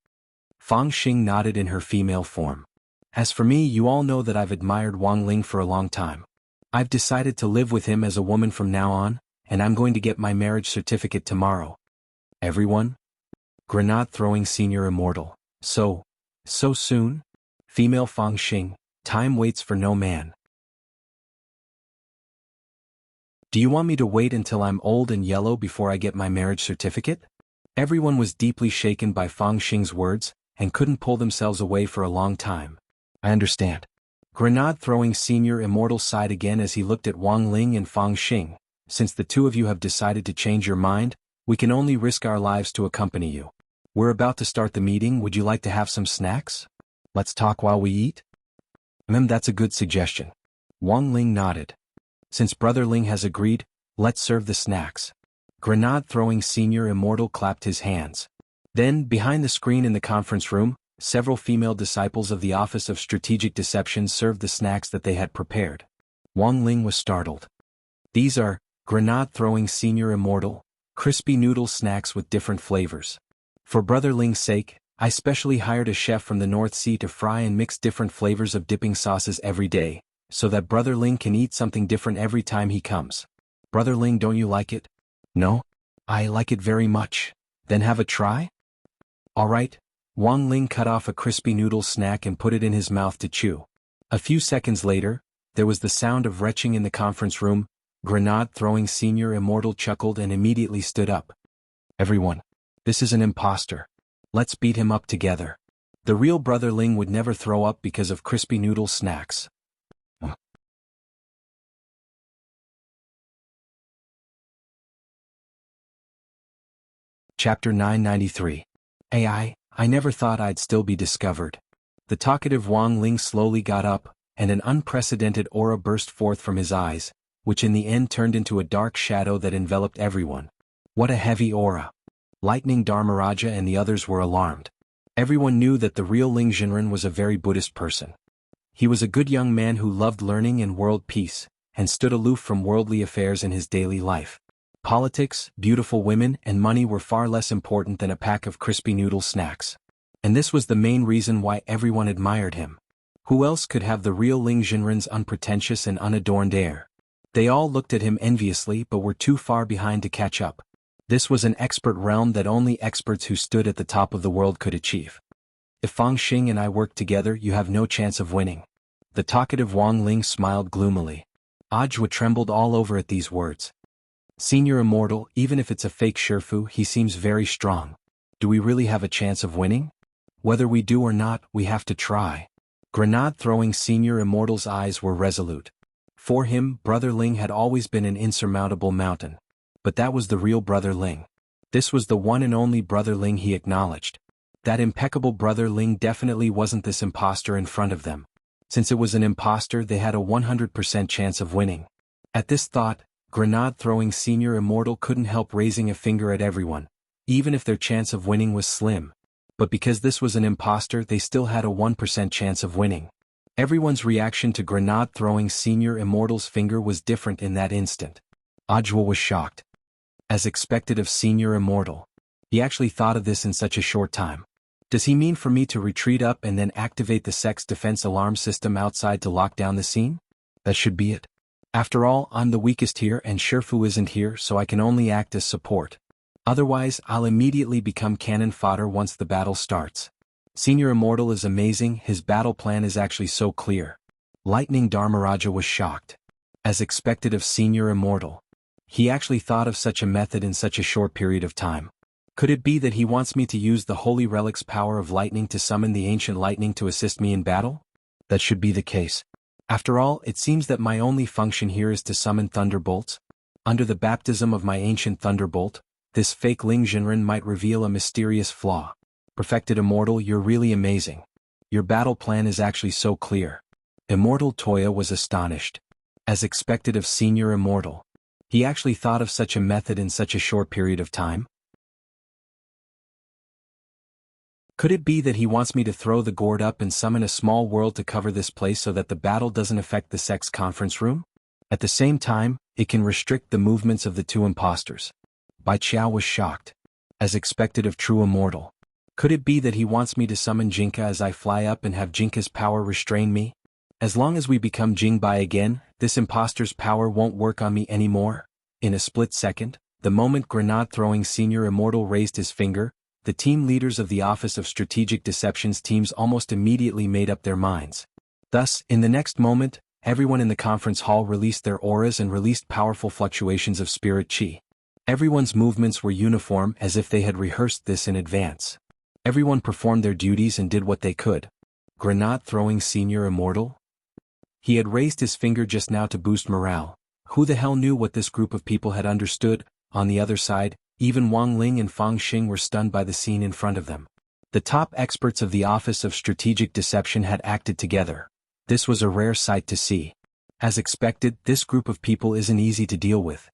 Fang Xing nodded in her female form. "As for me, you all know that I've admired Wang Ling for a long time. I've decided to live with him as a woman from now on, and I'm going to get my marriage certificate tomorrow." "Everyone?" Grenade-throwing Senior Immortal. So soon?" Female Fang Xing. "Time waits for no man." "Do you want me to wait until I'm old and yellow before I get my marriage certificate?" Everyone was deeply shaken by Fang Xing's words, and couldn't pull themselves away for a long time. "I understand." Grenade-throwing Senior Immortal sighed again as he looked at Wang Ling and Fang Xing. "Since the two of you have decided to change your mind, we can only risk our lives to accompany you. We're about to start the meeting. Would you like to have some snacks? Let's talk while we eat?" That's a good suggestion." Wang Ling nodded. Since Brother Ling has agreed, let's serve the snacks. Grenade-throwing Senior Immortal clapped his hands. Then, behind the screen in the conference room, several female disciples of the Office of Strategic Deception served the snacks that they had prepared. Wang Ling was startled. These are Grenade-throwing Senior Immortal, crispy noodle snacks with different flavors. For Brother Ling's sake, I specially hired a chef from the North Sea to fry and mix different flavors of dipping sauces every day, so that Brother Ling can eat something different every time he comes. Brother Ling, don't you like it? No? I like it very much. Then have a try? Alright. Wang Ling cut off a crispy noodle snack and put it in his mouth to chew. A few seconds later, there was the sound of retching in the conference room. Grenade-throwing Senior Immortal chuckled and immediately stood up. Everyone. This is an imposter. Let's beat him up together. The real Brother Ling would never throw up because of crispy noodle snacks. Chapter 993. I never thought I'd still be discovered. The talkative Wang Ling slowly got up, and an unprecedented aura burst forth from his eyes, which in the end turned into a dark shadow that enveloped everyone. What a heavy aura. Lightning Dharmaraja and the others were alarmed. Everyone knew that the real Ling Jinren was a very Buddhist person. He was a good young man who loved learning and world peace, and stood aloof from worldly affairs in his daily life. Politics, beautiful women, and money were far less important than a pack of crispy noodle snacks. And this was the main reason why everyone admired him. Who else could have the real Ling Jinren's unpretentious and unadorned air? They all looked at him enviously but were too far behind to catch up. This was an expert realm that only experts who stood at the top of the world could achieve. If Fang Xing and I work together, you have no chance of winning. The talkative Wang Ling smiled gloomily. Ajwa trembled all over at these words. Senior Immortal, even if it's a fake Shifu, he seems very strong. Do we really have a chance of winning? Whether we do or not, we have to try. Grenade-throwing Senior Immortal's eyes were resolute. For him, Brother Ling had always been an insurmountable mountain. But that was the real Brother Ling. This was the one and only Brother Ling he acknowledged. That impeccable Brother Ling definitely wasn't this imposter in front of them. Since it was an imposter, they had a 100% chance of winning. At this thought, Grenade-throwing Senior Immortal couldn't help raising a finger at everyone, even if their chance of winning was slim. But because this was an imposter, they still had a 1% chance of winning. Everyone's reaction to Grenade-throwing Senior Immortal's finger was different in that instant. Ajwa was shocked. As expected of Senior Immortal. He actually thought of this in such a short time. Does he mean for me to retreat up and then activate the sex defense alarm system outside to lock down the scene? That should be it. After all, I'm the weakest here and Shifu isn't here, so I can only act as support. Otherwise, I'll immediately become cannon fodder once the battle starts. Senior Immortal is amazing, his battle plan is actually so clear. Lightning Dharmaraja was shocked. As expected of Senior Immortal. He actually thought of such a method in such a short period of time. Could it be that he wants me to use the Holy Relic's power of lightning to summon the ancient lightning to assist me in battle? That should be the case. After all, it seems that my only function here is to summon thunderbolts. Under the baptism of my ancient thunderbolt, this fake Ling Jinren might reveal a mysterious flaw. Perfected Immortal, you're really amazing. Your battle plan is actually so clear. Immortal Toya was astonished. As expected of Senior Immortal. He actually thought of such a method in such a short period of time? Could it be that he wants me to throw the gourd up and summon a small world to cover this place so that the battle doesn't affect the sex conference room? At the same time, it can restrict the movements of the two imposters. Bai Qiao was shocked. As expected of True Immortal. Could it be that he wants me to summon Jinka as I fly up and have Jinka's power restrain me? As long as we become Jingbai again, this imposter's power won't work on me anymore. In a split second, the moment Grenade-throwing Senior Immortal raised his finger, the team leaders of the Office of Strategic Deception's teams almost immediately made up their minds. Thus, in the next moment, everyone in the conference hall released their auras and released powerful fluctuations of spirit chi. Everyone's movements were uniform as if they had rehearsed this in advance. Everyone performed their duties and did what they could. Grenade-throwing Senior Immortal? He had raised his finger just now to boost morale. Who the hell knew what this group of people had understood? On the other side, even Wang Ling and Fang Xing were stunned by the scene in front of them. The top experts of the Office of Strategic Deception had acted together. This was a rare sight to see. As expected, this group of people isn't easy to deal with.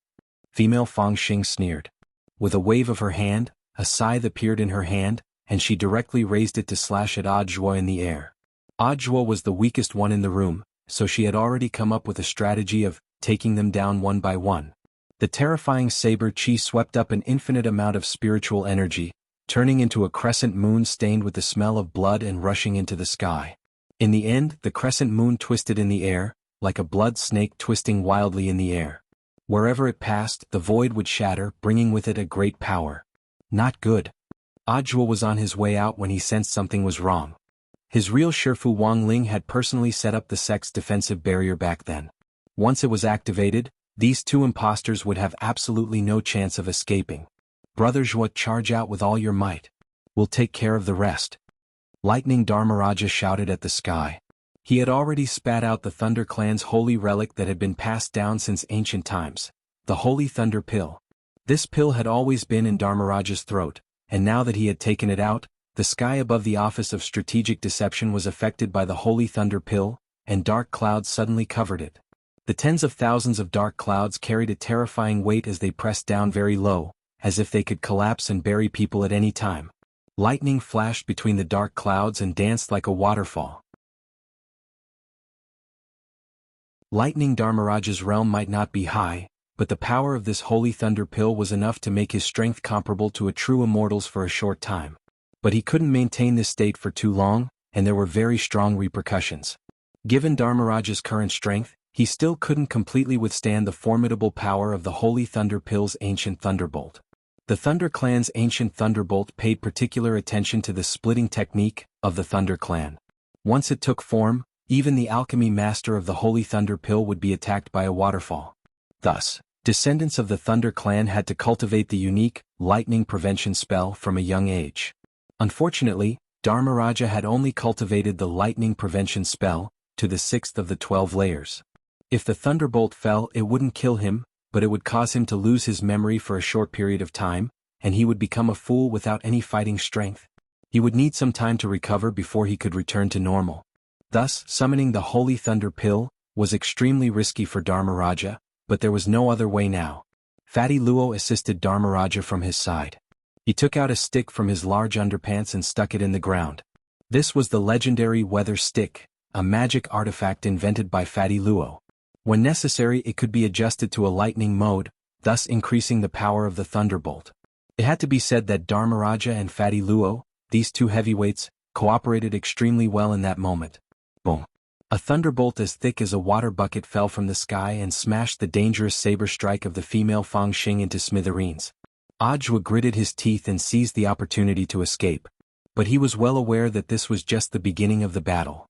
Female Fang Xing sneered. With a wave of her hand, a scythe appeared in her hand, and she directly raised it to slash at Audiobook in the air. Audiobook was the weakest one in the room, so she had already come up with a strategy of taking them down one by one. The terrifying saber chi swept up an infinite amount of spiritual energy, turning into a crescent moon stained with the smell of blood and rushing into the sky. In the end, the crescent moon twisted in the air, like a blood snake twisting wildly in the air. Wherever it passed, the void would shatter, bringing with it a great power. Not good. Audiobook was on his way out when he sensed something was wrong. His real Shifu Wang Ling had personally set up the sect's defensive barrier back then. Once it was activated, these two imposters would have absolutely no chance of escaping. Brother Zhuo, charge out with all your might. We'll take care of the rest. Lightning Dharmaraja shouted at the sky. He had already spat out the Thunder Clan's holy relic that had been passed down since ancient times, the Holy Thunder Pill. This pill had always been in Dharmaraja's throat, and now that he had taken it out, the sky above the Office of Strategic Deception was affected by the Holy Thunder Pill, and dark clouds suddenly covered it. The tens of thousands of dark clouds carried a terrifying weight as they pressed down very low, as if they could collapse and bury people at any time. Lightning flashed between the dark clouds and danced like a waterfall. Lightning Dharmaraja's realm might not be high, but the power of this Holy Thunder Pill was enough to make his strength comparable to a true immortal's for a short time. But he couldn't maintain this state for too long, and there were very strong repercussions. Given Dharmaraja's current strength, he still couldn't completely withstand the formidable power of the Holy Thunder Pill's ancient thunderbolt. The Thunder Clan's ancient thunderbolt paid particular attention to the splitting technique of the Thunder Clan. Once it took form, even the alchemy master of the Holy Thunder Pill would be attacked by a waterfall. Thus, descendants of the Thunder Clan had to cultivate the unique lightning prevention spell from a young age. Unfortunately, Dharmaraja had only cultivated the lightning prevention spell to the 6th of the 12 layers. If the thunderbolt fell, it wouldn't kill him, but it would cause him to lose his memory for a short period of time, and he would become a fool without any fighting strength. He would need some time to recover before he could return to normal. Thus, summoning the Holy Thunder Pill was extremely risky for Dharmaraja, but there was no other way now. Fatty Luo assisted Dharmaraja from his side. He took out a stick from his large underpants and stuck it in the ground. This was the legendary Weather Stick, a magic artifact invented by Fatty Luo. When necessary, it could be adjusted to a lightning mode, thus increasing the power of the thunderbolt. It had to be said that Dharmaraja and Fatty Luo, these two heavyweights, cooperated extremely well in that moment. Boom. A thunderbolt as thick as a water bucket fell from the sky and smashed the dangerous saber strike of the female Fang Xing into smithereens. Audiobook gritted his teeth and seized the opportunity to escape. But he was well aware that this was just the beginning of the battle.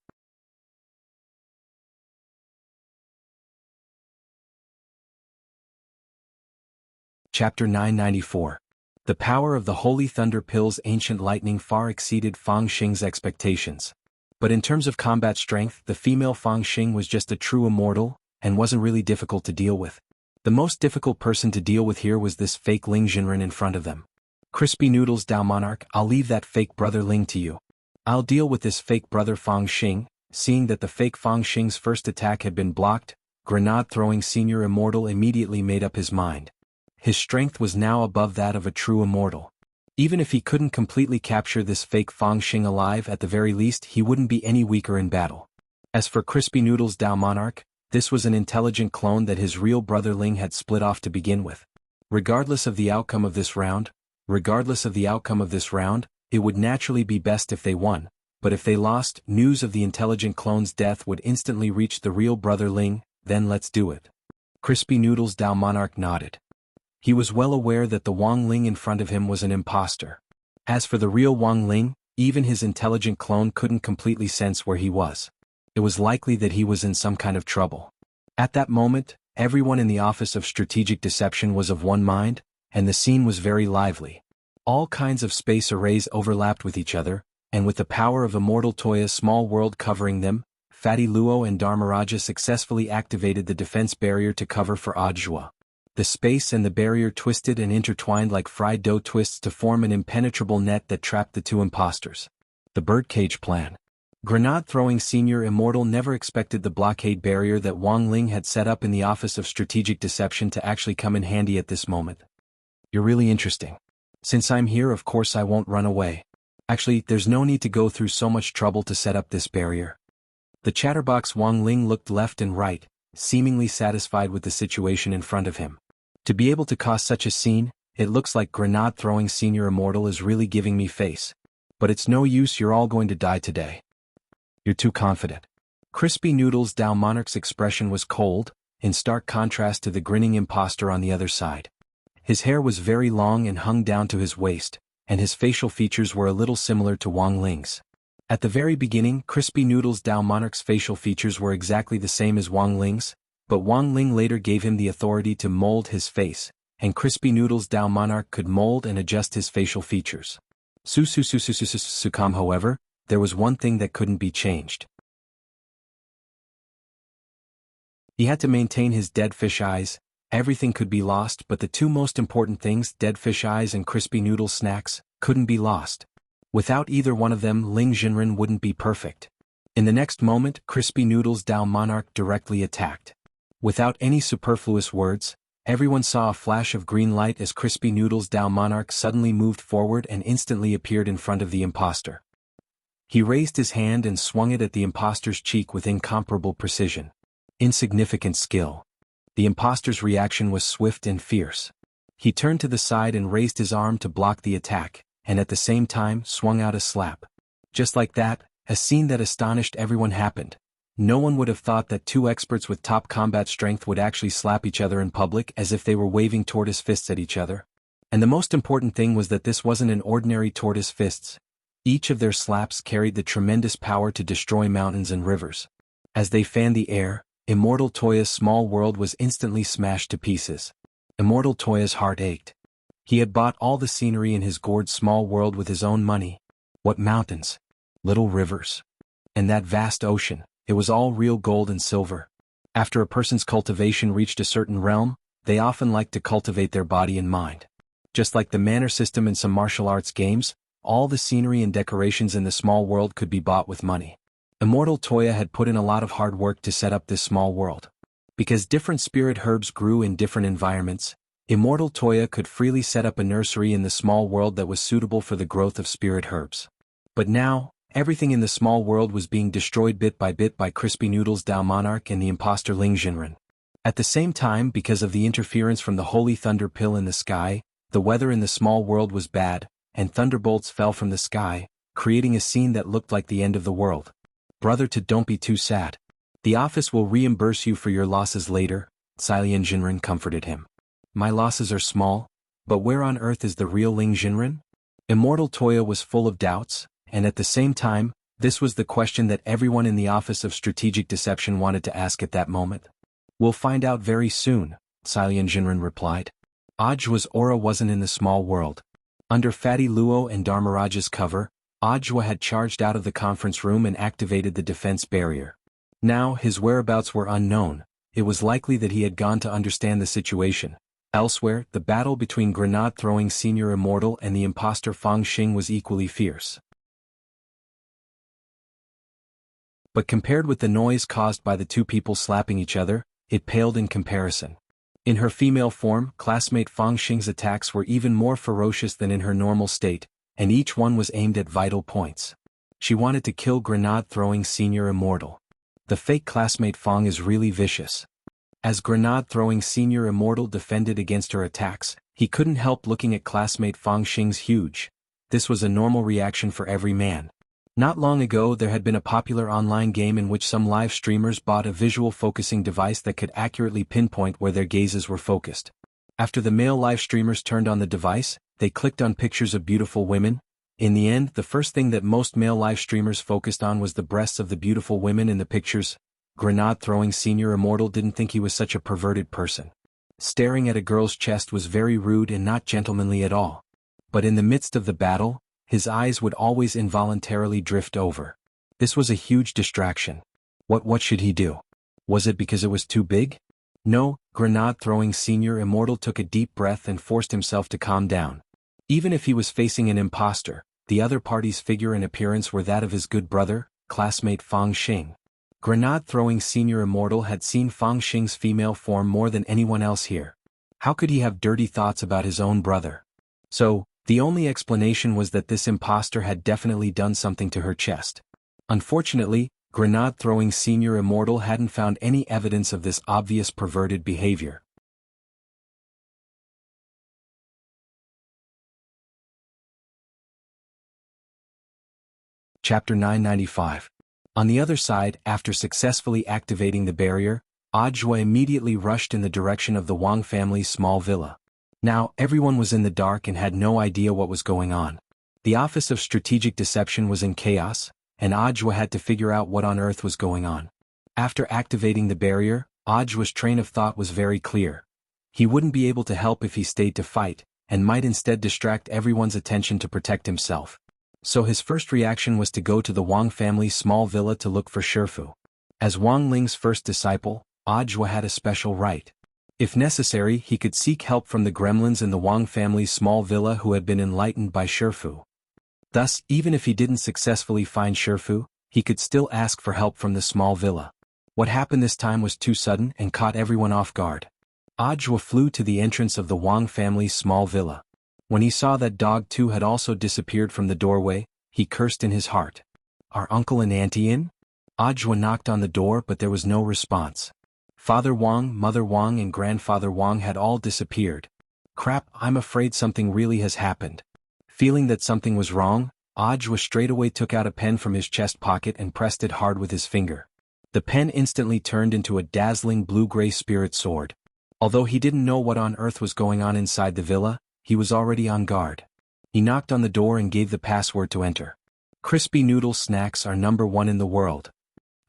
Chapter 994. The power of the Holy Thunder Pill's ancient lightning far exceeded Fang Xing's expectations. But in terms of combat strength, the female Fang Xing was just a true immortal, and wasn't really difficult to deal with. The most difficult person to deal with here was this fake Ling Jinren in front of them. Crispy Noodles Dao Monarch, I'll leave that fake brother Ling to you. I'll deal with this fake brother Fang Xing. Seeing that the fake Fang Xing's first attack had been blocked, grenade-throwing senior immortal immediately made up his mind. His strength was now above that of a true immortal. Even if he couldn't completely capture this fake Fang Xing alive, at the very least he wouldn't be any weaker in battle. As for Crispy Noodles Dao Monarch, this was an intelligent clone that his real brother Ling had split off to begin with. Regardless of the outcome of this round, it would naturally be best if they won, but if they lost, news of the intelligent clone's death would instantly reach the real brother Ling. Then let's do it. Crispy Noodles Dao Monarch nodded. He was well aware that the Wang Ling in front of him was an impostor. As for the real Wang Ling, even his intelligent clone couldn't completely sense where he was. It was likely that he was in some kind of trouble. At that moment, everyone in the Office of Strategic Deception was of one mind, and the scene was very lively. All kinds of space arrays overlapped with each other, and with the power of Immortal Toya's small world covering them, Fatty Luo and Dharmaraja successfully activated the defense barrier to cover for Audiobook. The space and the barrier twisted and intertwined like fried dough twists to form an impenetrable net that trapped the two impostors. The birdcage plan. Grenade-throwing Senior Immortal never expected the blockade barrier that Wang Ling had set up in the Office of Strategic Deception to actually come in handy at this moment. You're really interesting. Since I'm here, of course I won't run away. Actually, there's no need to go through so much trouble to set up this barrier. The chatterbox Wang Ling looked left and right, seemingly satisfied with the situation in front of him. To be able to cause such a scene, it looks like Grenade-throwing Senior Immortal is really giving me face. But it's no use, you're all going to die today. You're too confident. Crispy Noodles Dao Monarch's expression was cold, in stark contrast to the grinning imposter on the other side. His hair was very long and hung down to his waist, and his facial features were a little similar to Wang Ling's. At the very beginning, Crispy Noodles Dao Monarch's facial features were exactly the same as Wang Ling's, but Wang Ling later gave him the authority to mold his face, and Crispy Noodles Dao Monarch could mold and adjust his facial features. Sukam, however, there was one thing that couldn't be changed. He had to maintain his dead fish eyes. Everything could be lost, but the two most important things, dead fish eyes and crispy noodle snacks, couldn't be lost. Without either one of them, Ling Jinren wouldn't be perfect. In the next moment, Crispy Noodles Dao Monarch directly attacked. Without any superfluous words, everyone saw a flash of green light as Crispy Noodles Dao Monarch suddenly moved forward and instantly appeared in front of the imposter. He raised his hand and swung it at the imposter's cheek with incomparable precision. Insignificant skill. The imposter's reaction was swift and fierce. He turned to the side and raised his arm to block the attack, and at the same time swung out a slap. Just like that, a scene that astonished everyone happened. No one would have thought that two experts with top combat strength would actually slap each other in public as if they were waving tortoise fists at each other. And the most important thing was that this wasn't an ordinary tortoise fists. Each of their slaps carried the tremendous power to destroy mountains and rivers. As they fanned the air, Immortal Toya's small world was instantly smashed to pieces. Immortal Toya's heart ached. He had bought all the scenery in his gourd small world with his own money. What mountains? Little rivers. And that vast ocean, it was all real gold and silver. After a person's cultivation reached a certain realm, they often like to cultivate their body and mind. Just like the manner system in some martial arts games, all the scenery and decorations in the small world could be bought with money. Immortal Toya had put in a lot of hard work to set up this small world. Because different spirit herbs grew in different environments, Immortal Toya could freely set up a nursery in the small world that was suitable for the growth of spirit herbs. But now, everything in the small world was being destroyed bit by Crispy Noodles Dao Monarch and the imposter Ling Jinren. At the same time, because of the interference from the Holy Thunder Pill in the sky, the weather in the small world was bad, and thunderbolts fell from the sky, creating a scene that looked like the end of the world. Brother, don't be too sad. The office will reimburse you for your losses later, Silian Jinren comforted him. My losses are small, but where on earth is the real Ling Jinren? Immortal Toya was full of doubts, and at the same time, this was the question that everyone in the Office of Strategic Deception wanted to ask at that moment. We'll find out very soon, Silian Jinren replied. Ojwa's aura wasn't in the small world. Under Fatty Luo and Dharmaraj's cover, Ojwa had charged out of the conference room and activated the defense barrier. Now, his whereabouts were unknown. It was likely that he had gone to understand the situation. Elsewhere, the battle between Grenade-throwing Senior Immortal and the imposter Fang Xing was equally fierce. But compared with the noise caused by the two people slapping each other, it paled in comparison. In her female form, classmate Fang Xing's attacks were even more ferocious than in her normal state, and each one was aimed at vital points. She wanted to kill Grenade-throwing Senior Immortal. The fake classmate Fang is really vicious. As Grenade-throwing Senior Immortal defended against her attacks, he couldn't help looking at classmate Fang Xing's huge. This was a normal reaction for every man. Not long ago there had been a popular online game in which some live streamers bought a visual focusing device that could accurately pinpoint where their gazes were focused. After the male live streamers turned on the device, they clicked on pictures of beautiful women. In the end, the first thing that most male live streamers focused on was the breasts of the beautiful women in the pictures. Grenade-throwing Senior Immortal didn't think he was such a perverted person. Staring at a girl's chest was very rude and not gentlemanly at all. But in the midst of the battle, his eyes would always involuntarily drift over. This was a huge distraction. What should he do? Was it because it was too big? No, Grenade-throwing Senior Immortal took a deep breath and forced himself to calm down. Even if he was facing an imposter, the other party's figure and appearance were that of his good brother, classmate Fang Xing. Grenade-throwing senior immortal had seen Fang Xing's female form more than anyone else here. How could he have dirty thoughts about his own brother? So, the only explanation was that this imposter had definitely done something to her chest. Unfortunately, grenade-throwing senior immortal hadn't found any evidence of this obvious perverted behavior. Chapter 995. On the other side, after successfully activating the barrier, Audiobook immediately rushed in the direction of the Wang family's small villa. Now, everyone was in the dark and had no idea what was going on. The Office of Strategic Deception was in chaos, and Audiobook had to figure out what on earth was going on. After activating the barrier, Audiobook's train of thought was very clear. He wouldn't be able to help if he stayed to fight, and might instead distract everyone's attention to protect himself. So his first reaction was to go to the Wang family's small villa to look for Shifu. As Wang Ling's first disciple, Audiobook had a special right. If necessary, he could seek help from the gremlins in the Wang family's small villa who had been enlightened by Shifu. Thus, even if he didn't successfully find Shifu, he could still ask for help from the small villa. What happened this time was too sudden and caught everyone off guard. Audiobook flew to the entrance of the Wang family's small villa. When he saw that Dog 2 had also disappeared from the doorway, he cursed in his heart. Are uncle and auntie in? Audiobook knocked on the door but there was no response. Father Wang, Mother Wang and Grandfather Wang had all disappeared. Crap, I'm afraid something really has happened. Feeling that something was wrong, Audiobook straightaway took out a pen from his chest pocket and pressed it hard with his finger. The pen instantly turned into a dazzling blue-gray spirit sword. Although he didn't know what on earth was going on inside the villa, he was already on guard. He knocked on the door and gave the password to enter. Crispy noodle snacks are #1 in the world.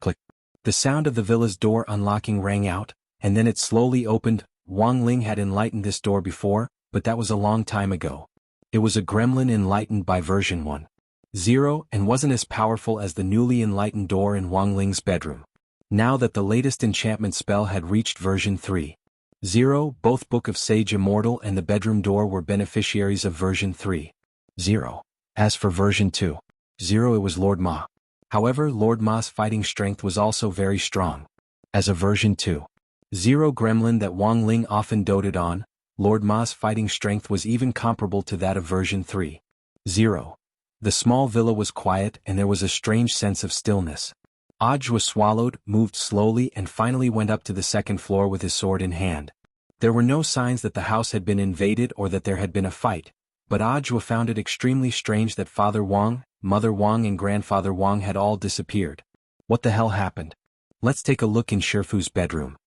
Click. The sound of the villa's door unlocking rang out, and then it slowly opened. Wang Ling had enlightened this door before, but that was a long time ago. It was a gremlin enlightened by version 1.0 and wasn't as powerful as the newly enlightened door in Wang Ling's bedroom. Now that the latest enchantment spell had reached version 3.0, both Book of Sage Immortal and the bedroom door were beneficiaries of version 3.0. As for version 2.0, it was Lord Ma. However, Lord Ma's fighting strength was also very strong. As a version 2.0 gremlin that Wang Ling often doted on, Lord Ma's fighting strength was even comparable to that of version 3.0. The small villa was quiet and there was a strange sense of stillness. Audiobook swallowed, moved slowly and finally went up to the second floor with his sword in hand. There were no signs that the house had been invaded or that there had been a fight, but Audiobook found it extremely strange that Father Wang, Mother Wang and Grandfather Wang had all disappeared. What the hell happened? Let's take a look in Shifu's bedroom.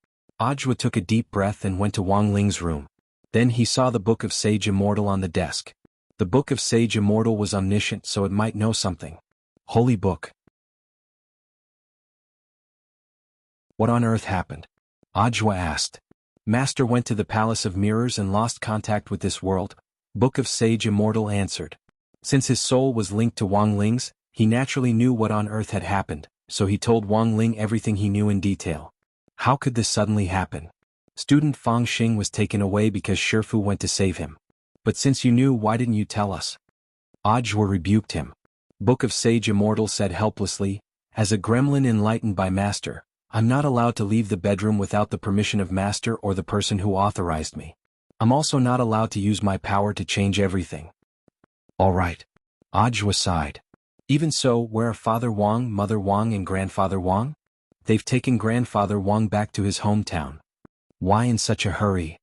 Audiobook took a deep breath and went to Wang Ling's room. Then he saw the Book of Sage Immortal on the desk. The Book of Sage Immortal was omniscient, so it might know something. Holy book. What on earth happened? Audiobook asked. Master went to the Palace of Mirrors and lost contact with this world, Book of Sage Immortal answered. Since his soul was linked to Wang Ling's, he naturally knew what on earth had happened, so he told Wang Ling everything he knew in detail. How could this suddenly happen? Student Fang Xing was taken away because Shifu went to save him. But since you knew, why didn't you tell us? Audiobook rebuked him. Book of Sage Immortal said helplessly, as a gremlin enlightened by Master, I'm not allowed to leave the bedroom without the permission of Master or the person who authorized me. I'm also not allowed to use my power to change everything. All right. Audiobook sighed. Even so, where are Father Wang, Mother Wang and Grandfather Wang? They've taken Grandfather Wang back to his hometown. Why in such a hurry?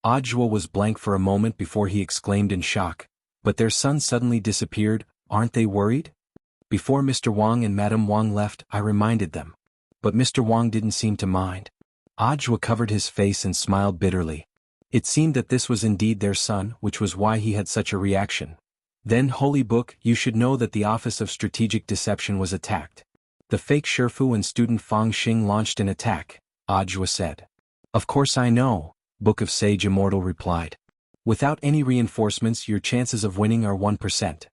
Audiobook was blank for a moment before he exclaimed in shock. But their son suddenly disappeared, aren't they worried? Before Mr. Wang and Madame Wang left, I reminded them. But Mr. Wang didn't seem to mind. Audiobook covered his face and smiled bitterly. It seemed that this was indeed their son, which was why he had such a reaction. Then, Holy Book, you should know that the Office of Strategic Deception was attacked. The fake Shifu and student Fang Xing launched an attack, Audiobook said. Of course I know, Book of Sage Immortal replied. Without any reinforcements, your chances of winning are 1%.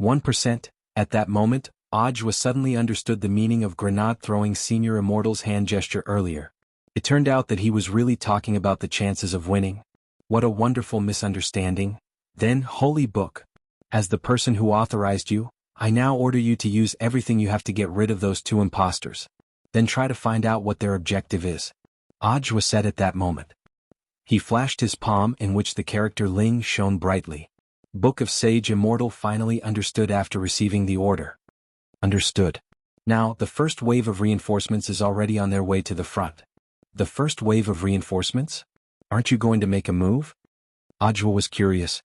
1%? At that moment, Audiobook suddenly understood the meaning of grenade-throwing Senior Immortal's hand gesture earlier. It turned out that he was really talking about the chances of winning. What a wonderful misunderstanding. Then, Holy Book. As the person who authorized you, I now order you to use everything you have to get rid of those two imposters. Then try to find out what their objective is. Audiobook said at that moment. He flashed his palm in which the character Ling shone brightly. Book of Sage Immortal finally understood after receiving the order. Understood. Now, the first wave of reinforcements is already on their way to the front. The first wave of reinforcements? Aren't you going to make a move? Audiobook was curious.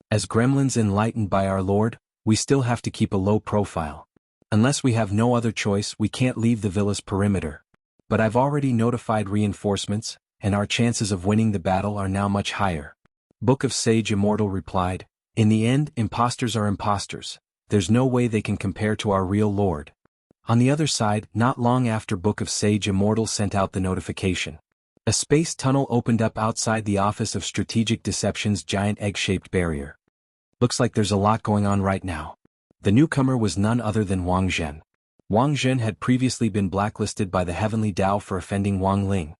As gremlins enlightened by our Lord, we still have to keep a low profile. Unless we have no other choice, we can't leave the villa's perimeter. But I've already notified reinforcements, and our chances of winning the battle are now much higher. Book of Sage Immortal replied, in the end, imposters are imposters. There's no way they can compare to our real Lord. On the other side, not long after Book of Sage Immortal sent out the notification, a space tunnel opened up outside the Office of Strategic Deception's giant egg-shaped barrier. Looks like there's a lot going on right now. The newcomer was none other than Wang Zhen. Wang Zhen had previously been blacklisted by the Heavenly Tao for offending Wang Ling.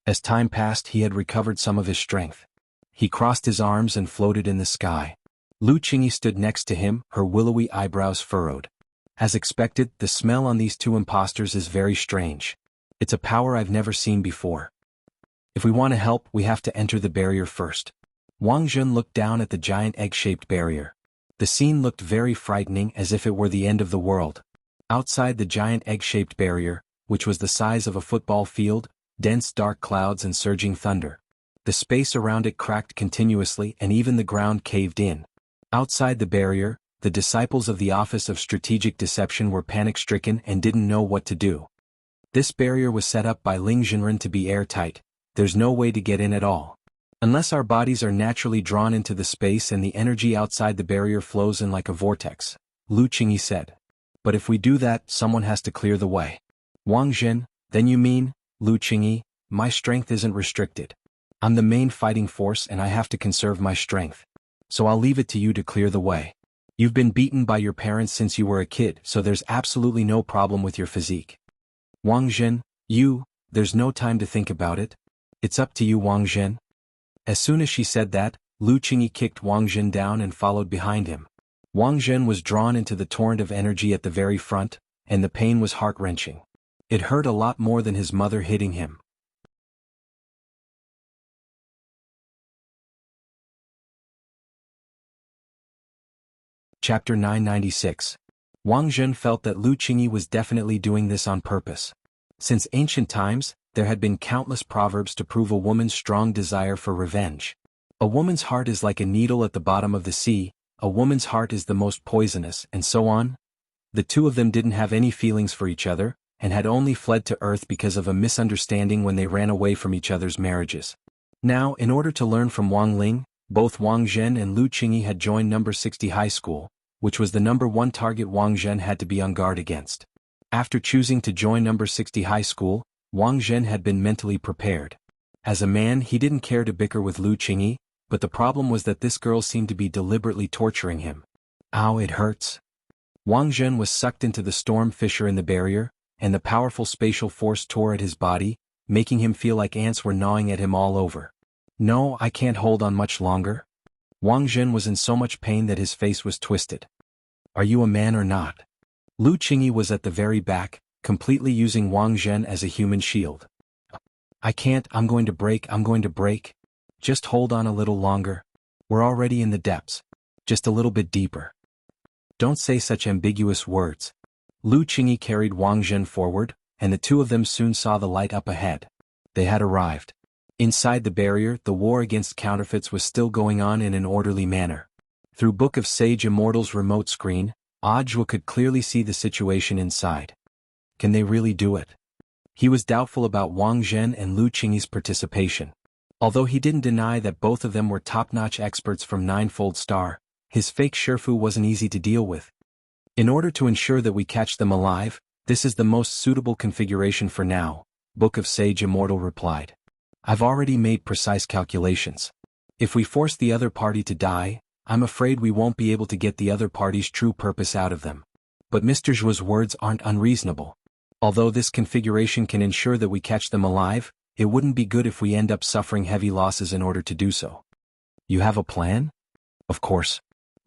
As time passed, he had recovered some of his strength. He crossed his arms and floated in the sky. Lu Qingyi stood next to him, her willowy eyebrows furrowed. As expected, the smell on these two imposters is very strange. It's a power I've never seen before. If we want to help, we have to enter the barrier first. Wang Zhen looked down at the giant egg-shaped barrier. The scene looked very frightening, as if it were the end of the world. Outside the giant egg-shaped barrier, which was the size of a football field, dense dark clouds and surging thunder. The space around it cracked continuously and even the ground caved in. Outside the barrier, the disciples of the Office of Strategic Deception were panic-stricken and didn't know what to do. This barrier was set up by Ling Jinren to be airtight. There's no way to get in at all. Unless our bodies are naturally drawn into the space and the energy outside the barrier flows in like a vortex, Lu Qingyi said. But if we do that, someone has to clear the way. Wang Zhen, then you mean, Lu Qingyi, my strength isn't restricted. I'm the main fighting force and I have to conserve my strength. So I'll leave it to you to clear the way. You've been beaten by your parents since you were a kid, so there's absolutely no problem with your physique. Wang Zhen, there's no time to think about it. It's up to you, Wang Zhen. As soon as she said that, Lu Qingyi kicked Wang Zhen down and followed behind him. Wang Zhen was drawn into the torrent of energy at the very front, and the pain was heart-wrenching. It hurt a lot more than his mother hitting him. Chapter 996. Wang Zhen felt that Lu Qingyi was definitely doing this on purpose. Since ancient times, there had been countless proverbs to prove a woman's strong desire for revenge. A woman's heart is like a needle at the bottom of the sea, a woman's heart is the most poisonous, and so on. The two of them didn't have any feelings for each other, and had only fled to Earth because of a misunderstanding when they ran away from each other's marriages. Now, in order to learn from Wang Ling, both Wang Zhen and Lu Qingyi had joined number 60 high school, which was the number one target Wang Zhen had to be on guard against. After choosing to join number 60 high school, Wang Zhen had been mentally prepared. As a man, he didn't care to bicker with Lu Qingyi, but the problem was that this girl seemed to be deliberately torturing him. Ow, it hurts. Wang Zhen was sucked into the storm fissure in the barrier, and the powerful spatial force tore at his body, making him feel like ants were gnawing at him all over. No, I can't hold on much longer. Wang Zhen was in so much pain that his face was twisted. Are you a man or not? Lu Qingyi was at the very back, completely using Wang Zhen as a human shield. I can't, I'm going to break. Just hold on a little longer. We're already in the depths. Just a little bit deeper. Don't say such ambiguous words. Lu Qingyi carried Wang Zhen forward, and the two of them soon saw the light up ahead. They had arrived. Inside the barrier, the war against counterfeits was still going on in an orderly manner. Through Book of Sage Immortal's remote screen, Audiobook could clearly see the situation inside. Can they really do it? He was doubtful about Wang Zhen and Lu Qingyi's participation. Although he didn't deny that both of them were top-notch experts from Ninefold Star, his fake Shifu wasn't easy to deal with. In order to ensure that we catch them alive, this is the most suitable configuration for now, Book of Sage Immortal replied. I've already made precise calculations. If we force the other party to die, I'm afraid we won't be able to get the other party's true purpose out of them. But Mr. Zhuo's words aren't unreasonable. Although this configuration can ensure that we catch them alive, it wouldn't be good if we end up suffering heavy losses in order to do so. You have a plan? Of course.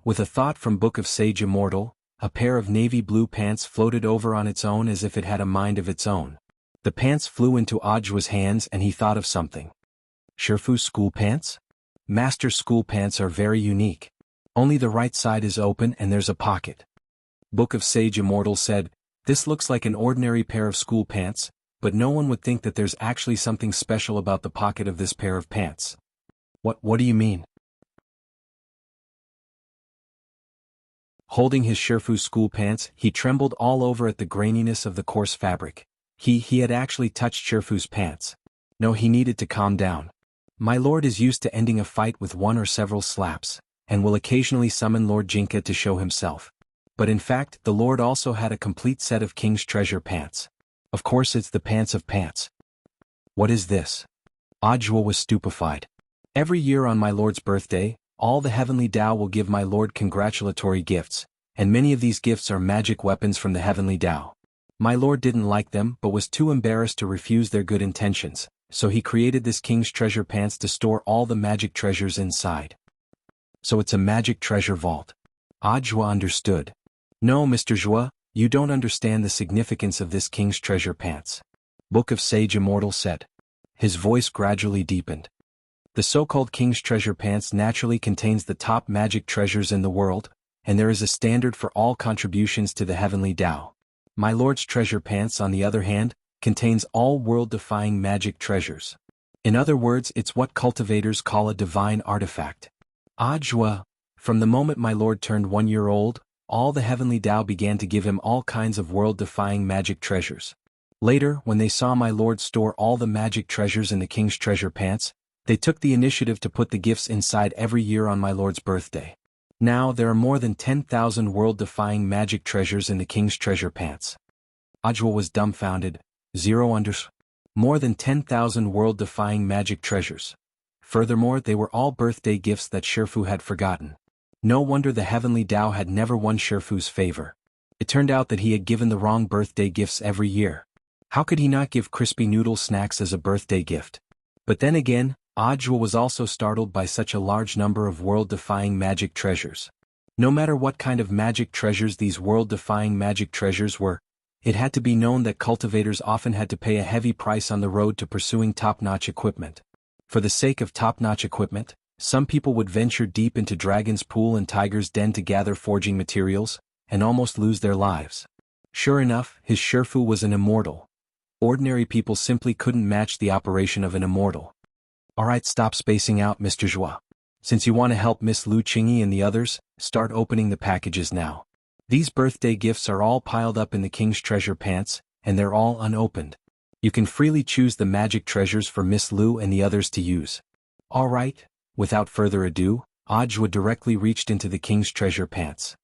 With a thought from Book of Sage Immortal, a pair of navy blue pants floated over on its own as if it had a mind of its own. The pants flew into Ajua's hands and he thought of something. Shifu's school pants? Master's school pants are very unique. Only the right side is open and there's a pocket. Book of Sage Immortal said, "This looks like an ordinary pair of school pants, but no one would think that there's actually something special about the pocket of this pair of pants." What do you mean? Holding his Shifu's school pants, he trembled all over at the graininess of the coarse fabric. He had actually touched Shifu's pants. No, he needed to calm down. My lord is used to ending a fight with one or several slaps, and will occasionally summon Lord Jinka to show himself. But in fact, the lord also had a complete set of King's Treasure pants. Of course it's the pants of pants. What is this? Ajua was stupefied. Every year on my lord's birthday, all the heavenly Tao will give my lord congratulatory gifts, and many of these gifts are magic weapons from the heavenly Tao. My lord didn't like them but was too embarrassed to refuse their good intentions, so he created this King's Treasure pants to store all the magic treasures inside. So it's a magic treasure vault. Ajua understood. No, Mr. Jua, you don't understand the significance of this King's Treasure pants. Book of Sage Immortal said. His voice gradually deepened. The so-called King's Treasure pants naturally contains the top magic treasures in the world, and there is a standard for all contributions to the heavenly Tao. My lord's treasure pants, on the other hand, contains all world-defying magic treasures. In other words, it's what cultivators call a divine artifact. Ajua, from the moment my lord turned 1 year old, all the heavenly Tao began to give him all kinds of world-defying magic treasures. Later, when they saw my lord store all the magic treasures in the King's Treasure pants, they took the initiative to put the gifts inside every year on my lord's birthday. Now there are more than 10,000 world-defying magic treasures in the King's Treasure pants. Ajua was dumbfounded. More than 10,000 world-defying magic treasures. Furthermore, they were all birthday gifts that Shifu had forgotten. No wonder the heavenly Tao had never won Shifu's favor. It turned out that he had given the wrong birthday gifts every year. How could he not give crispy noodle snacks as a birthday gift? But then again, Ajua was also startled by such a large number of world-defying magic treasures. No matter what kind of magic treasures these world-defying magic treasures were, it had to be known that cultivators often had to pay a heavy price on the road to pursuing top-notch equipment. For the sake of top-notch equipment, some people would venture deep into Dragon's Pool and Tiger's Den to gather forging materials, and almost lose their lives. Sure enough, his Shifu was an immortal. Ordinary people simply couldn't match the operation of an immortal. Alright, stop spacing out, Mr. Jua. Since you want to help Miss Lu Qingyi and the others, start opening the packages now. These birthday gifts are all piled up in the King's Treasure pants, and they're all unopened. You can freely choose the magic treasures for Miss Lu and the others to use. Alright, without further ado, Ajua directly reached into the King's Treasure pants.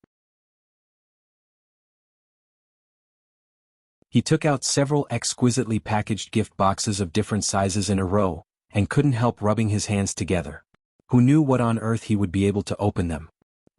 He took out several exquisitely packaged gift boxes of different sizes in a row, and couldn't help rubbing his hands together. Who knew what on earth he would be able to open them?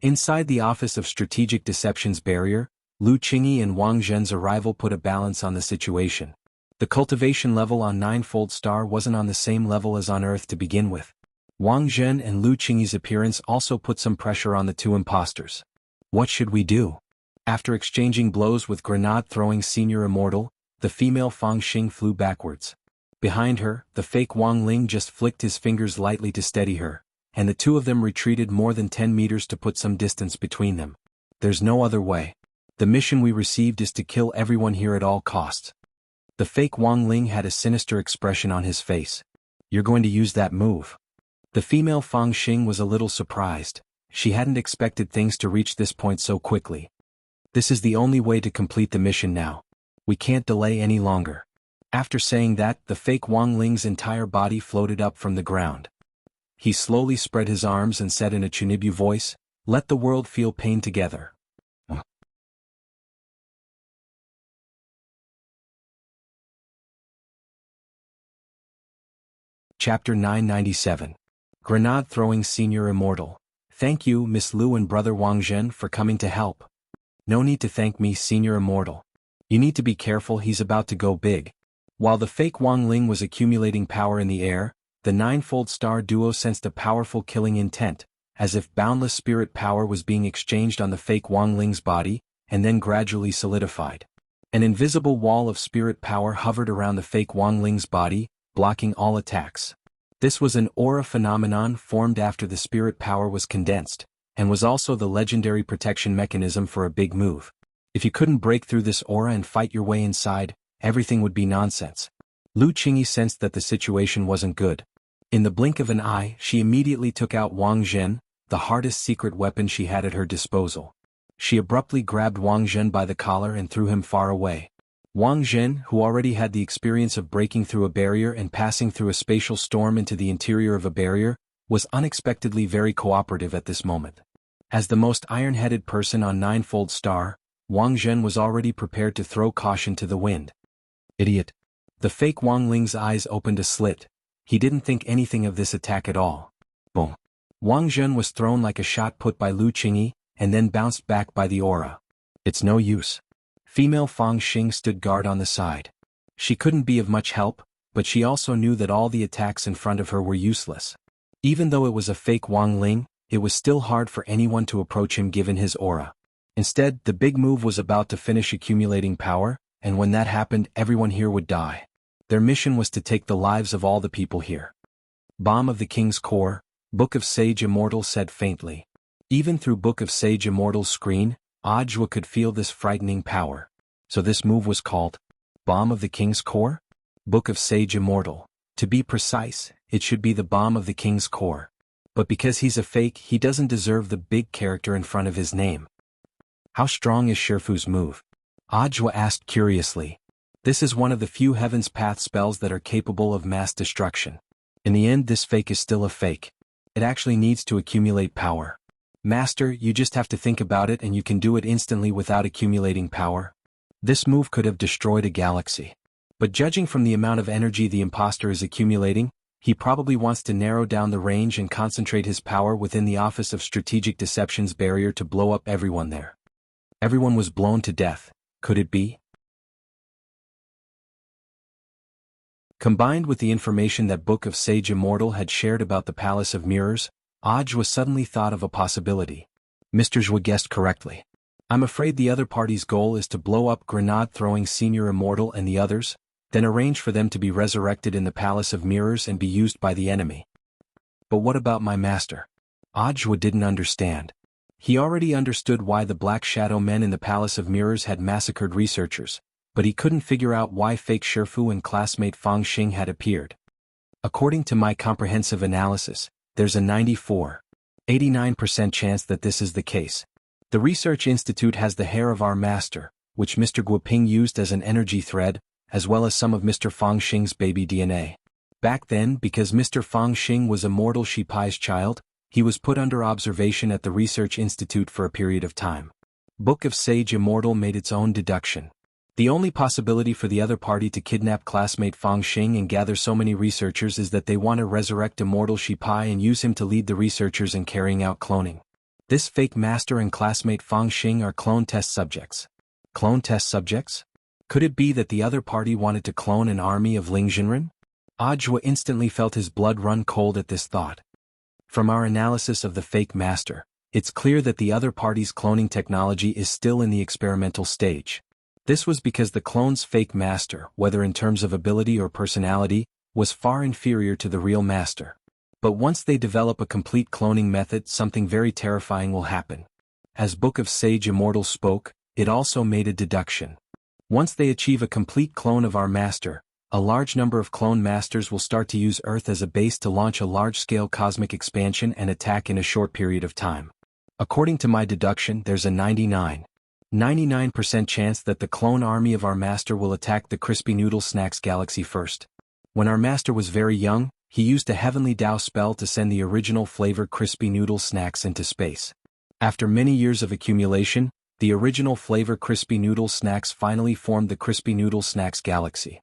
Inside the Office of Strategic Deception's barrier, Lu Qingyi and Wang Zhen's arrival put a balance on the situation. The cultivation level on Ninefold Star wasn't on the same level as on Earth to begin with. Wang Zhen and Lu Qingyi's appearance also put some pressure on the two imposters. What should we do? After exchanging blows with grenade-throwing Senior Immortal, the female Fang Xing flew backwards. Behind her, the fake Wang Ling just flicked his fingers lightly to steady her, and the two of them retreated more than 10 meters to put some distance between them. There's no other way. The mission we received is to kill everyone here at all costs. The fake Wang Ling had a sinister expression on his face. You're going to use that move? The female Fang Xing was a little surprised. She hadn't expected things to reach this point so quickly. This is the only way to complete the mission now. We can't delay any longer. After saying that, the fake Wang Ling's entire body floated up from the ground. He slowly spread his arms and said in a Chunibu voice, "Let the world feel pain together." Chapter 997. Grenade-throwing Senior Immortal. Thank you, Miss Lu and Brother Wang Zhen, for coming to help. No need to thank me, Senior Immortal. You need to be careful, he's about to go big. While the fake Wang Ling was accumulating power in the air, the Ninefold Star duo sensed a powerful killing intent, as if boundless spirit power was being exchanged on the fake Wang Ling's body, and then gradually solidified. An invisible wall of spirit power hovered around the fake Wang Ling's body, blocking all attacks. This was an aura phenomenon formed after the spirit power was condensed, and was also the legendary protection mechanism for a big move. If you couldn't break through this aura and fight your way inside, everything would be nonsense. Lu Qingyi sensed that the situation wasn't good. In the blink of an eye, she immediately took out Wang Zhen, the hardest secret weapon she had at her disposal. She abruptly grabbed Wang Zhen by the collar and threw him far away. Wang Zhen, who already had the experience of breaking through a barrier and passing through a spatial storm into the interior of a barrier, was unexpectedly very cooperative at this moment. As the most iron-headed person on Ninefold Star, Wang Zhen was already prepared to throw caution to the wind. Idiot. The fake Wang Ling's eyes opened a slit. He didn't think anything of this attack at all. Boom. Wang Zhen was thrown like a shot put by Lu Qingyi, and then bounced back by the aura. It's no use. Female Fang Xing stood guard on the side. She couldn't be of much help, but she also knew that all the attacks in front of her were useless. Even though it was a fake Wang Ling, it was still hard for anyone to approach him given his aura. Instead, the big move was about to finish accumulating power, and when that happened, everyone here would die. Their mission was to take the lives of all the people here. Bomb of the King's Core, Book of Sage Immortal said faintly. Even through Book of Sage Immortal's screen, Audiobook could feel this frightening power. So this move was called Bomb of the King's Core? Book of Sage Immortal. To be precise, it should be the Bomb of the King's Core. But because he's a fake, he doesn't deserve the big character in front of his name. How strong is Shifu's move? Audiobook asked curiously. This is one of the few Heaven's Path spells that are capable of mass destruction. In the end, this fake is still a fake. It actually needs to accumulate power. Master, you just have to think about it and you can do it instantly without accumulating power. This move could have destroyed a galaxy. But judging from the amount of energy the imposter is accumulating, he probably wants to narrow down the range and concentrate his power within the Office of Strategic Deception's barrier to blow up everyone there. Everyone was blown to death. Could it be? Combined with the information that Book of Sage Immortal had shared about the Palace of Mirrors, Audiobook suddenly thought of a possibility. Mr. Zhou guessed correctly. I'm afraid the other party's goal is to blow up grenade-throwing Senior Immortal and the others, then arrange for them to be resurrected in the Palace of Mirrors and be used by the enemy. But what about my master? Audiobook didn't understand. He already understood why the Black Shadow men in the Palace of Mirrors had massacred researchers, but he couldn't figure out why fake Shifu and classmate Fang Xing had appeared. According to my comprehensive analysis, there's a 94.89% chance that this is the case. The Research Institute has the hair of our master, which Mr. Guoping used as an energy thread, as well as some of Mr. Fang Xing's baby DNA. Back then, because Mr. Fang Xing was Immortal Shipai's child, he was put under observation at the Research Institute for a period of time. Book of Sage Immortal made its own deduction. The only possibility for the other party to kidnap classmate Fang Xing and gather so many researchers is that they want to resurrect Immortal Shipai and use him to lead the researchers in carrying out cloning. This fake master and classmate Fang Xing are clone test subjects. Clone test subjects? Could it be that the other party wanted to clone an army of Ling Jinren? Audiobook instantly felt his blood run cold at this thought. From our analysis of the fake master, it's clear that the other party's cloning technology is still in the experimental stage. This was because the clone's fake master, whether in terms of ability or personality, was far inferior to the real master. But once they develop a complete cloning method, something very terrifying will happen. As Book of Sage Immortal spoke, it also made a deduction. Once they achieve a complete clone of our master, a large number of clone masters will start to use Earth as a base to launch a large-scale cosmic expansion and attack in a short period of time. According to my deduction, there's a 99% chance that the clone army of our master will attack the Crispy Noodle Snacks galaxy first. When our master was very young, he used a Heavenly Dao spell to send the original flavor Crispy Noodle Snacks into space. After many years of accumulation, the original flavor Crispy Noodle Snacks finally formed the Crispy Noodle Snacks galaxy.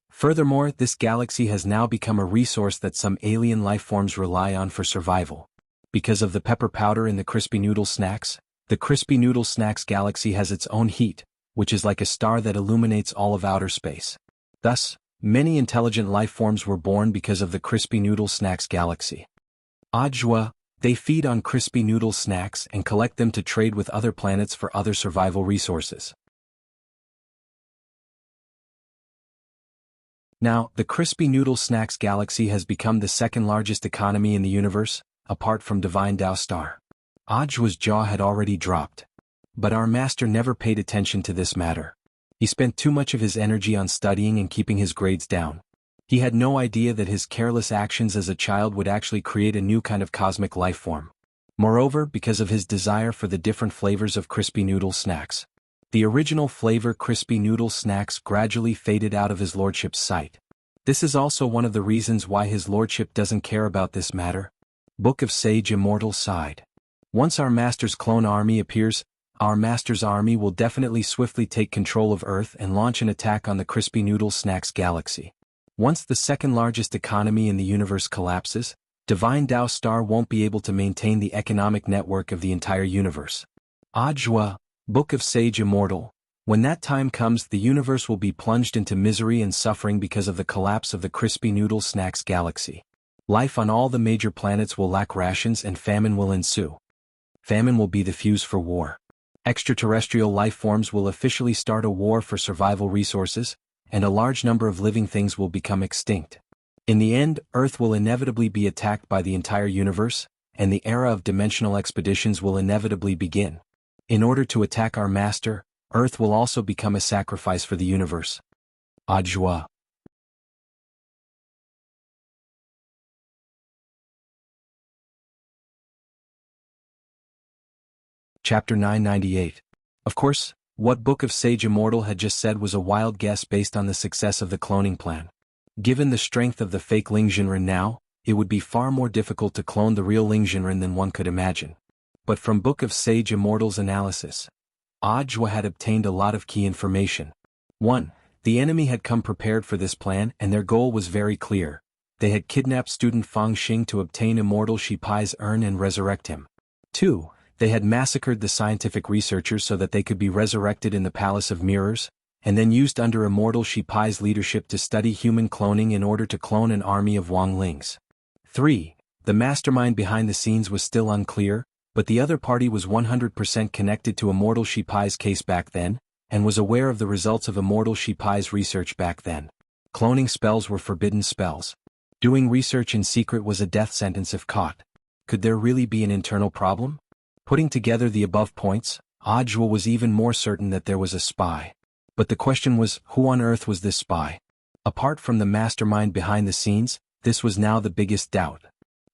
Furthermore, this galaxy has now become a resource that some alien life forms rely on for survival. Because of the pepper powder in the Crispy Noodle Snacks, the Crispy Noodle Snacks galaxy has its own heat, which is like a star that illuminates all of outer space. Thus, many intelligent life forms were born because of the Crispy Noodle Snacks galaxy. Audiobook, They feed on crispy noodle snacks and collect them to trade with other planets for other survival resources. Now, the crispy noodle snacks galaxy has become the second largest economy in the universe, apart from Divine Tao Star. Ajua's jaw had already dropped. But our master never paid attention to this matter. He spent too much of his energy on studying and keeping his grades down. He had no idea that his careless actions as a child would actually create a new kind of cosmic life form. Moreover, because of his desire for the different flavors of crispy noodle snacks, the original flavor crispy noodle snacks gradually faded out of his lordship's sight. This is also one of the reasons why his lordship doesn't care about this matter. Book of Sage Immortal sighed. Once our master's clone army appears, our master's army will definitely swiftly take control of Earth and launch an attack on the crispy noodle snacks galaxy. Once the second largest economy in the universe collapses, Divine Tao Star won't be able to maintain the economic network of the entire universe. Ajua, Book of Sage Immortal. When that time comes, the universe will be plunged into misery and suffering because of the collapse of the crispy noodle snacks galaxy. Life on all the major planets will lack rations and famine will ensue. Famine will be the fuse for war. Extraterrestrial life forms will officially start a war for survival resources, and a large number of living things will become extinct. In the end, Earth will inevitably be attacked by the entire universe, and the era of dimensional expeditions will inevitably begin. In order to attack our master, Earth will also become a sacrifice for the universe. Ajua. Chapter 998. Of course, what Book of Sage Immortal had just said was a wild guess based on the success of the cloning plan. Given the strength of the fake Ling Jinren now, it would be far more difficult to clone the real Ling Jinren than one could imagine. But from Book of Sage Immortal's analysis, Ajua had obtained a lot of key information. 1. The enemy had come prepared for this plan and their goal was very clear. They had kidnapped student Fang Xing to obtain Immortal Shipai's urn and resurrect him. 2. They had massacred the scientific researchers so that they could be resurrected in the Palace of Mirrors, and then used under Immortal Shipai's leadership to study human cloning in order to clone an army of Wang Lings. 3. The mastermind behind the scenes was still unclear, but the other party was 100% connected to Immortal Shipai's case back then, and was aware of the results of Immortal Shipai's research back then. Cloning spells were forbidden spells. Doing research in secret was a death sentence if caught. Could there really be an internal problem? Putting together the above points, Ajua was even more certain that there was a spy. But the question was, who on earth was this spy? Apart from the mastermind behind the scenes, this was now the biggest doubt.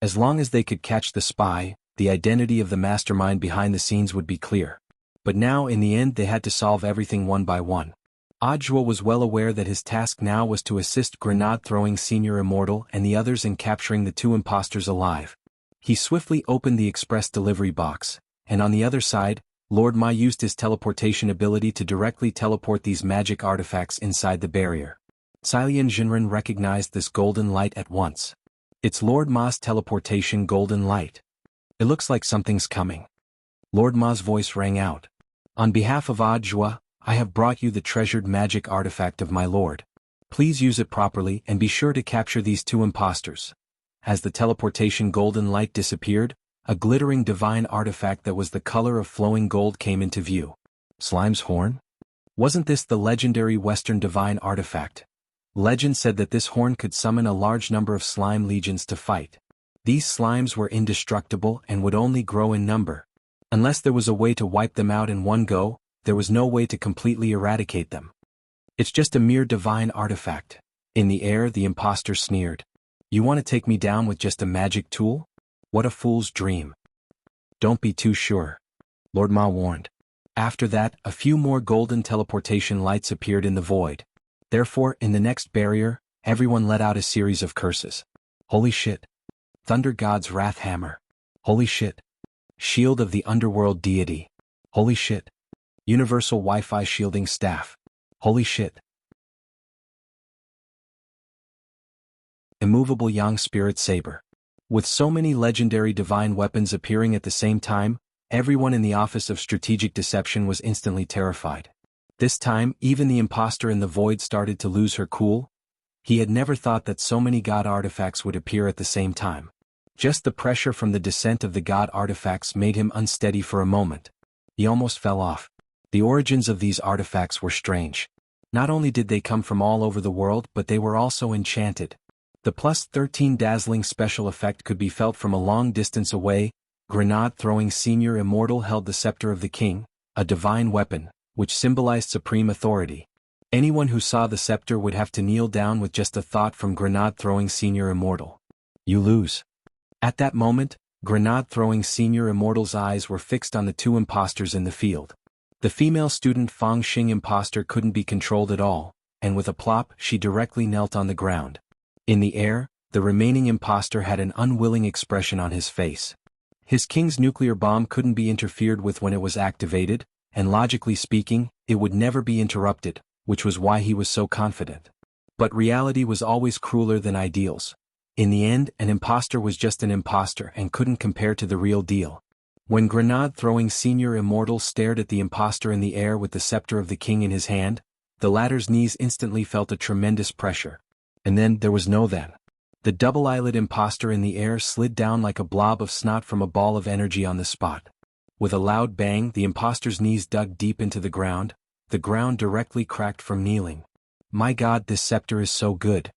As long as they could catch the spy, the identity of the mastermind behind the scenes would be clear. But now in the end they had to solve everything one by one. Ajua was well aware that his task now was to assist grenade-throwing Senior Immortal and the others in capturing the two imposters alive. He swiftly opened the express delivery box, and on the other side, Lord Ma used his teleportation ability to directly teleport these magic artifacts inside the barrier. Xilian Jinren recognized this golden light at once. It's Lord Ma's teleportation golden light. It looks like something's coming. Lord Ma's voice rang out. On behalf of Ajua, I have brought you the treasured magic artifact of my lord. Please use it properly and be sure to capture these two imposters. As the teleportation golden light disappeared, a glittering divine artifact that was the color of flowing gold came into view. Slime's horn? Wasn't this the legendary Western divine artifact? Legend said that this horn could summon a large number of slime legions to fight. These slimes were indestructible and would only grow in number. Unless there was a way to wipe them out in one go, there was no way to completely eradicate them. It's just a mere divine artifact. In the air, the imposter sneered. You want to take me down with just a magic tool? What a fool's dream. Don't be too sure. Lord Ma warned. After that, a few more golden teleportation lights appeared in the void. Therefore, in the next barrier, everyone let out a series of curses. Holy shit. Thunder God's Wrath Hammer. Holy shit. Shield of the Underworld Deity. Holy shit. Universal Wi-Fi Shielding Staff. Holy shit. Immovable Yang Spirit Saber. With so many legendary divine weapons appearing at the same time, everyone in the Office of Strategic Deception was instantly terrified. This time, even the imposter in the void started to lose her cool. He had never thought that so many god artifacts would appear at the same time. Just the pressure from the descent of the god artifacts made him unsteady for a moment. He almost fell off. The origins of these artifacts were strange. Not only did they come from all over the world, but they were also enchanted. The +13 dazzling special effect could be felt from a long distance away. Grenade-throwing Senior Immortal held the scepter of the king, a divine weapon, which symbolized supreme authority. Anyone who saw the scepter would have to kneel down with just a thought from Grenade-throwing Senior Immortal. You lose. At that moment, Grenade-throwing Senior Immortal's eyes were fixed on the two impostors in the field. The female student Fang Xing impostor couldn't be controlled at all, and with a plop she directly knelt on the ground. In the air, the remaining impostor had an unwilling expression on his face. His king's nuclear bomb couldn't be interfered with when it was activated, and logically speaking, it would never be interrupted, which was why he was so confident. But reality was always crueler than ideals. In the end, an impostor was just an impostor and couldn't compare to the real deal. When Grenade-throwing Senior Immortal stared at the impostor in the air with the scepter of the king in his hand, the latter's knees instantly felt a tremendous pressure. And then there was no then. The double-eyelid impostor in the air slid down like a blob of snot from a ball of energy on the spot. With a loud bang, the impostor's knees dug deep into the ground directly cracked from kneeling. My God, this scepter is so good.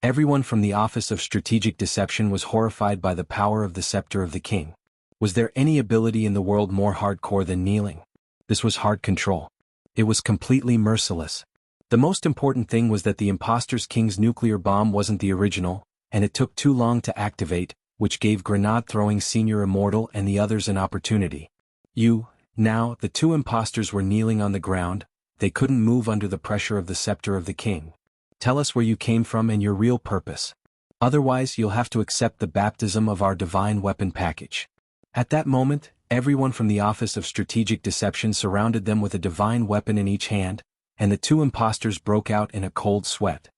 Everyone from the Office of Strategic Deception was horrified by the power of the scepter of the king. Was there any ability in the world more hardcore than kneeling? This was hard control. It was completely merciless. The most important thing was that the impostor's king's nuclear bomb wasn't the original, and it took too long to activate, which gave Grenade-throwing Senior Immortal and the others an opportunity. Now, the two impostors were kneeling on the ground. They couldn't move under the pressure of the scepter of the king. Tell us where you came from and your real purpose. Otherwise, you'll have to accept the baptism of our divine weapon package. At that moment, everyone from the Office of Strategic Deception surrounded them with a divine weapon in each hand, and the two impostors broke out in a cold sweat.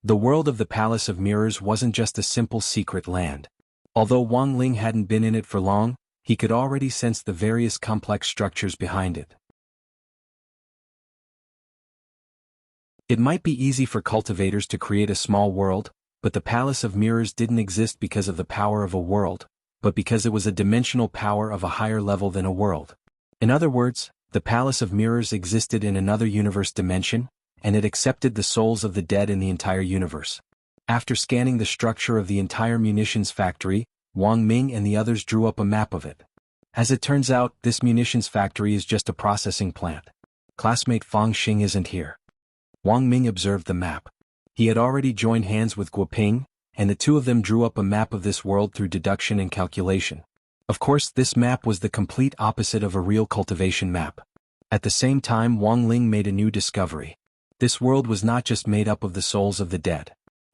The world of the Palace of Mirrors wasn't just a simple secret land. Although Wang Ling hadn't been in it for long, he could already sense the various complex structures behind it. It might be easy for cultivators to create a small world, but the Palace of Mirrors didn't exist because of the power of a world, but because it was a dimensional power of a higher level than a world. In other words, the Palace of Mirrors existed in another universe dimension, and it accepted the souls of the dead in the entire universe. After scanning the structure of the entire munitions factory, Wang Ming and the others drew up a map of it. As it turns out, this munitions factory is just a processing plant. Classmate Fang Xing isn't here. Wang Ming observed the map. He had already joined hands with Guoping, and the two of them drew up a map of this world through deduction and calculation. Of course, this map was the complete opposite of a real cultivation map. At the same time, Wang Ling made a new discovery. This world was not just made up of the souls of the dead.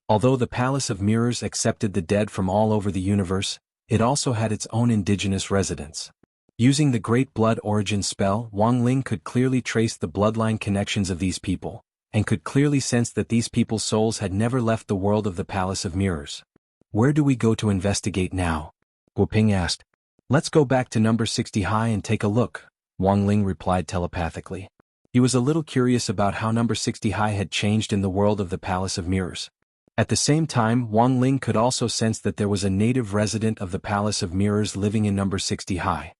Although the Palace of Mirrors accepted the dead from all over the universe, it also had its own indigenous residents. Using the Great Blood Origin spell, Wang Ling could clearly trace the bloodline connections of these people, and could clearly sense that these people's souls had never left the world of the Palace of Mirrors. Where do we go to investigate now? Guoping asked. Let's go back to number 60 high and take a look, Wang Ling replied telepathically. He was a little curious about how number 60 high had changed in the world of the Palace of Mirrors. At the same time, Wang Ling could also sense that there was a native resident of the Palace of Mirrors living in number 60 high.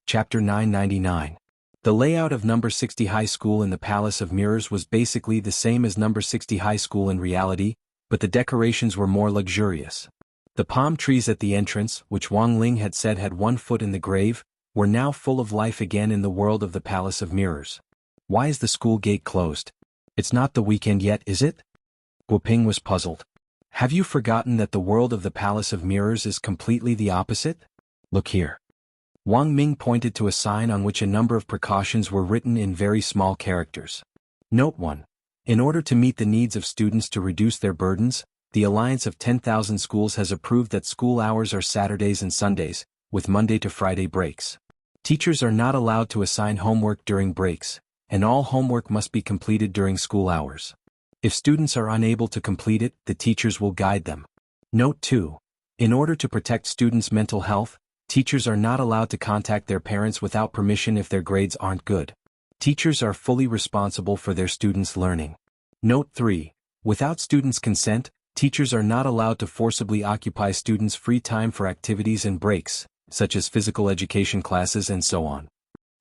Chapter 999. The layout of number 60 High School in the Palace of Mirrors was basically the same as number 60 High School in reality, but the decorations were more luxurious. The palm trees at the entrance, which Wang Ling had said had 1 foot in the grave, were now full of life again in the world of the Palace of Mirrors. Why is the school gate closed? It's not the weekend yet, is it? Guoping was puzzled. Have you forgotten that the world of the Palace of Mirrors is completely the opposite? Look here. Wang Ming pointed to a sign on which a number of precautions were written in very small characters. Note 1. In order to meet the needs of students to reduce their burdens, the Alliance of 10,000 Schools has approved that school hours are Saturdays and Sundays, with Monday to Friday breaks. Teachers are not allowed to assign homework during breaks, and all homework must be completed during school hours. If students are unable to complete it, the teachers will guide them. Note 2. In order to protect students' mental health, teachers are not allowed to contact their parents without permission if their grades aren't good. Teachers are fully responsible for their students' learning. Note 3. Without students' consent, teachers are not allowed to forcibly occupy students' free time for activities and breaks, such as physical education classes and so on.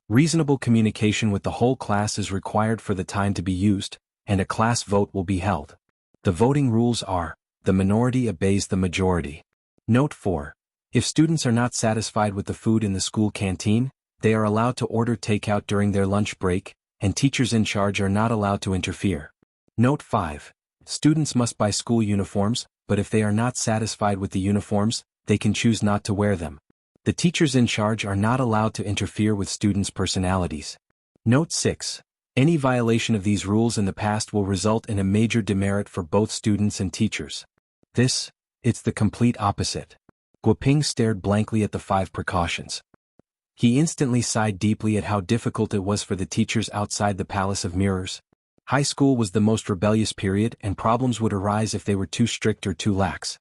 Reasonable communication with the whole class is required for the time to be used, and a class vote will be held. The voting rules are, the minority obeys the majority. Note 4. If students are not satisfied with the food in the school canteen, they are allowed to order takeout during their lunch break, and teachers in charge are not allowed to interfere. Note 5. Students must buy school uniforms, but if they are not satisfied with the uniforms, they can choose not to wear them. The teachers in charge are not allowed to interfere with students' personalities. Note 6. Any violation of these rules in the past will result in a major demerit for both students and teachers. It's the complete opposite. Guoping stared blankly at the 5 precautions. He instantly sighed deeply at how difficult it was for the teachers outside the Palace of Mirrors. High school was the most rebellious period, and problems would arise if they were too strict or too lax.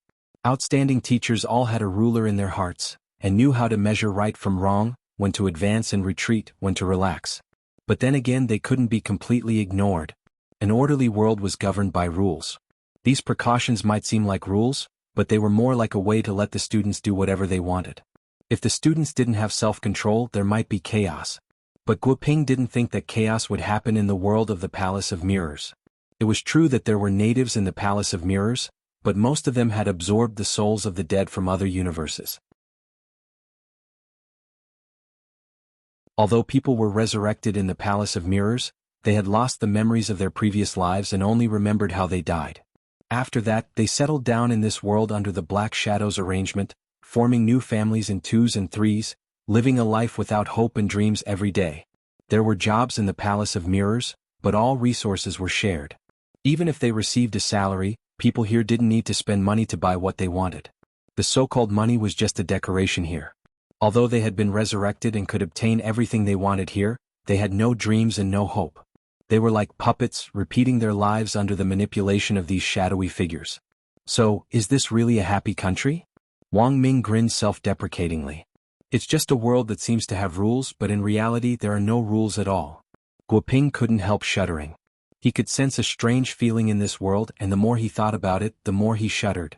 Outstanding teachers all had a ruler in their hearts, and knew how to measure right from wrong, when to advance and retreat, when to relax. But then again, they couldn't be completely ignored. An orderly world was governed by rules. These precautions might seem like rules, but they were more like a way to let the students do whatever they wanted. If the students didn't have self-control, there might be chaos. But Guoping didn't think that chaos would happen in the world of the Palace of Mirrors. It was true that there were natives in the Palace of Mirrors, but most of them had absorbed the souls of the dead from other universes. Although people were resurrected in the Palace of Mirrors, they had lost the memories of their previous lives and only remembered how they died. After that, they settled down in this world under the Black Shadows arrangement, forming new families in 2s and 3s, living a life without hope and dreams every day. There were jobs in the Palace of Mirrors, but all resources were shared. Even if they received a salary, people here didn't need to spend money to buy what they wanted. The so-called money was just a decoration here. Although they had been resurrected and could obtain everything they wanted here, they had no dreams and no hope. They were like puppets, repeating their lives under the manipulation of these shadowy figures. So, is this really a happy country? Wang Ming grinned self-deprecatingly. It's just a world that seems to have rules, but in reality there are no rules at all. Guoping couldn't help shuddering. He could sense a strange feeling in this world, and the more he thought about it, the more he shuddered.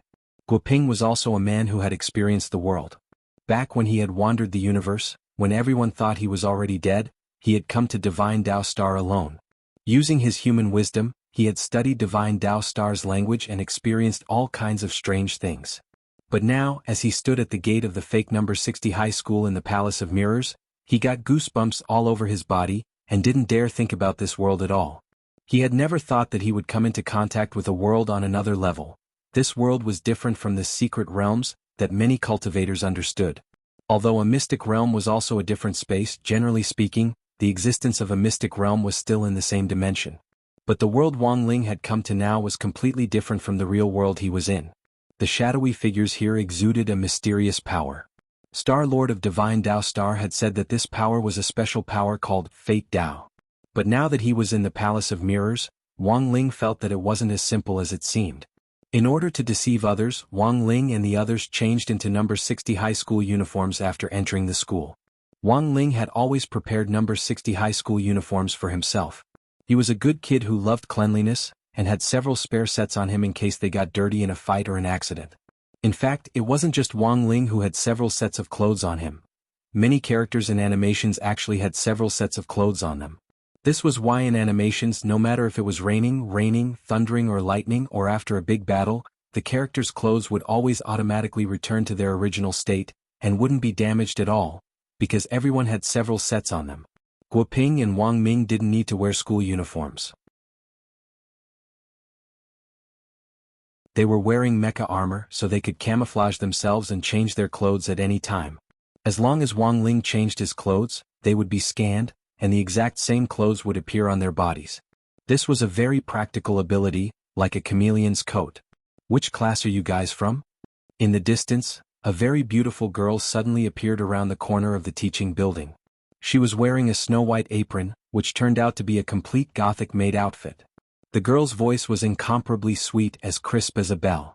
Guoping was also a man who had experienced the world. Back when he had wandered the universe, when everyone thought he was already dead, he had come to Divine Tao Star alone. Using his human wisdom, he had studied Divine Tao Star's language and experienced all kinds of strange things. But now, as he stood at the gate of the fake number 60 high school in the Palace of Mirrors, he got goosebumps all over his body, and didn't dare think about this world at all. He had never thought that he would come into contact with a world on another level. This world was different from the secret realms that many cultivators understood. Although a mystic realm was also a different space, generally speaking, the existence of a mystic realm was still in the same dimension. But the world Wang Ling had come to now was completely different from the real world he was in. The shadowy figures here exuded a mysterious power. Star Lord of Divine Tao Star had said that this power was a special power called Fate Tao. But now that he was in the Palace of Mirrors, Wang Ling felt that it wasn't as simple as it seemed. In order to deceive others, Wang Ling and the others changed into number 60 high school uniforms after entering the school. Wang Ling had always prepared number 60 high school uniforms for himself. He was a good kid who loved cleanliness, and had several spare sets on him in case they got dirty in a fight or an accident. In fact, it wasn't just Wang Ling who had several sets of clothes on him. Many characters in animations actually had several sets of clothes on them. This was why in animations, no matter if it was raining, thundering or lightning, or after a big battle, the characters' clothes would always automatically return to their original state, and wouldn't be damaged at all, because everyone had several sets on them. Guoping and Wang Ming didn't need to wear school uniforms. They were wearing mecha armor so they could camouflage themselves and change their clothes at any time. As long as Wang Ling changed his clothes, they would be scanned, and the exact same clothes would appear on their bodies. This was a very practical ability, like a chameleon's coat. Which class are you guys from? In the distance, a very beautiful girl suddenly appeared around the corner of the teaching building. She was wearing a snow-white apron, which turned out to be a complete Gothic maid outfit. The girl's voice was incomparably sweet, as crisp as a bell.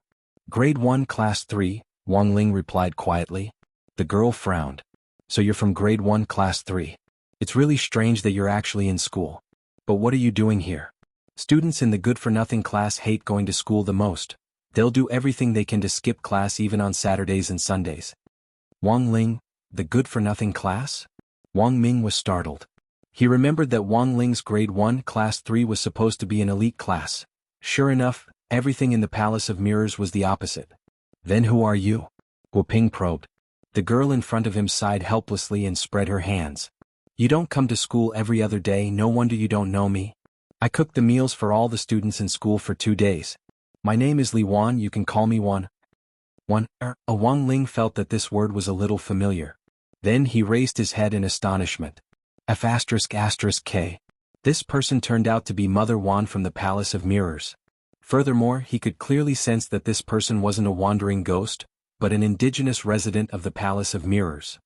Grade 1 Class 3, Wang Ling replied quietly. The girl frowned. So you're from Grade 1 Class 3. It's really strange that you're actually in school. But what are you doing here? Students in the good-for-nothing class hate going to school the most. They'll do everything they can to skip class even on Saturdays and Sundays. Wang Ling, the good-for-nothing class? Wang Ming was startled. He remembered that Wang Ling's grade 1 class 3 was supposed to be an elite class. Sure enough, everything in the Palace of Mirrors was the opposite. Then who are you? Guo Ping probed. The girl in front of him sighed helplessly and spread her hands. You don't come to school every other day, no wonder you don't know me. I cook the meals for all the students in school for 2 days. My name is Li Wan, you can call me Wan. Wang Ling felt that this word was a little familiar. Then he raised his head in astonishment. F***K. This person turned out to be Mother Wan from the Palace of Mirrors. Furthermore, he could clearly sense that this person wasn't a wandering ghost, but an indigenous resident of the Palace of Mirrors.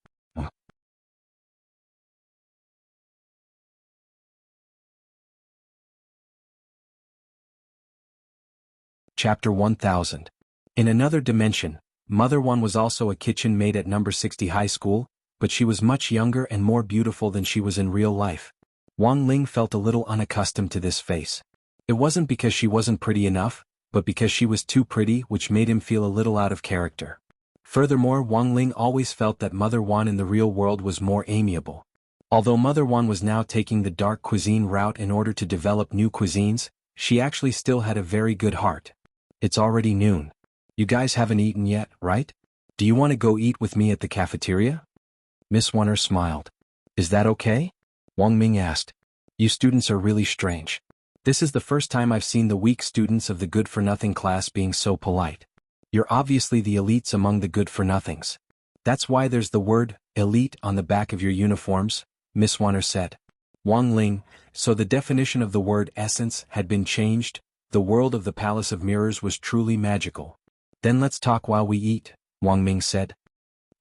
Chapter 1000. In another dimension, Mother Wan was also a kitchen maid at number 60 high school, but she was much younger and more beautiful than she was in real life. Wang Ling felt a little unaccustomed to this face. It wasn't because she wasn't pretty enough, but because she was too pretty, which made him feel a little out of character. Furthermore, Wang Ling always felt that Mother Wan in the real world was more amiable. Although Mother Wan was now taking the dark cuisine route in order to develop new cuisines, she actually still had a very good heart. It's already noon. You guys haven't eaten yet, right? Do you want to go eat with me at the cafeteria? Miss Wunner smiled. Is that okay? Wang Ming asked. You students are really strange. This is the first time I've seen the weak students of the good-for-nothing class being so polite. You're obviously the elites among the good-for-nothings. That's why there's the word, elite, on the back of your uniforms, Miss Wunner said. Wang Ling, so the definition of the word essence had been changed. The world of the Palace of Mirrors was truly magical. Then let's talk while we eat, Wang Ming said.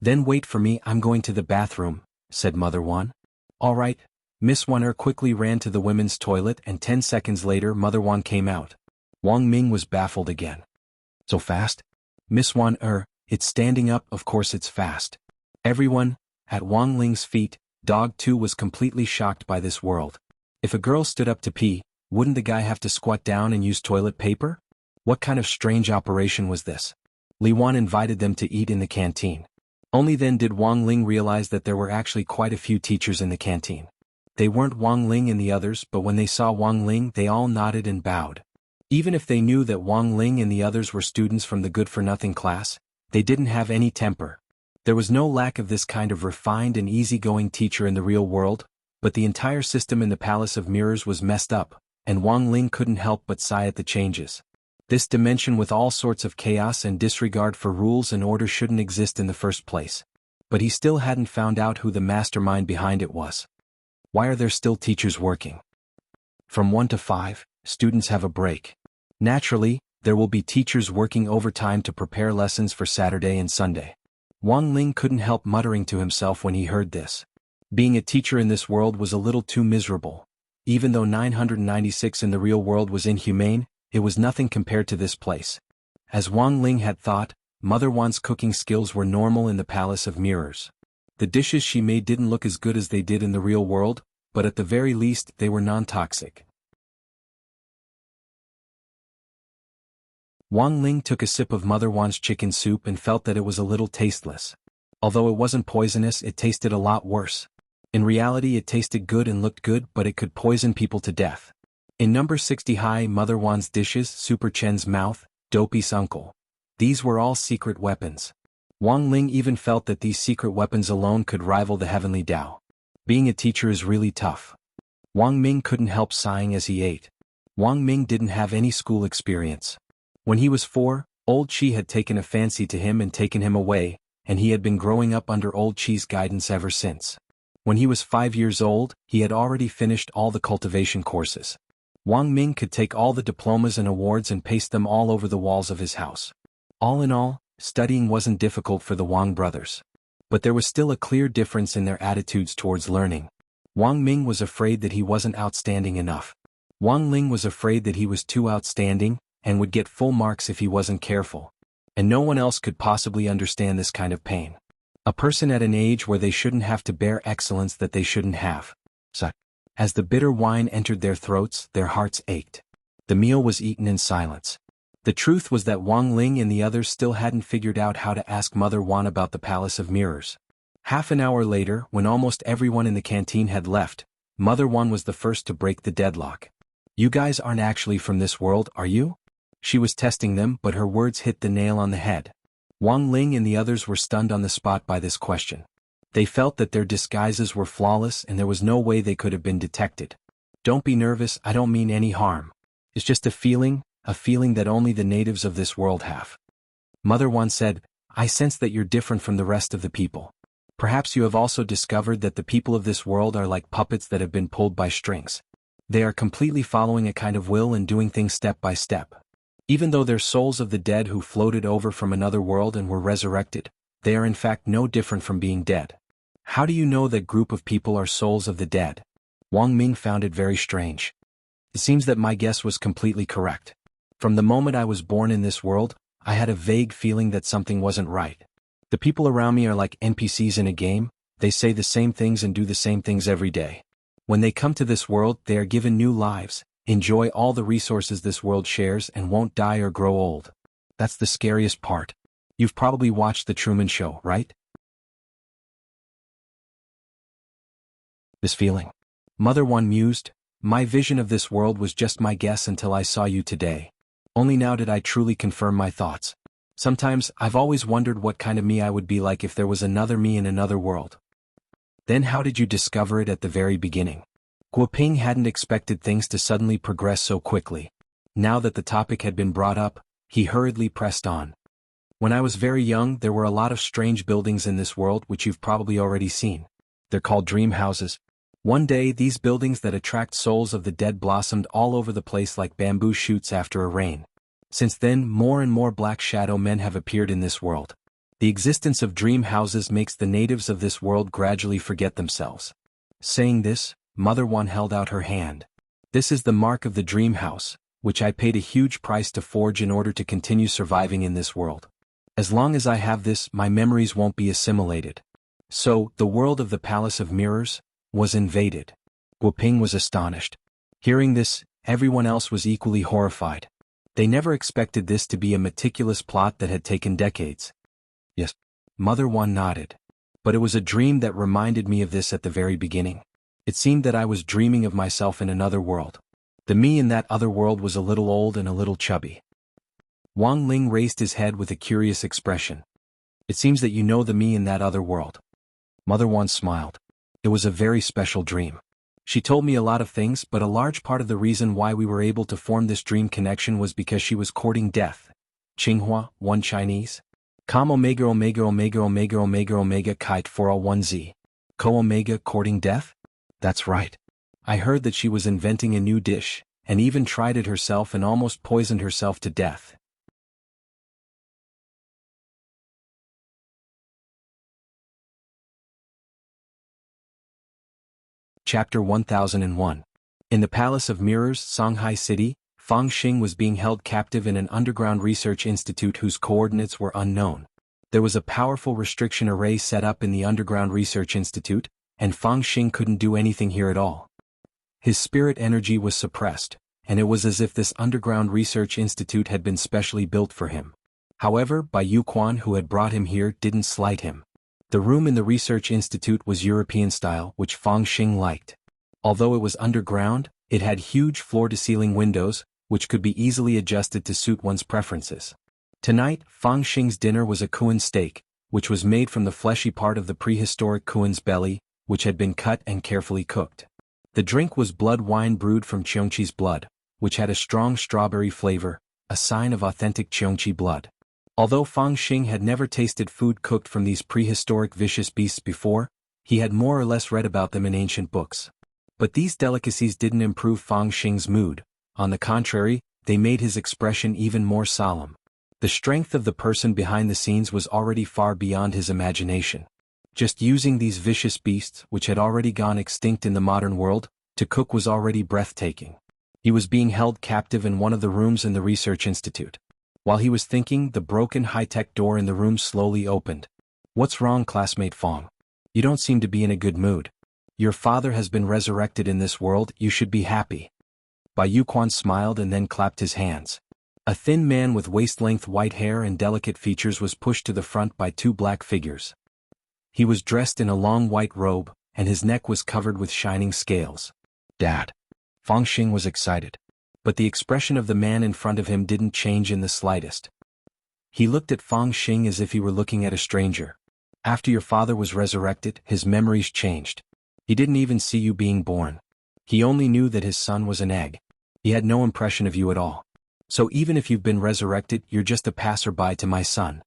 Then wait for me, I'm going to the bathroom, said Mother Wan. All right. Miss Wunner quickly ran to the women's toilet and 10 seconds later Mother Wan came out. Wang Ming was baffled again. So fast? Miss Wan, it's standing up, of course it's fast. Everyone, at Wang Ling's feet, Dog 2 was completely shocked by this world. If a girl stood up to pee, wouldn't the guy have to squat down and use toilet paper? What kind of strange operation was this? Li Wan invited them to eat in the canteen. Only then did Wang Ling realize that there were actually quite a few teachers in the canteen. They weren't Wang Ling and the others, but when they saw Wang Ling they all nodded and bowed. Even if they knew that Wang Ling and the others were students from the good-for-nothing class, they didn't have any temper. There was no lack of this kind of refined and easygoing teacher in the real world, but the entire system in the Palace of Mirrors was messed up, and Wang Ling couldn't help but sigh at the changes. This dimension with all sorts of chaos and disregard for rules and order shouldn't exist in the first place. But he still hadn't found out who the mastermind behind it was. Why are there still teachers working? From 1 to 5, students have a break. Naturally, there will be teachers working overtime to prepare lessons for Saturday and Sunday. Wang Ling couldn't help muttering to himself when he heard this. Being a teacher in this world was a little too miserable. Even though 996 in the real world was inhumane, it was nothing compared to this place. As Wang Ling had thought, Mother Wan's cooking skills were normal in the Palace of Mirrors. The dishes she made didn't look as good as they did in the real world, but at the very least they were non-toxic. Wang Ling took a sip of Mother Wan's chicken soup and felt that it was a little tasteless. Although it wasn't poisonous, it tasted a lot worse. In reality it tasted good and looked good, but it could poison people to death. In number 60 high, Mother Wan's dishes, Super Chen's mouth, Dopey's uncle. These were all secret weapons. Wang Ling even felt that these secret weapons alone could rival the heavenly Tao. Being a teacher is really tough. Wang Ming couldn't help sighing as he ate. Wang Ming didn't have any school experience. When he was 4, Old Chi had taken a fancy to him and taken him away, and he had been growing up under Old Chi's guidance ever since. When he was 5 years old, he had already finished all the cultivation courses. Wang Ming could take all the diplomas and awards and paste them all over the walls of his house. All in all, studying wasn't difficult for the Wang brothers. But there was still a clear difference in their attitudes towards learning. Wang Ming was afraid that he wasn't outstanding enough. Wang Ling was afraid that he was too outstanding, and would get full marks if he wasn't careful. And no one else could possibly understand this kind of pain. A person at an age where they shouldn't have to bear excellence that they shouldn't have. Suck. As the bitter wine entered their throats, their hearts ached. The meal was eaten in silence. The truth was that Wang Ling and the others still hadn't figured out how to ask Mother Wan about the Palace of Mirrors. Half an hour later, when almost everyone in the canteen had left, Mother Wan was the first to break the deadlock. You guys aren't actually from this world, are you? She was testing them, but her words hit the nail on the head. Wang Ling and the others were stunned on the spot by this question. They felt that their disguises were flawless and there was no way they could have been detected. Don't be nervous, I don't mean any harm. It's just a feeling that only the natives of this world have. Mother Wan said, I sense that you're different from the rest of the people. Perhaps you have also discovered that the people of this world are like puppets that have been pulled by strings. They are completely following a kind of will and doing things step by step. Even though they're souls of the dead who floated over from another world and were resurrected, they are in fact no different from being dead. How do you know that group of people are souls of the dead? Wang Ming found it very strange. It seems that my guess was completely correct. From the moment I was born in this world, I had a vague feeling that something wasn't right. The people around me are like NPCs in a game, they say the same things and do the same things every day. When they come to this world, they are given new lives, enjoy all the resources this world shares and won't die or grow old. That's the scariest part. You've probably watched The Truman Show, right? This feeling. Mother Wan mused, my vision of this world was just my guess until I saw you today. Only now did I truly confirm my thoughts. Sometimes, I've always wondered what kind of me I would be like if there was another me in another world. Then how did you discover it at the very beginning? Guoping hadn't expected things to suddenly progress so quickly. Now that the topic had been brought up, he hurriedly pressed on. When I was very young, there were a lot of strange buildings in this world which you've probably already seen. They're called dream houses. One day, these buildings that attract souls of the dead blossomed all over the place like bamboo shoots after a rain. Since then, more and more black shadow men have appeared in this world. The existence of dream houses makes the natives of this world gradually forget themselves. Saying this, Mother Wan held out her hand. This is the mark of the dream house, which I paid a huge price to forge in order to continue surviving in this world. As long as I have this, my memories won't be assimilated. So, the world of the Palace of Mirrors was invaded. Guoping was astonished. Hearing this, everyone else was equally horrified. They never expected this to be a meticulous plot that had taken decades. Yes. Mother Wan nodded. But it was a dream that reminded me of this at the very beginning. It seemed that I was dreaming of myself in another world. The me in that other world was a little old and a little chubby. Wang Ling raised his head with a curious expression. It seems that you know the me in that other world. Mother Wan smiled. It was a very special dream. She told me a lot of things, but a large part of the reason why we were able to form this dream connection was because she was courting death. Tsinghua, 1 Chinese. Com omega omega omega omega omega omega kite 401z. Co omega courting death? That's right. I heard that she was inventing a new dish, and even tried it herself and almost poisoned herself to death. Chapter 1001. In the Palace of Mirrors, Songhai City, Fang Xing was being held captive in an underground research institute whose coordinates were unknown. There was a powerful restriction array set up in the underground research institute, and Fang Xing couldn't do anything here at all. His spirit energy was suppressed, and it was as if this underground research institute had been specially built for him. However, Bai Yuquan, who had brought him here, didn't slight him. The room in the research institute was European style, which Fang Xing liked. Although it was underground, it had huge floor-to-ceiling windows, which could be easily adjusted to suit one's preferences. Tonight, Fang Xing's dinner was a kuan steak, which was made from the fleshy part of the prehistoric kuan's belly, which had been cut and carefully cooked. The drink was blood wine brewed from Cheongchi's blood, which had a strong strawberry flavor, a sign of authentic Cheongchi blood. Although Fang Xing had never tasted food cooked from these prehistoric vicious beasts before, he had more or less read about them in ancient books. But these delicacies didn't improve Fang Xing's mood. On the contrary, they made his expression even more solemn. The strength of the person behind the scenes was already far beyond his imagination. Just using these vicious beasts, which had already gone extinct in the modern world, to cook was already breathtaking. He was being held captive in one of the rooms in the research institute. While he was thinking, the broken high-tech door in the room slowly opened. What's wrong, classmate Fang? You don't seem to be in a good mood. Your father has been resurrected in this world, you should be happy. Bai Yuquan smiled and then clapped his hands. A thin man with waist-length white hair and delicate features was pushed to the front by two black figures. He was dressed in a long white robe, and his neck was covered with shining scales. Dad. Fang Xing was excited. But the expression of the man in front of him didn't change in the slightest. He looked at Fang Xing as if he were looking at a stranger. After your father was resurrected, his memories changed. He didn't even see you being born. He only knew that his son was an egg. He had no impression of you at all. So even if you've been resurrected, you're just a passerby to my son.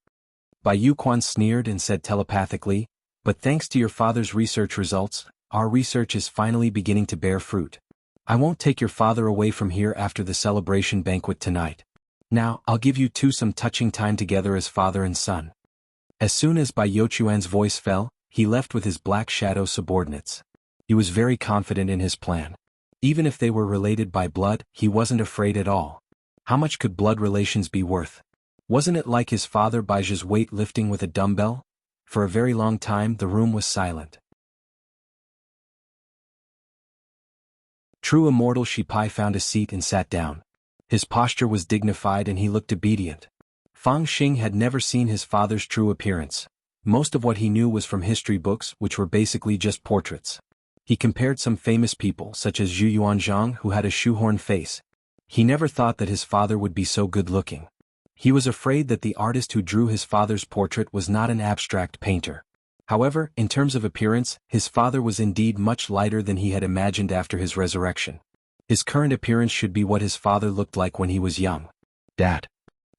Bai Yuquan sneered and said telepathically, but thanks to your father's research results, our research is finally beginning to bear fruit. I won't take your father away from here after the celebration banquet tonight. Now, I'll give you two some touching time together as father and son. As soon as Bai Youquan's voice fell, he left with his black shadow subordinates. He was very confident in his plan. Even if they were related by blood, he wasn't afraid at all. How much could blood relations be worth? Wasn't it like his father Baiji's weight lifting with a dumbbell? For a very long time the room was silent. True Immortal Shipai found a seat and sat down. His posture was dignified and he looked obedient. Fang Xing had never seen his father's true appearance. Most of what he knew was from history books, which were basically just portraits. He compared some famous people such as Zhu Yuanzhang, who had a shoehorn face. He never thought that his father would be so good-looking. He was afraid that the artist who drew his father's portrait was not an abstract painter. However, in terms of appearance, his father was indeed much lighter than he had imagined after his resurrection. His current appearance should be what his father looked like when he was young. Dad.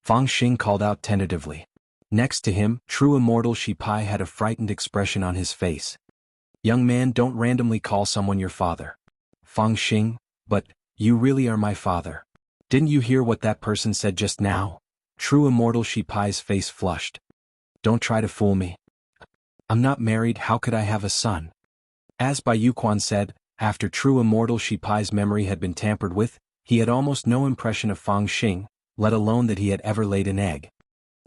Fang Xing called out tentatively. Next to him, True Immortal Shipai had a frightened expression on his face. Young man, don't randomly call someone your father. Fang Xing, but, you really are my father. Didn't you hear what that person said just now? True Immortal Shipai's face flushed. Don't try to fool me. I'm not married, how could I have a son? As Bai Yuquan said, after True Immortal Shipai's memory had been tampered with, he had almost no impression of Fang Xing, let alone that he had ever laid an egg.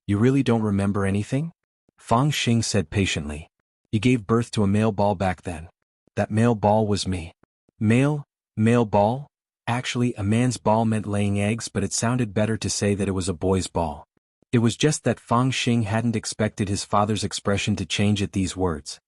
You really don't remember anything? Fang Xing said patiently. You gave birth to a male ball back then. That male ball was me. Male ball? Actually, a man's ball meant laying eggs, but it sounded better to say that it was a boy's ball. It was just that Fang Xing hadn't expected his father's expression to change at these words.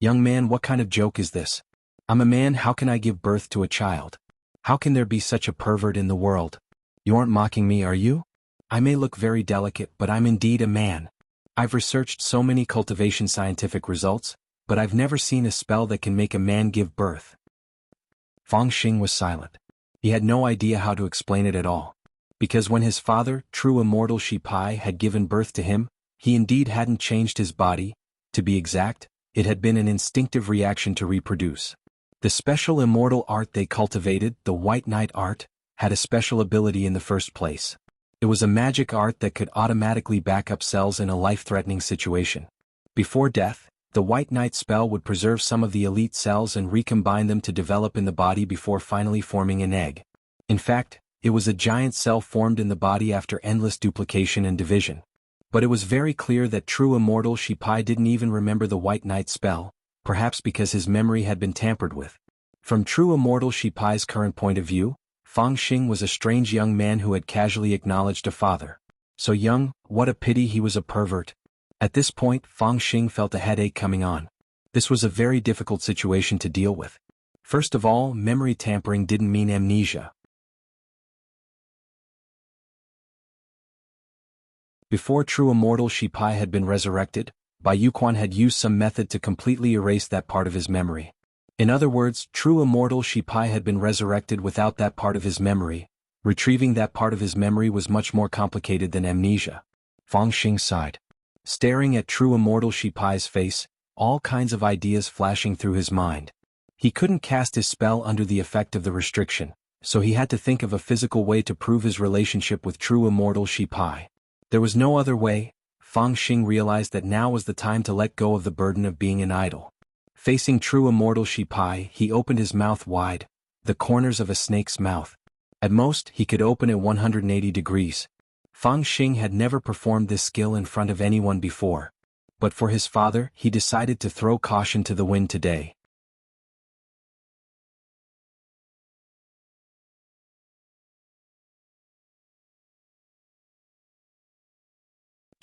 Young man, what kind of joke is this? I'm a man, how can I give birth to a child? How can there be such a pervert in the world? You aren't mocking me, are you? I may look very delicate, but I'm indeed a man. I've researched so many cultivation scientific results, but I've never seen a spell that can make a man give birth. Fang Xing was silent. He had no idea how to explain it at all. Because when his father, True Immortal Shipai, had given birth to him, he indeed hadn't changed his body. To be exact, it had been an instinctive reaction to reproduce. The special immortal art they cultivated, the White Knight art, had a special ability in the first place. It was a magic art that could automatically back up cells in a life-threatening situation. Before death, the White Knight spell would preserve some of the elite cells and recombine them to develop in the body before finally forming an egg. In fact, it was a giant cell formed in the body after endless duplication and division. But it was very clear that True Immortal Shipai didn't even remember the White Knight spell, perhaps because his memory had been tampered with. From True Immortal Shipai's current point of view, Fang Xing was a strange young man who had casually acknowledged a father. So young, what a pity he was a pervert. At this point, Fang Xing felt a headache coming on. This was a very difficult situation to deal with. First of all, memory tampering didn't mean amnesia. Before True Immortal Shipai had been resurrected, Bai Yuquan had used some method to completely erase that part of his memory. In other words, True Immortal Shipai had been resurrected without that part of his memory. Retrieving that part of his memory was much more complicated than amnesia. Fang Xing sighed. Staring at True Immortal Shipai's face, all kinds of ideas flashing through his mind. He couldn't cast his spell under the effect of the restriction, so he had to think of a physical way to prove his relationship with True Immortal Shipai. There was no other way. Fang Xing realized that now was the time to let go of the burden of being an idol. Facing True Immortal Shipai, he opened his mouth wide, the corners of a snake's mouth. At most, he could open it 180 degrees. Fang Xing had never performed this skill in front of anyone before. But for his father, he decided to throw caution to the wind today.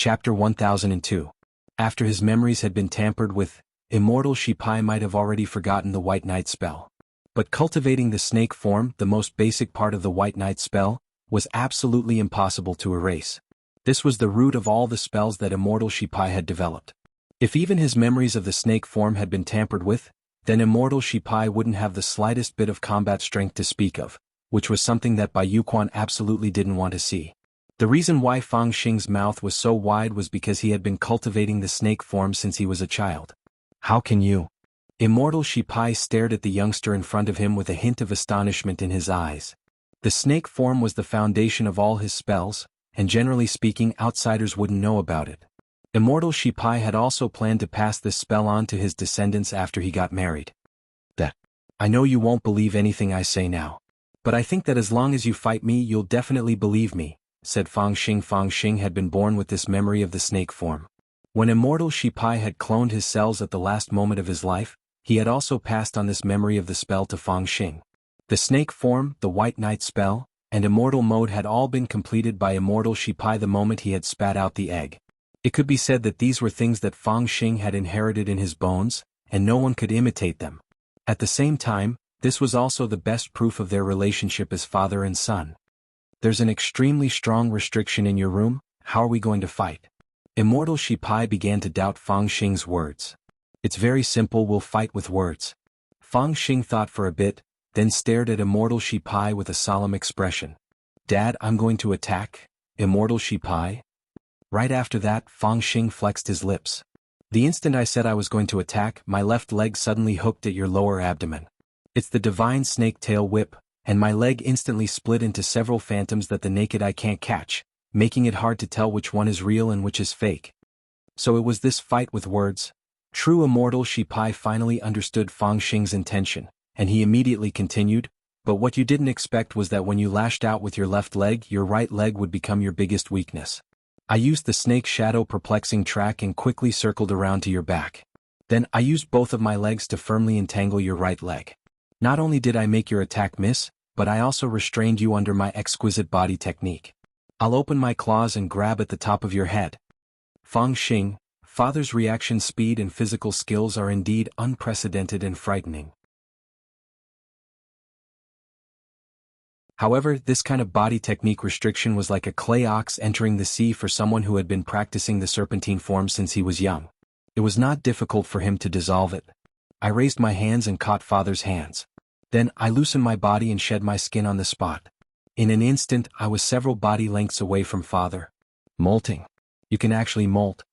Chapter 1002. After his memories had been tampered with, Immortal Shipai might have already forgotten the White Knight spell. But cultivating the snake form, the most basic part of the White Knight spell, was absolutely impossible to erase. This was the root of all the spells that Immortal Shipai had developed. If even his memories of the snake form had been tampered with, then Immortal Shipai wouldn't have the slightest bit of combat strength to speak of, which was something that Bai Yuquan absolutely didn't want to see. The reason why Fang Xing's mouth was so wide was because he had been cultivating the snake form since he was a child. How can you? Immortal Shipai stared at the youngster in front of him with a hint of astonishment in his eyes. The snake form was the foundation of all his spells, and generally speaking outsiders wouldn't know about it. Immortal Shipai had also planned to pass this spell on to his descendants after he got married. I know you won't believe anything I say now. But I think that as long as you fight me you'll definitely believe me, said Fang Xing. Fang Xing had been born with this memory of the snake form. When Immortal Shipai had cloned his cells at the last moment of his life, he had also passed on this memory of the spell to Fang Xing. The snake form, the White Knight spell, and Immortal mode had all been completed by Immortal Shipai the moment he had spat out the egg. It could be said that these were things that Fang Xing had inherited in his bones, and no one could imitate them. At the same time, this was also the best proof of their relationship as father and son. There's an extremely strong restriction in your room, how are we going to fight? Immortal Shipai began to doubt Fang Xing's words. It's very simple, we'll fight with words. Fang Xing thought for a bit, then stared at Immortal Shipai with a solemn expression. Dad, I'm going to attack, Immortal Shipai. Right after that, Fang Xing flexed his lips. The instant I said I was going to attack, my left leg suddenly hooked at your lower abdomen. It's the divine snake tail whip, and my leg instantly split into several phantoms that the naked eye can't catch, making it hard to tell which one is real and which is fake. So it was this fight with words. True Immortal Shipai finally understood Fang Xing's intention, and he immediately continued, but what you didn't expect was that when you lashed out with your left leg, your right leg would become your biggest weakness. I used the snake shadow perplexing track and quickly circled around to your back. Then I used both of my legs to firmly entangle your right leg. Not only did I make your attack miss, but I also restrained you under my exquisite body technique. I'll open my claws and grab at the top of your head. Fang Xing, father's reaction speed and physical skills are indeed unprecedented and frightening. However, this kind of body technique restriction was like a clay ox entering the sea for someone who had been practicing the serpentine form since he was young. It was not difficult for him to dissolve it. I raised my hands and caught father's hands. Then I loosened my body and shed my skin on the spot. In an instant, I was several body lengths away from father. Molting. You can actually molt.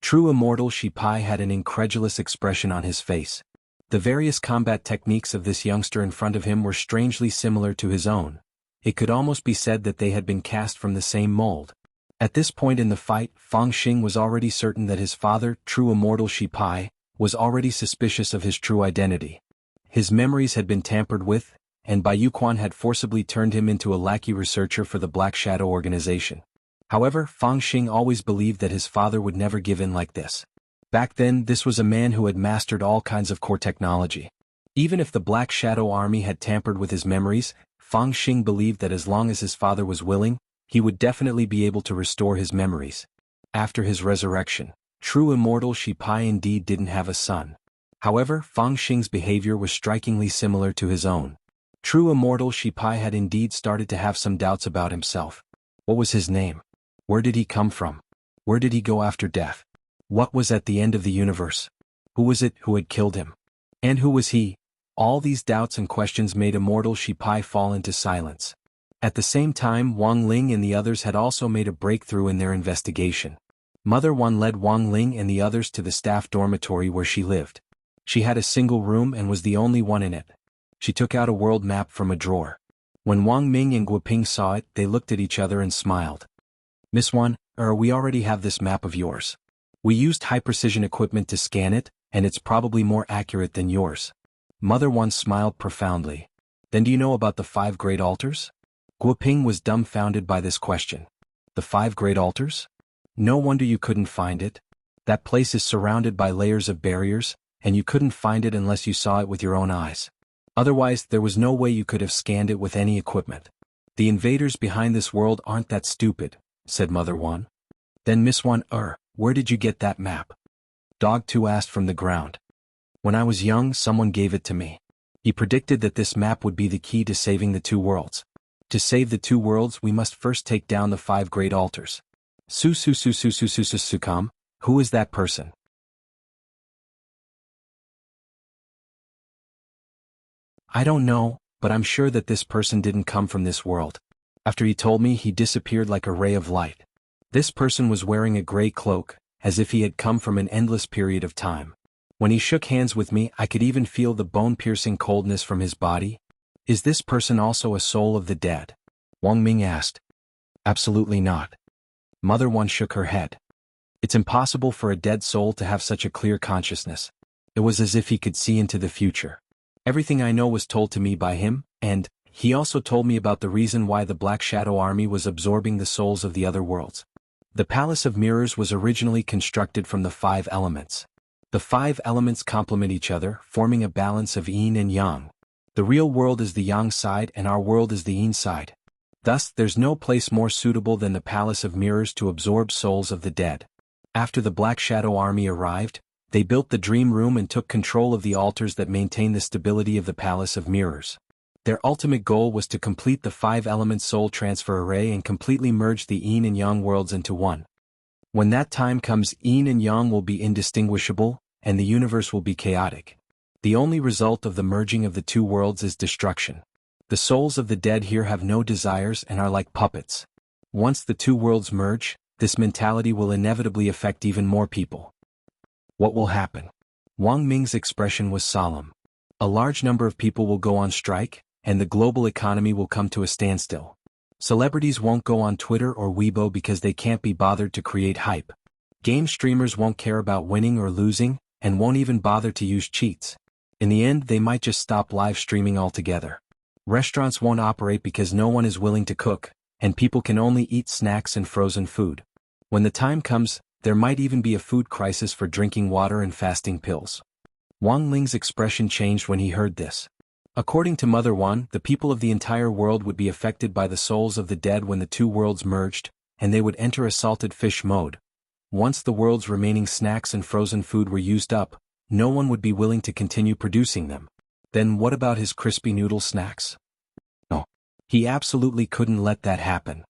True Immortal Shipai had an incredulous expression on his face. The various combat techniques of this youngster in front of him were strangely similar to his own. It could almost be said that they had been cast from the same mold. At this point in the fight, Fang Xing was already certain that his father, True Immortal Shipai, was already suspicious of his true identity. His memories had been tampered with, and Bai Yuquan had forcibly turned him into a lackey researcher for the Black Shadow organization. However, Fang Xing always believed that his father would never give in like this. Back then, this was a man who had mastered all kinds of core technology. Even if the Black Shadow army had tampered with his memories, Fang Xing believed that as long as his father was willing, he would definitely be able to restore his memories. After his resurrection, True Immortal Shipai indeed didn't have a son. However, Fang Xing's behavior was strikingly similar to his own. True Immortal Shipai had indeed started to have some doubts about himself. What was his name? Where did he come from? Where did he go after death? What was at the end of the universe? Who was it who had killed him? And who was he? All these doubts and questions made Immortal Shipai fall into silence. At the same time, Wang Ling and the others had also made a breakthrough in their investigation. Mother Wan led Wang Ling and the others to the staff dormitory where she lived. She had a single room and was the only one in it. She took out a world map from a drawer. When Wang Ming and Guoping saw it, they looked at each other and smiled. Miss Wan, we already have this map of yours. We used high-precision equipment to scan it, and it's probably more accurate than yours. Mother Wan smiled profoundly. Then do you know about the 5 great altars? Guoping was dumbfounded by this question. The 5 great altars? No wonder you couldn't find it. That place is surrounded by layers of barriers, and you couldn't find it unless you saw it with your own eyes. Otherwise, there was no way you could have scanned it with any equipment. The invaders behind this world aren't that stupid, said Mother Wan. Then Miss Wan, where did you get that map? Dog 2 asked from the ground. When I was young, someone gave it to me. He predicted that this map would be the key to saving the two worlds. To save the two worlds, we must first take down the 5 great altars. Sukam, who is that person? I don't know, but I'm sure that this person didn't come from this world. After he told me, he disappeared like a ray of light. This person was wearing a gray cloak, as if he had come from an endless period of time. When he shook hands with me, I could even feel the bone-piercing coldness from his body. Is this person also a soul of the dead? Wang Ming asked. Absolutely not. Mother Wan shook her head. It's impossible for a dead soul to have such a clear consciousness. It was as if he could see into the future. Everything I know was told to me by him, and he also told me about the reason why the Black Shadow Army was absorbing the souls of the other worlds. The Palace of Mirrors was originally constructed from the 5 elements. The 5 elements complement each other, forming a balance of yin and yang. The real world is the yang side and our world is the yin side. Thus, there's no place more suitable than the Palace of Mirrors to absorb souls of the dead. After the Black Shadow Army arrived, they built the Dream Room and took control of the altars that maintain the stability of the Palace of Mirrors. Their ultimate goal was to complete the 5-element soul transfer array and completely merge the yin and yang worlds into one. When that time comes, yin and yang will be indistinguishable, and the universe will be chaotic. The only result of the merging of the two worlds is destruction. The souls of the dead here have no desires and are like puppets. Once the two worlds merge, this mentality will inevitably affect even more people. What will happen? Wang Ming's expression was solemn. A large number of people will go on strike, and the global economy will come to a standstill. Celebrities won't go on Twitter or Weibo because they can't be bothered to create hype. Game streamers won't care about winning or losing, and won't even bother to use cheats. In the end, they might just stop live streaming altogether. Restaurants won't operate because no one is willing to cook, and people can only eat snacks and frozen food. When the time comes, there might even be a food crisis for drinking water and fasting pills. Wang Ling's expression changed when he heard this. According to Mother Wan, the people of the entire world would be affected by the souls of the dead when the two worlds merged, and they would enter a salted fish mode. Once the world's remaining snacks and frozen food were used up, no one would be willing to continue producing them. Then what about his crispy noodle snacks? No. He absolutely couldn't let that happen.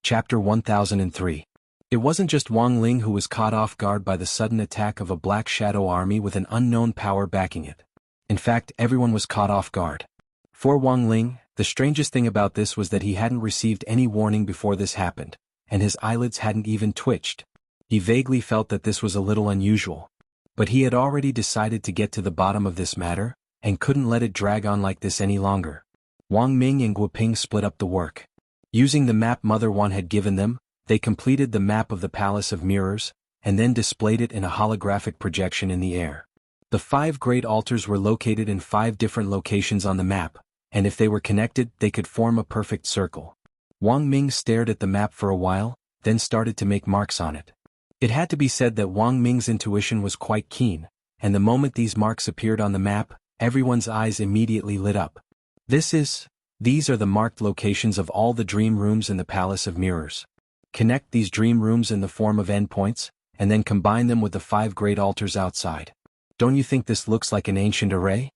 Chapter 1003. It wasn't just Wang Ling who was caught off guard by the sudden attack of a Black Shadow Army with an unknown power backing it. In fact, everyone was caught off guard. For Wang Ling, the strangest thing about this was that he hadn't received any warning before this happened, and his eyelids hadn't even twitched. He vaguely felt that this was a little unusual. But he had already decided to get to the bottom of this matter, and couldn't let it drag on like this any longer. Wang Ming and Guoping split up the work. Using the map Mother Wan had given them, they completed the map of the Palace of Mirrors, and then displayed it in a holographic projection in the air. The 5 great altars were located in 5 different locations on the map, and if they were connected, they could form a perfect circle. Wang Ming stared at the map for a while, then started to make marks on it. It had to be said that Wang Ming's intuition was quite keen, and the moment these marks appeared on the map, everyone's eyes immediately lit up. These are the marked locations of all the dream rooms in the Palace of Mirrors. Connect these dream rooms in the form of endpoints, and then combine them with the 5 great altars outside. Don't you think this looks like an ancient array?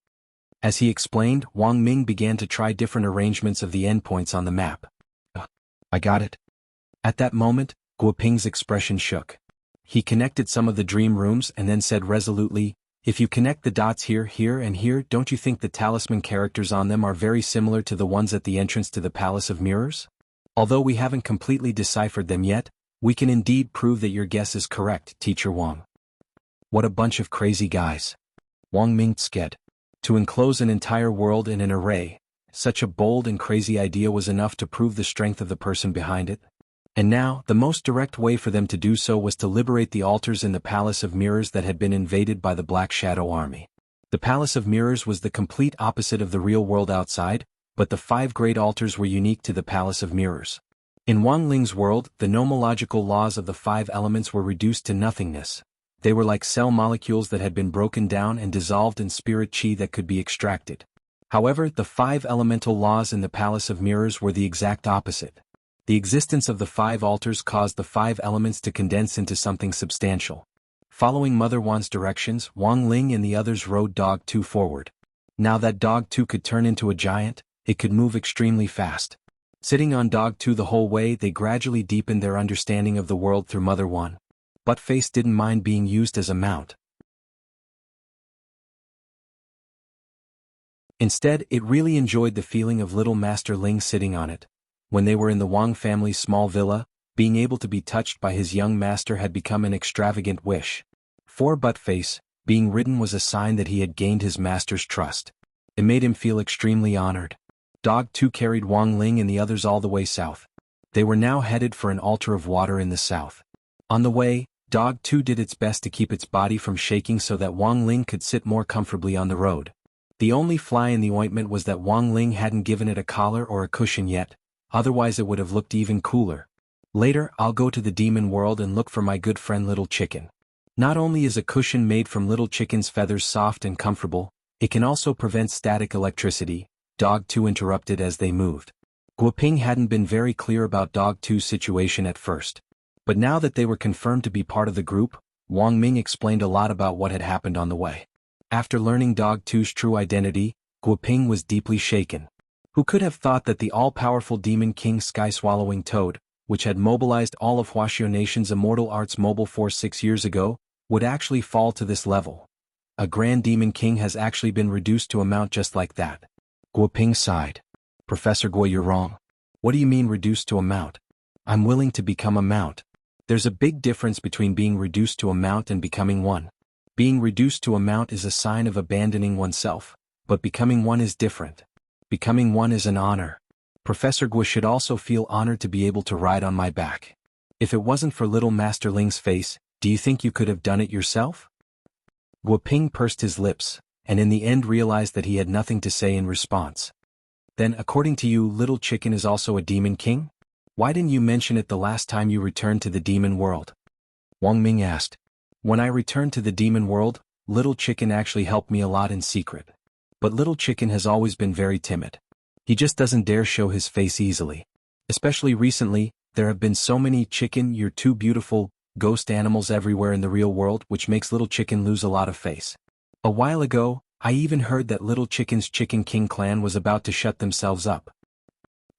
As he explained, Wang Ming began to try different arrangements of the endpoints on the map. I got it. At that moment, Guoping's expression shook. He connected some of the dream rooms and then said resolutely, if you connect the dots here, here and here, don't you think the talisman characters on them are very similar to the ones at the entrance to the Palace of Mirrors? Although we haven't completely deciphered them yet, we can indeed prove that your guess is correct, Teacher Wang. What a bunch of crazy guys. Wang Ming sked. To enclose an entire world in an array, such a bold and crazy idea was enough to prove the strength of the person behind it. And now, the most direct way for them to do so was to liberate the altars in the Palace of Mirrors that had been invaded by the Black Shadow Army. The Palace of Mirrors was the complete opposite of the real world outside, but the 5 great altars were unique to the Palace of Mirrors. In Wang Ling's world, the nomological laws of the 5 elements were reduced to nothingness. They were like cell molecules that had been broken down and dissolved in spirit chi that could be extracted. However, the 5 elemental laws in the Palace of Mirrors were the exact opposite. The existence of the 5 altars caused the 5 elements to condense into something substantial. Following Mother Wan's directions, Wang Ling and the others rode Dog 2 forward. Now that Dog 2 could turn into a giant, it could move extremely fast. Sitting on Dog 2 the whole way, they gradually deepened their understanding of the world through Mother Wan. Buttface didn't mind being used as a mount. Instead, it really enjoyed the feeling of little Master Ling sitting on it. When they were in the Wang family's small villa, being able to be touched by his young master had become an extravagant wish. For Buttface, being ridden was a sign that he had gained his master's trust. It made him feel extremely honored. Dog 2 carried Wang Ling and the others all the way south. They were now headed for an altar of water in the south. On the way, Dog 2 did its best to keep its body from shaking so that Wang Ling could sit more comfortably on the road. The only fly in the ointment was that Wang Ling hadn't given it a collar or a cushion yet, otherwise it would have looked even cooler. Later, I'll go to the demon world and look for my good friend Little Chicken. Not only is a cushion made from Little Chicken's feathers soft and comfortable, it can also prevent static electricity, Dog 2 interrupted as they moved. Guoping hadn't been very clear about Dog 2's situation at first. But now that they were confirmed to be part of the group, Wang Ming explained a lot about what had happened on the way. After learning Dog 2's true identity, Guoping was deeply shaken. Who could have thought that the all-powerful Demon King Sky-Swallowing Toad, which had mobilized all of Huaxiao Nation's Immortal Arts mobile force 6 years ago, would actually fall to this level? A Grand Demon King has actually been reduced to a mount just like that. Guoping sighed. Professor Gui, you're wrong. What do you mean reduced to a mount? I'm willing to become a mount. There's a big difference between being reduced to a mount and becoming one. Being reduced to a mount is a sign of abandoning oneself, but becoming one is different. Becoming one is an honor. Professor Gui should also feel honored to be able to ride on my back. If it wasn't for little Master Ling's face, do you think you could have done it yourself? Guoping pursed his lips, and in the end realized that he had nothing to say in response. Then, according to you, Little Chicken is also a demon king? Why didn't you mention it the last time you returned to the demon world? Wang Ming asked. When I returned to the demon world, Little Chicken actually helped me a lot in secret. But Little Chicken has always been very timid. He just doesn't dare show his face easily. Especially recently, there have been so many chicken, you're too beautiful, ghost animals everywhere in the real world, which makes Little Chicken lose a lot of face. A while ago, I even heard that Little Chicken's Chicken King clan was about to shut themselves up.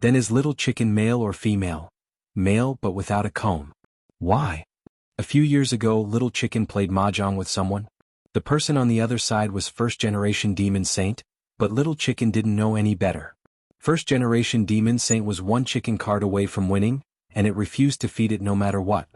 Then is Little Chicken male or female? Male but without a comb. Why? A few years ago, Little Chicken played mahjong with someone. The person on the other side was first-generation Demon Saint, but Little Chicken didn't know any better. First-generation Demon Saint was one chicken card away from winning, and it refused to feed it no matter what.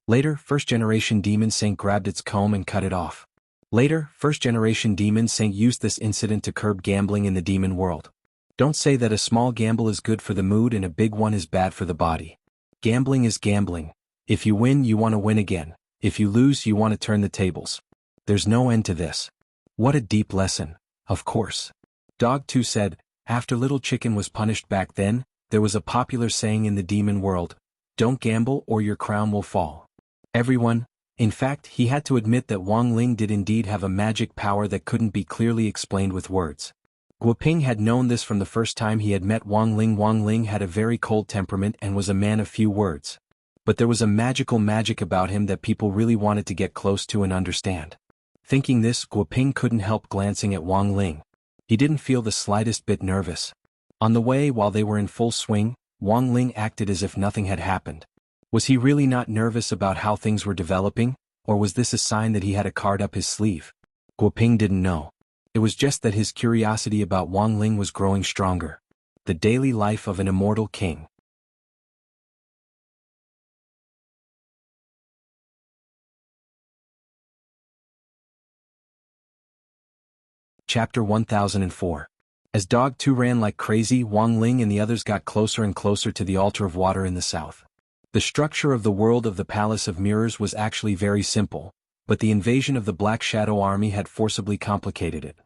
Later, first-generation Demon Saint grabbed its comb and cut it off. Later, first-generation Demon Saint used this incident to curb gambling in the demon world. Don't say that a small gamble is good for the mood and a big one is bad for the body. Gambling is gambling. If you win, you want to win again. If you lose, you want to turn the tables. There's no end to this. What a deep lesson, of course. Dog 2 said, after Little Chicken was punished back then, there was a popular saying in the demon world, don't gamble or your crown will fall. Everyone, in fact, he had to admit that Wang Ling did indeed have a magic power that couldn't be clearly explained with words. Guoping had known this from the first time he had met Wang Ling. Wang Ling had a very cold temperament and was a man of few words. But there was a magical magic about him that people really wanted to get close to and understand. Thinking this, Guoping couldn't help glancing at Wang Ling. He didn't feel the slightest bit nervous. On the way, while they were in full swing, Wang Ling acted as if nothing had happened. Was he really not nervous about how things were developing, or was this a sign that he had a card up his sleeve? Guoping didn't know. It was just that his curiosity about Wang Ling was growing stronger. The daily life of an immortal king. Chapter 1004. As Dog 2 ran like crazy, Wang Ling and the others got closer and closer to the altar of water in the south. The structure of the world of the Palace of Mirrors was actually very simple, but the invasion of the Black Shadow Army had forcibly complicated it.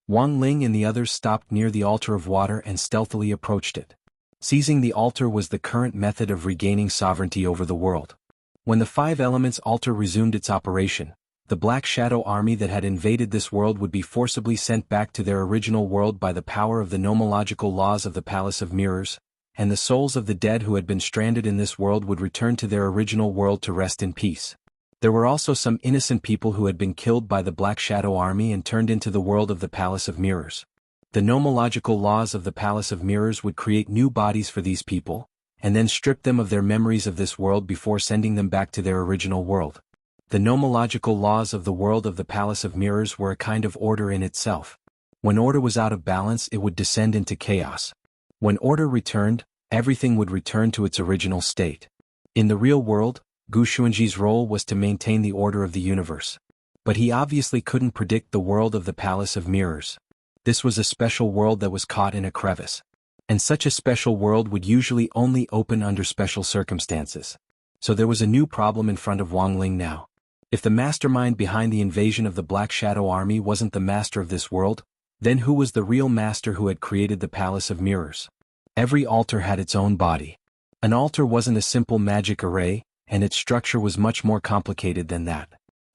Wang Ling and the others stopped near the altar of water and stealthily approached it. Seizing the altar was the current method of regaining sovereignty over the world. When the 5 elements altar resumed its operation, the Black Shadow army that had invaded this world would be forcibly sent back to their original world by the power of the nomological laws of the Palace of Mirrors, and the souls of the dead who had been stranded in this world would return to their original world to rest in peace. There were also some innocent people who had been killed by the Black Shadow army and turned into the world of the Palace of Mirrors. The nomological laws of the Palace of Mirrors would create new bodies for these people, and then strip them of their memories of this world before sending them back to their original world. The nomological laws of the world of the Palace of Mirrors were a kind of order in itself. When order was out of balance, it would descend into chaos. When order returned, everything would return to its original state. In the real world, Gu Xuanji's role was to maintain the order of the universe. But he obviously couldn't predict the world of the Palace of Mirrors. This was a special world that was caught in a crevice. And such a special world would usually only open under special circumstances. So there was a new problem in front of Wang Ling now. If the mastermind behind the invasion of the Black Shadow army wasn't the master of this world, then who was the real master who had created the Palace of Mirrors? Every altar had its own body. An altar wasn't a simple magic array, and its structure was much more complicated than that.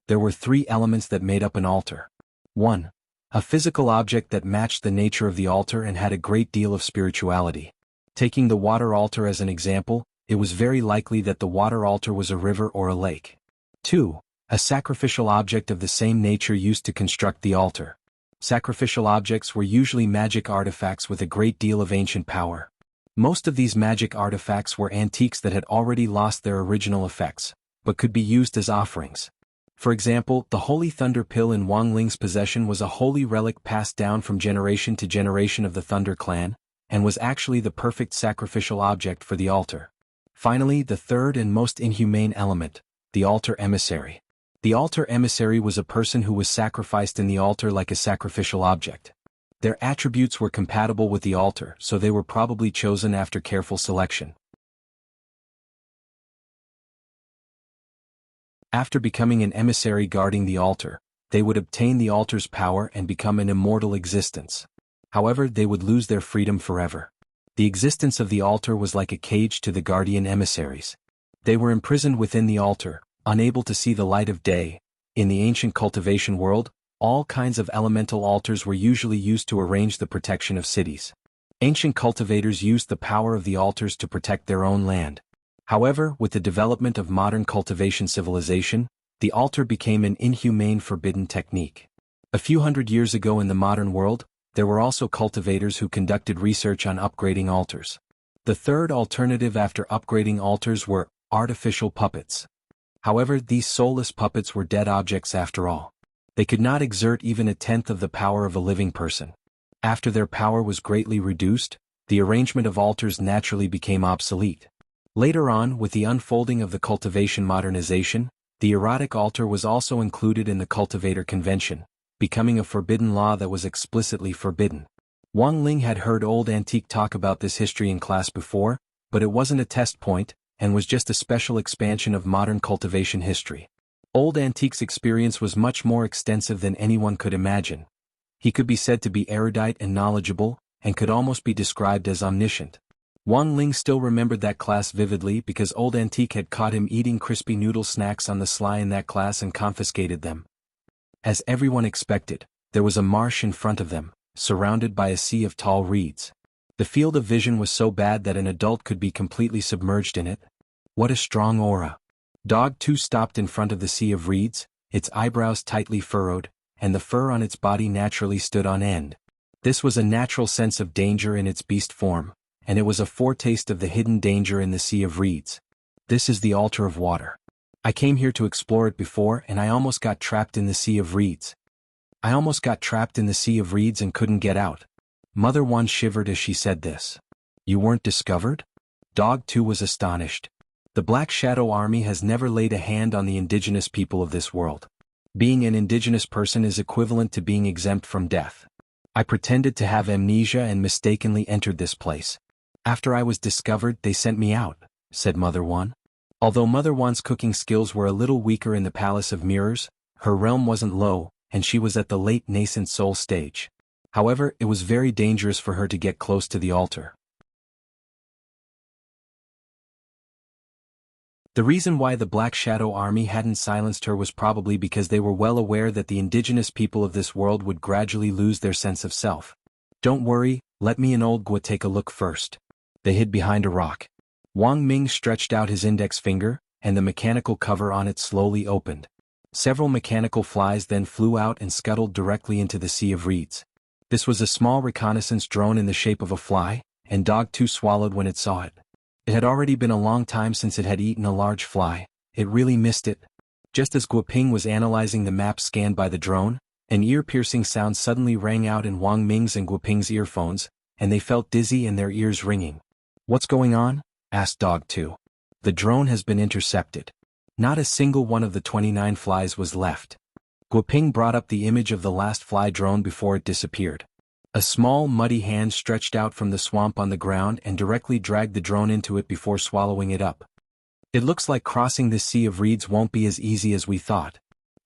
There were 3 elements that made up an altar. 1. A physical object that matched the nature of the altar and had a great deal of spirituality. Taking the water altar as an example, it was very likely that the water altar was a river or a lake. 2. A sacrificial object of the same nature used to construct the altar. Sacrificial objects were usually magic artifacts with a great deal of ancient power. Most of these magic artifacts were antiques that had already lost their original effects, but could be used as offerings. For example, the Holy Thunder Pill in Wang Ling's possession was a holy relic passed down from generation to generation of the Thunder clan, and was actually the perfect sacrificial object for the altar. Finally, the third and most inhumane element, the altar emissary. The altar emissary was a person who was sacrificed in the altar like a sacrificial object. Their attributes were compatible with the altar, so they were probably chosen after careful selection. After becoming an emissary guarding the altar, they would obtain the altar's power and become an immortal existence. However, they would lose their freedom forever. The existence of the altar was like a cage to the guardian emissaries. They were imprisoned within the altar, unable to see the light of day. In the ancient cultivation world, all kinds of elemental altars were usually used to arrange the protection of cities. Ancient cultivators used the power of the altars to protect their own land. However, with the development of modern cultivation civilization, the altar became an inhumane forbidden technique. A few hundred years ago in the modern world, there were also cultivators who conducted research on upgrading altars. The third alternative after upgrading altars were artificial puppets. However, these soulless puppets were dead objects after all. They could not exert even a tenth of the power of a living person. After their power was greatly reduced, the arrangement of altars naturally became obsolete. Later on, with the unfolding of the cultivation modernization, the erotic altar was also included in the cultivator convention, becoming a forbidden law that was explicitly forbidden. Wang Ling had heard old antique talk about this history in class before, but it wasn't a test point, and was just a special expansion of modern cultivation history. Old Antique's experience was much more extensive than anyone could imagine. He could be said to be erudite and knowledgeable, and could almost be described as omniscient. Wang Ling still remembered that class vividly because Old Antique had caught him eating crispy noodle snacks on the sly in that class and confiscated them. As everyone expected, there was a marsh in front of them, surrounded by a sea of tall reeds. The field of vision was so bad that an adult could be completely submerged in it. What a strong aura. Dog 2 stopped in front of the sea of reeds, its eyebrows tightly furrowed, and the fur on its body naturally stood on end. This was a natural sense of danger in its beast form, and it was a foretaste of the hidden danger in the sea of reeds. This is the altar of water. I came here to explore it before and I almost got trapped in the sea of reeds. I almost got trapped in the sea of reeds and couldn't get out. Mother Wan shivered as she said this. You weren't discovered? Dog 2 was astonished. The Black Shadow Army has never laid a hand on the indigenous people of this world. Being an indigenous person is equivalent to being exempt from death. I pretended to have amnesia and mistakenly entered this place. After I was discovered, they sent me out, said Mother Wan. Although Mother Wan's cooking skills were a little weaker in the Palace of Mirrors, her realm wasn't low, and she was at the late nascent soul stage. However, it was very dangerous for her to get close to the altar. The reason why the Black Shadow Army hadn't silenced her was probably because they were well aware that the indigenous people of this world would gradually lose their sense of self. Don't worry, let me and old Gua take a look first. They hid behind a rock. Wang Ming stretched out his index finger, and the mechanical cover on it slowly opened. Several mechanical flies then flew out and scuttled directly into the sea of reeds. This was a small reconnaissance drone in the shape of a fly, and Dog 2 swallowed when it saw it. It had already been a long time since it had eaten a large fly. It really missed it. Just as Guoping was analyzing the map scanned by the drone, an ear-piercing sound suddenly rang out in Wang Ming's and Guoping's earphones, and they felt dizzy and their ears ringing. "What's going on?" asked Dog 2. "The drone has been intercepted. Not a single one of the 29 flies was left." Guoping brought up the image of the last fly drone before it disappeared. A small, muddy hand stretched out from the swamp on the ground and directly dragged the drone into it before swallowing it up. "It looks like crossing this sea of reeds won't be as easy as we thought."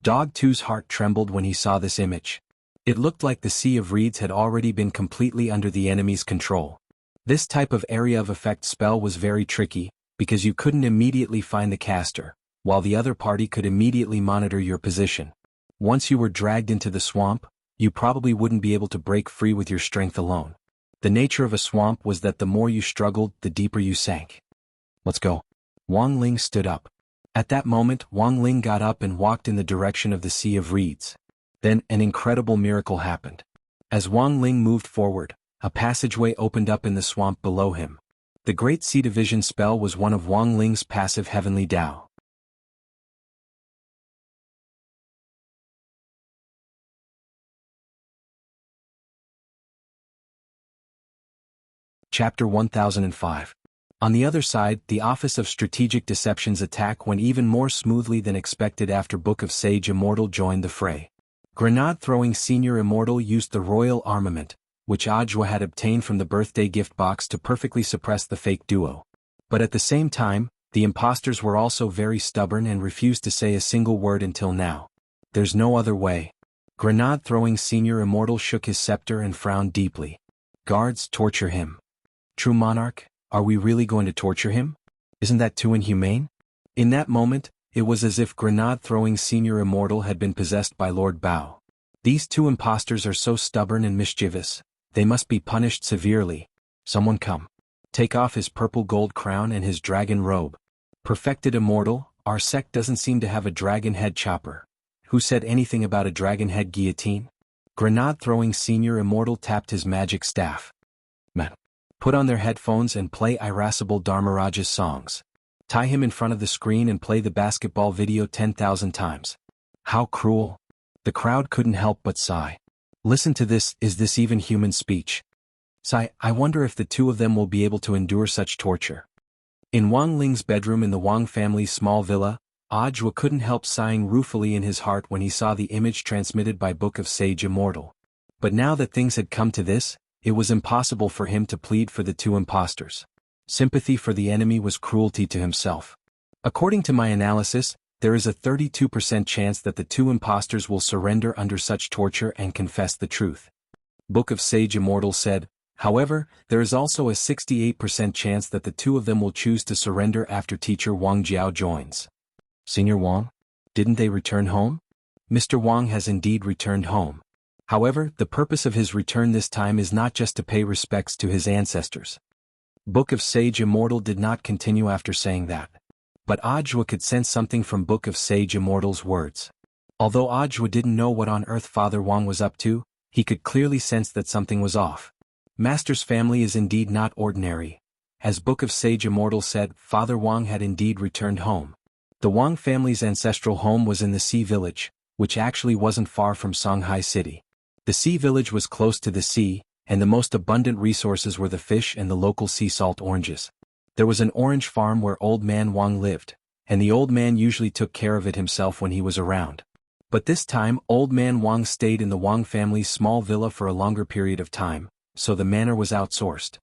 Dog 2's heart trembled when he saw this image. It looked like the sea of reeds had already been completely under the enemy's control. This type of area of effect spell was very tricky, because you couldn't immediately find the caster, while the other party could immediately monitor your position. Once you were dragged into the swamp, you probably wouldn't be able to break free with your strength alone. The nature of a swamp was that the more you struggled, the deeper you sank. "Let's go." Wang Ling stood up. At that moment, Wang Ling got up and walked in the direction of the sea of reeds. Then, an incredible miracle happened. As Wang Ling moved forward, a passageway opened up in the swamp below him. The Great Sea Division spell was one of Wang Ling's passive Heavenly Dao. Chapter 1005. On the other side, the Office of Strategic Deception's attack went even more smoothly than expected after Book of Sage Immortal joined the fray. Grenade-throwing Senior Immortal used the royal armament, which Ajwa had obtained from the birthday gift box to perfectly suppress the fake duo. But at the same time, the imposters were also very stubborn and refused to say a single word until now. "There's no other way." Grenade-throwing Senior Immortal shook his scepter and frowned deeply. "Guards, torture him." "True Monarch, are we really going to torture him? Isn't that too inhumane?" In that moment, it was as if Grenade-throwing Senior Immortal had been possessed by Lord Bao. "These two imposters are so stubborn and mischievous, they must be punished severely. Someone come. Take off his purple gold crown and his dragon robe." "Perfected Immortal, our sect doesn't seem to have a dragon head chopper. Who said anything about a dragon head guillotine?" Grenade-throwing Senior Immortal tapped his magic staff. "Man. Put on their headphones and play irascible Dharmaraja's songs. Tie him in front of the screen and play the basketball video 10,000 times. How cruel." The crowd couldn't help but sigh. "Listen to this, is this even human speech? Sigh, I wonder if the two of them will be able to endure such torture." In Wang Ling's bedroom in the Wang family's small villa, Ajwa couldn't help sighing ruefully in his heart when he saw the image transmitted by Book of Sage Immortal. But now that things had come to this, it was impossible for him to plead for the two imposters. Sympathy for the enemy was cruelty to himself. "According to my analysis, there is a 32% chance that the two imposters will surrender under such torture and confess the truth." Book of Sage Immortal said. "However, there is also a 68% chance that the two of them will choose to surrender after teacher Wang Jiao joins." "Senior Wang? Didn't they return home?" "Mr. Wang has indeed returned home. However, the purpose of his return this time is not just to pay respects to his ancestors." Book of Sage Immortal did not continue after saying that. But Ajwa could sense something from Book of Sage Immortal's words. Although Ajwa didn't know what on earth Father Wang was up to, he could clearly sense that something was off. Master's family is indeed not ordinary. As Book of Sage Immortal said, Father Wang had indeed returned home. The Wang family's ancestral home was in the Sea Village, which actually wasn't far from Songhai City. The Sea Village was close to the sea, and the most abundant resources were the fish and the local sea salt oranges. There was an orange farm where Old Man Wang lived, and the old man usually took care of it himself when he was around. But this time, Old Man Wang stayed in the Wang family's small villa for a longer period of time, so the manor was outsourced.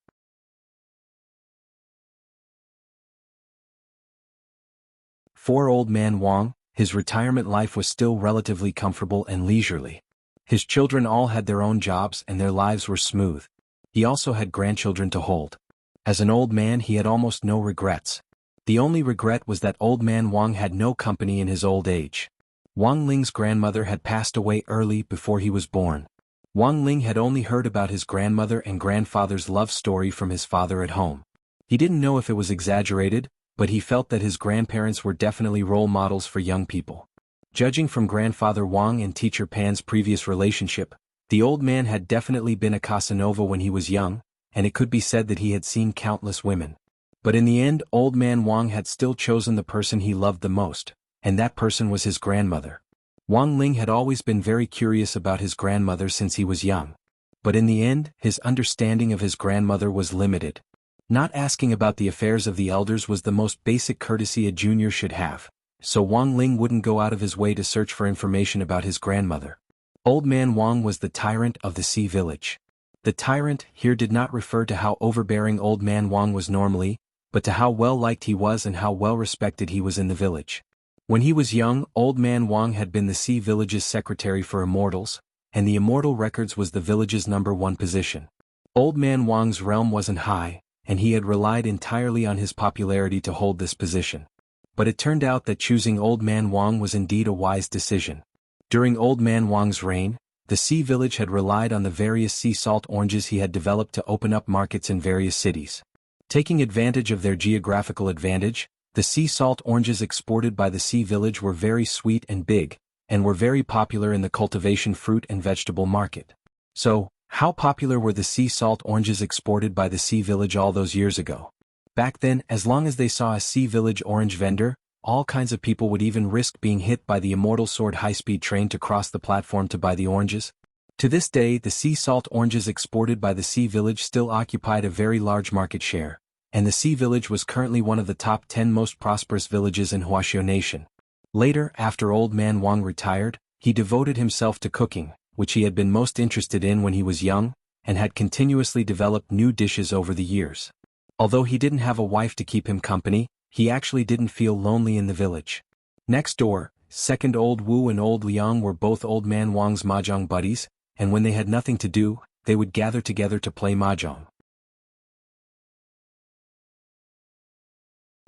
For Old Man Wang, his retirement life was still relatively comfortable and leisurely. His children all had their own jobs and their lives were smooth. He also had grandchildren to hold. As an old man he had almost no regrets. The only regret was that Old Man Wang had no company in his old age. Wang Ling's grandmother had passed away early before he was born. Wang Ling had only heard about his grandmother and grandfather's love story from his father at home. He didn't know if it was exaggerated, but he felt that his grandparents were definitely role models for young people. Judging from grandfather Wang and teacher Pan's previous relationship, the old man had definitely been a Casanova when he was young, and it could be said that he had seen countless women. But in the end, Old Man Wang had still chosen the person he loved the most, and that person was his grandmother. Wang Ling had always been very curious about his grandmother since he was young. But in the end, his understanding of his grandmother was limited. Not asking about the affairs of the elders was the most basic courtesy a junior should have, so Wang Ling wouldn't go out of his way to search for information about his grandmother. Old Man Wang was the tyrant of the Sea Village. The tyrant here did not refer to how overbearing Old Man Wang was normally, but to how well-liked he was and how well-respected he was in the village. When he was young, Old Man Wang had been the Sea Village's secretary for Immortals, and the Immortal Records was the village's #1 position. Old Man Wang's realm wasn't high, and he had relied entirely on his popularity to hold this position. But it turned out that choosing Old Man Wang was indeed a wise decision. During Old Man Wang's reign, the Sea Village had relied on the various sea salt oranges he had developed to open up markets in various cities. Taking advantage of their geographical advantage, the sea salt oranges exported by the Sea Village were very sweet and big, and were very popular in the cultivation fruit and vegetable market. So, how popular were the sea salt oranges exported by the Sea Village all those years ago? Back then, as long as they saw a Sea Village orange vendor, all kinds of people would even risk being hit by the Immortal Sword high-speed train to cross the platform to buy the oranges. To this day, the sea salt oranges exported by the Sea Village still occupied a very large market share, and the Sea Village was currently one of the top 10 most prosperous villages in Wuxia Nation. Later, after Old Man Wang retired, he devoted himself to cooking, which he had been most interested in when he was young, and had continuously developed new dishes over the years. Although he didn't have a wife to keep him company, he actually didn't feel lonely in the village. Next door, second Old Wu and Old Liang were both Old Man Wang's mahjong buddies, and when they had nothing to do, they would gather together to play mahjong.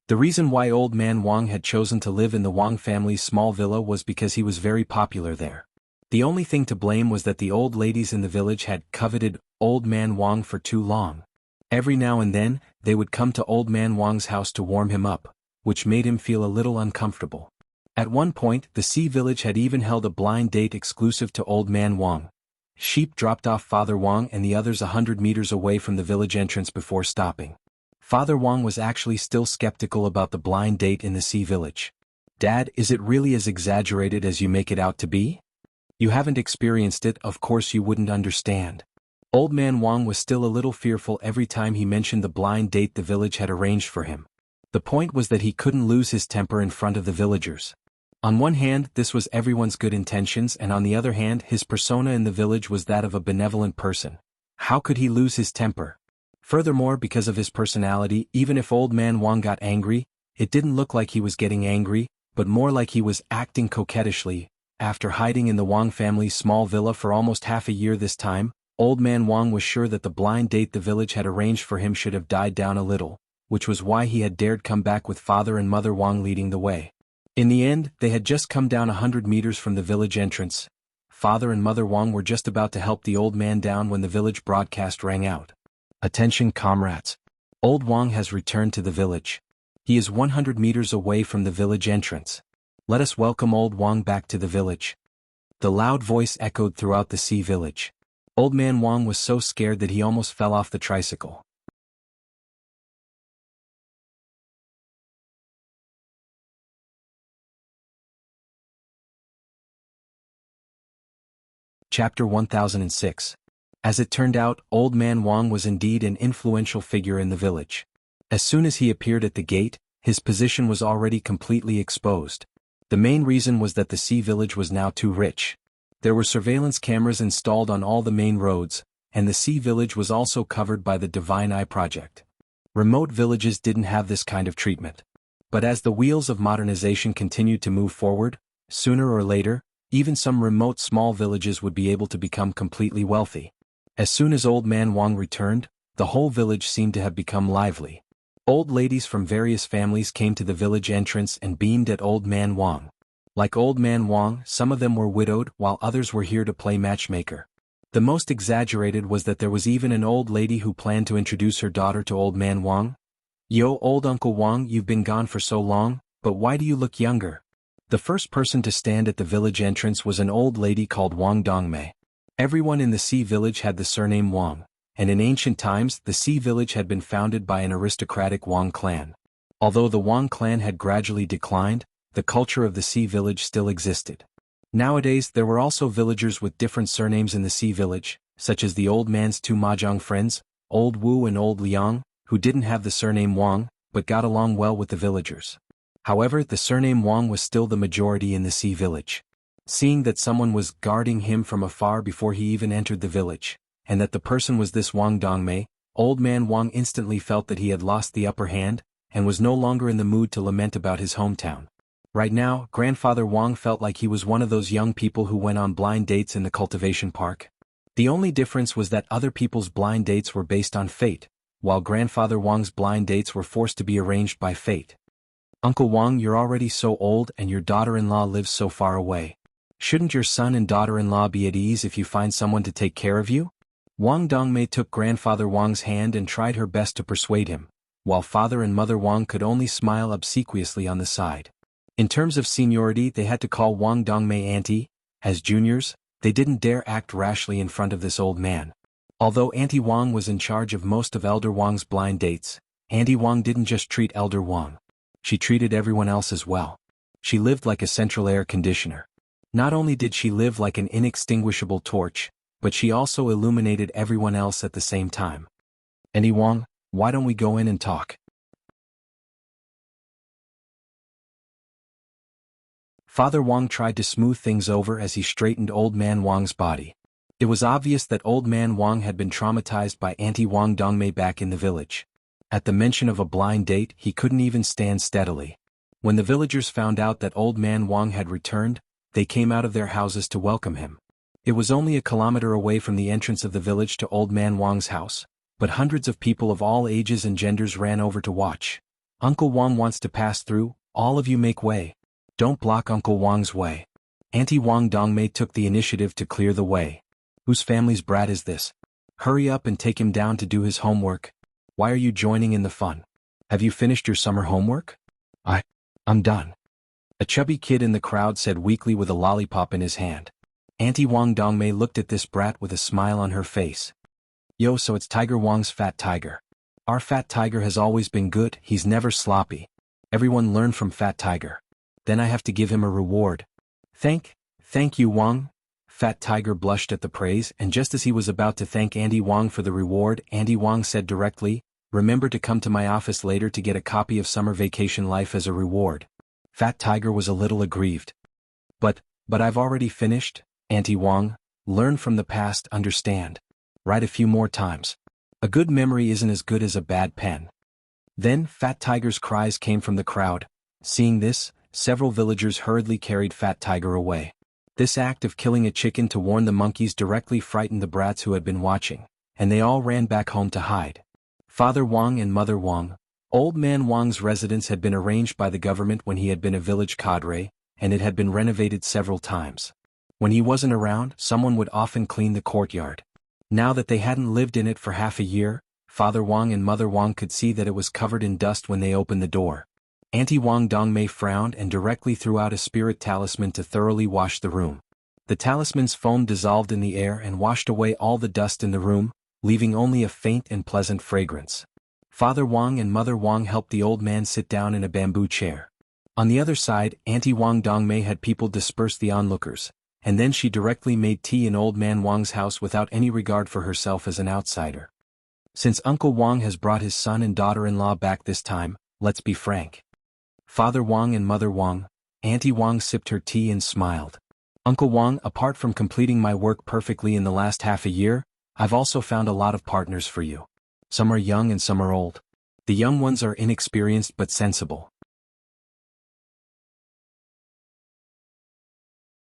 The reason why Old Man Wang had chosen to live in the Wang family's small villa was because he was very popular there. The only thing to blame was that the old ladies in the village had coveted Old Man Wang for too long. Every now and then, they would come to Old Man Wang's house to warm him up, which made him feel a little uncomfortable. At one point, the Sea Village had even held a blind date exclusive to Old Man Wang. Sheep dropped off Father Wang and the others 100 meters away from the village entrance before stopping. Father Wang was actually still skeptical about the blind date in the Sea Village. "Dad, is it really as exaggerated as you make it out to be? You haven't experienced it, of course you wouldn't understand." Old Man Wang was still a little fearful every time he mentioned the blind date the village had arranged for him. The point was that he couldn't lose his temper in front of the villagers. On one hand, this was everyone's good intentions, and on the other hand, his persona in the village was that of a benevolent person. How could he lose his temper? Furthermore, because of his personality, even if Old Man Wang got angry, it didn't look like he was getting angry, but more like he was acting coquettishly. After hiding in the Wang family's small villa for almost half a year this time, Old Man Wang was sure that the blind date the village had arranged for him should have died down a little, which was why he had dared come back with Father and Mother Wang leading the way. In the end, they had just come down 100 meters from the village entrance. Father and Mother Wang were just about to help the old man down when the village broadcast rang out. "Attention comrades. Old Wang has returned to the village. He is 100 meters away from the village entrance. Let us welcome Old Wang back to the village." The loud voice echoed throughout the Sea Village. Old Man Wang was so scared that he almost fell off the tricycle. Chapter 1006. As it turned out, Old Man Wang was indeed an influential figure in the village. As soon as he appeared at the gate, his position was already completely exposed. The main reason was that the Sea Village was now too rich. There were surveillance cameras installed on all the main roads, and the Sea Village was also covered by the Divine Eye project. Remote villages didn't have this kind of treatment. But as the wheels of modernization continued to move forward, sooner or later, even some remote small villages would be able to become completely wealthy. As soon as Old Man Wang returned, the whole village seemed to have become lively. Old ladies from various families came to the village entrance and beamed at Old Man Wang. Like Old Man Wang, some of them were widowed while others were here to play matchmaker. The most exaggerated was that there was even an old lady who planned to introduce her daughter to Old Man Wang. "Yo, old Uncle Wang, you've been gone for so long, but why do you look younger?" The first person to stand at the village entrance was an old lady called Wang Dongmei. Everyone in the Sea village had the surname Wang, and in ancient times the Sea village had been founded by an aristocratic Wang clan. Although the Wang clan had gradually declined, the culture of the Sea village still existed. Nowadays there were also villagers with different surnames in the Sea village, such as the old man's two mahjong friends, Old Wu and Old Liang, who didn't have the surname Wang, but got along well with the villagers. However, the surname Wang was still the majority in the Sea village. Seeing that someone was guarding him from afar before he even entered the village, and that the person was this Wang Dongmei, Old Man Wang instantly felt that he had lost the upper hand, and was no longer in the mood to lament about his hometown. Right now, Grandfather Wang felt like he was one of those young people who went on blind dates in the Cultivation Park. The only difference was that other people's blind dates were based on fate, while Grandfather Wang's blind dates were forced to be arranged by fate. "Uncle Wang, you're already so old and your daughter-in-law lives so far away. Shouldn't your son and daughter-in-law be at ease if you find someone to take care of you?" Wang Dongmei took Grandfather Wang's hand and tried her best to persuade him, while Father and Mother Wang could only smile obsequiously on the side. In terms of seniority, they had to call Wang Dongmei Auntie. As juniors, they didn't dare act rashly in front of this old man. Although Auntie Wang was in charge of most of Elder Wang's blind dates, Auntie Wang didn't just treat Elder Wang. She treated everyone else as well. She lived like a central air conditioner. Not only did she live like an inextinguishable torch, but she also illuminated everyone else at the same time. "Auntie Wang, why don't we go in and talk?" Father Wang tried to smooth things over as he straightened Old Man Wang's body. It was obvious that Old Man Wang had been traumatized by Auntie Wang Dongmei back in the village. At the mention of a blind date, he couldn't even stand steadily. When the villagers found out that Old Man Wang had returned, they came out of their houses to welcome him. It was only a kilometer away from the entrance of the village to Old Man Wang's house, but hundreds of people of all ages and genders ran over to watch. "Uncle Wang wants to pass through, all of you make way. Don't block Uncle Wang's way." Auntie Wang Dongmei took the initiative to clear the way. "Whose family's brat is this? Hurry up and take him down to do his homework. Why are you joining in the fun? Have you finished your summer homework?" I'm done." A chubby kid in the crowd said weakly with a lollipop in his hand. Auntie Wang Dongmei looked at this brat with a smile on her face. "Yo, so it's Tiger Wang's fat tiger. Our fat tiger has always been good, he's never sloppy. Everyone learn from Fat Tiger. Then I have to give him a reward." Thank you Wang." Fat Tiger blushed at the praise, and just as he was about to thank Auntie Wang for the reward, Auntie Wang said directly, "Remember to come to my office later to get a copy of Summer Vacation Life as a reward." Fat Tiger was a little aggrieved. But I've already finished, Auntie Wang. Learn from the past, understand. Write a few more times. A good memory isn't as good as a bad pen." Then Fat Tiger's cries came from the crowd. Seeing this, several villagers hurriedly carried Fat Tiger away. This act of killing a chicken to warn the monkeys directly frightened the brats who had been watching, and they all ran back home to hide. Father Wang and Mother Wang. Old Man Wang's residence had been arranged by the government when he had been a village cadre, and it had been renovated several times. When he wasn't around, someone would often clean the courtyard. Now that they hadn't lived in it for half a year, Father Wang and Mother Wang could see that it was covered in dust when they opened the door. Auntie Wang Dongmei frowned and directly threw out a spirit talisman to thoroughly wash the room. The talisman's foam dissolved in the air and washed away all the dust in the room, leaving only a faint and pleasant fragrance. Father Wang and Mother Wang helped the old man sit down in a bamboo chair. On the other side, Auntie Wang Dongmei had people disperse the onlookers, and then she directly made tea in Old Man Wang's house without any regard for herself as an outsider. "Since Uncle Wang has brought his son and daughter-in-law back this time, let's be frank." Father Wang and Mother Wang. Auntie Wang sipped her tea and smiled. "Uncle Wang, apart from completing my work perfectly in the last half a year, I've also found a lot of partners for you. Some are young and some are old. The young ones are inexperienced but sensible.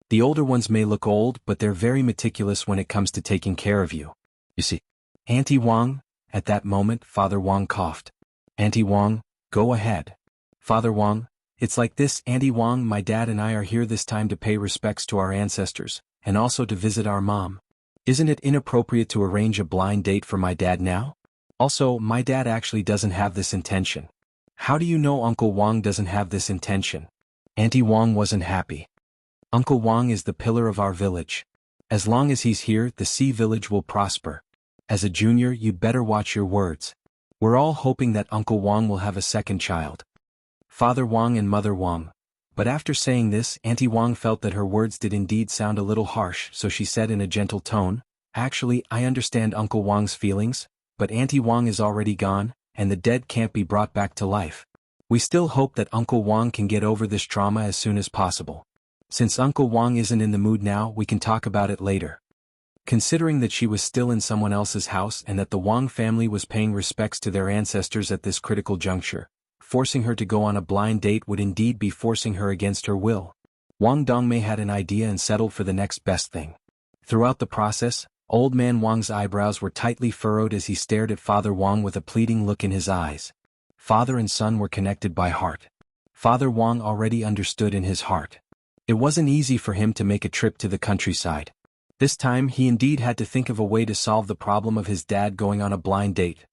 The older ones may look old, but they're very meticulous when it comes to taking care of you. You see." Auntie Wang. At that moment, Father Wang coughed. Auntie Wang, go ahead. Father Wang, it's like this, Auntie Wang, my dad and I are here this time to pay respects to our ancestors, and also to visit our mom. Isn't it inappropriate to arrange a blind date for my dad now? Also, my dad actually doesn't have this intention. How do you know Uncle Wang doesn't have this intention? Auntie Wang wasn't happy. Uncle Wang is the pillar of our village. As long as he's here, the Sea village will prosper. As a junior, you'd better watch your words. We're all hoping that Uncle Wang will have a second child. Father Wang and Mother Wang. But after saying this, Auntie Wang felt that her words did indeed sound a little harsh, so she said in a gentle tone, "Actually, I understand Uncle Wang's feelings, but Auntie Wang is already gone, and the dead can't be brought back to life. We still hope that Uncle Wang can get over this trauma as soon as possible. Since Uncle Wang isn't in the mood now, we can talk about it later." Considering that she was still in someone else's house and that the Wang family was paying respects to their ancestors at this critical juncture, forcing her to go on a blind date would indeed be forcing her against her will. Wang Dongmei had an idea and settled for the next best thing. Throughout the process, Old Man Wang's eyebrows were tightly furrowed as he stared at Father Wang with a pleading look in his eyes. Father and son were connected by heart. Father Wang already understood in his heart. It wasn't easy for him to make a trip to the countryside. This time he indeed had to think of a way to solve the problem of his dad going on a blind date.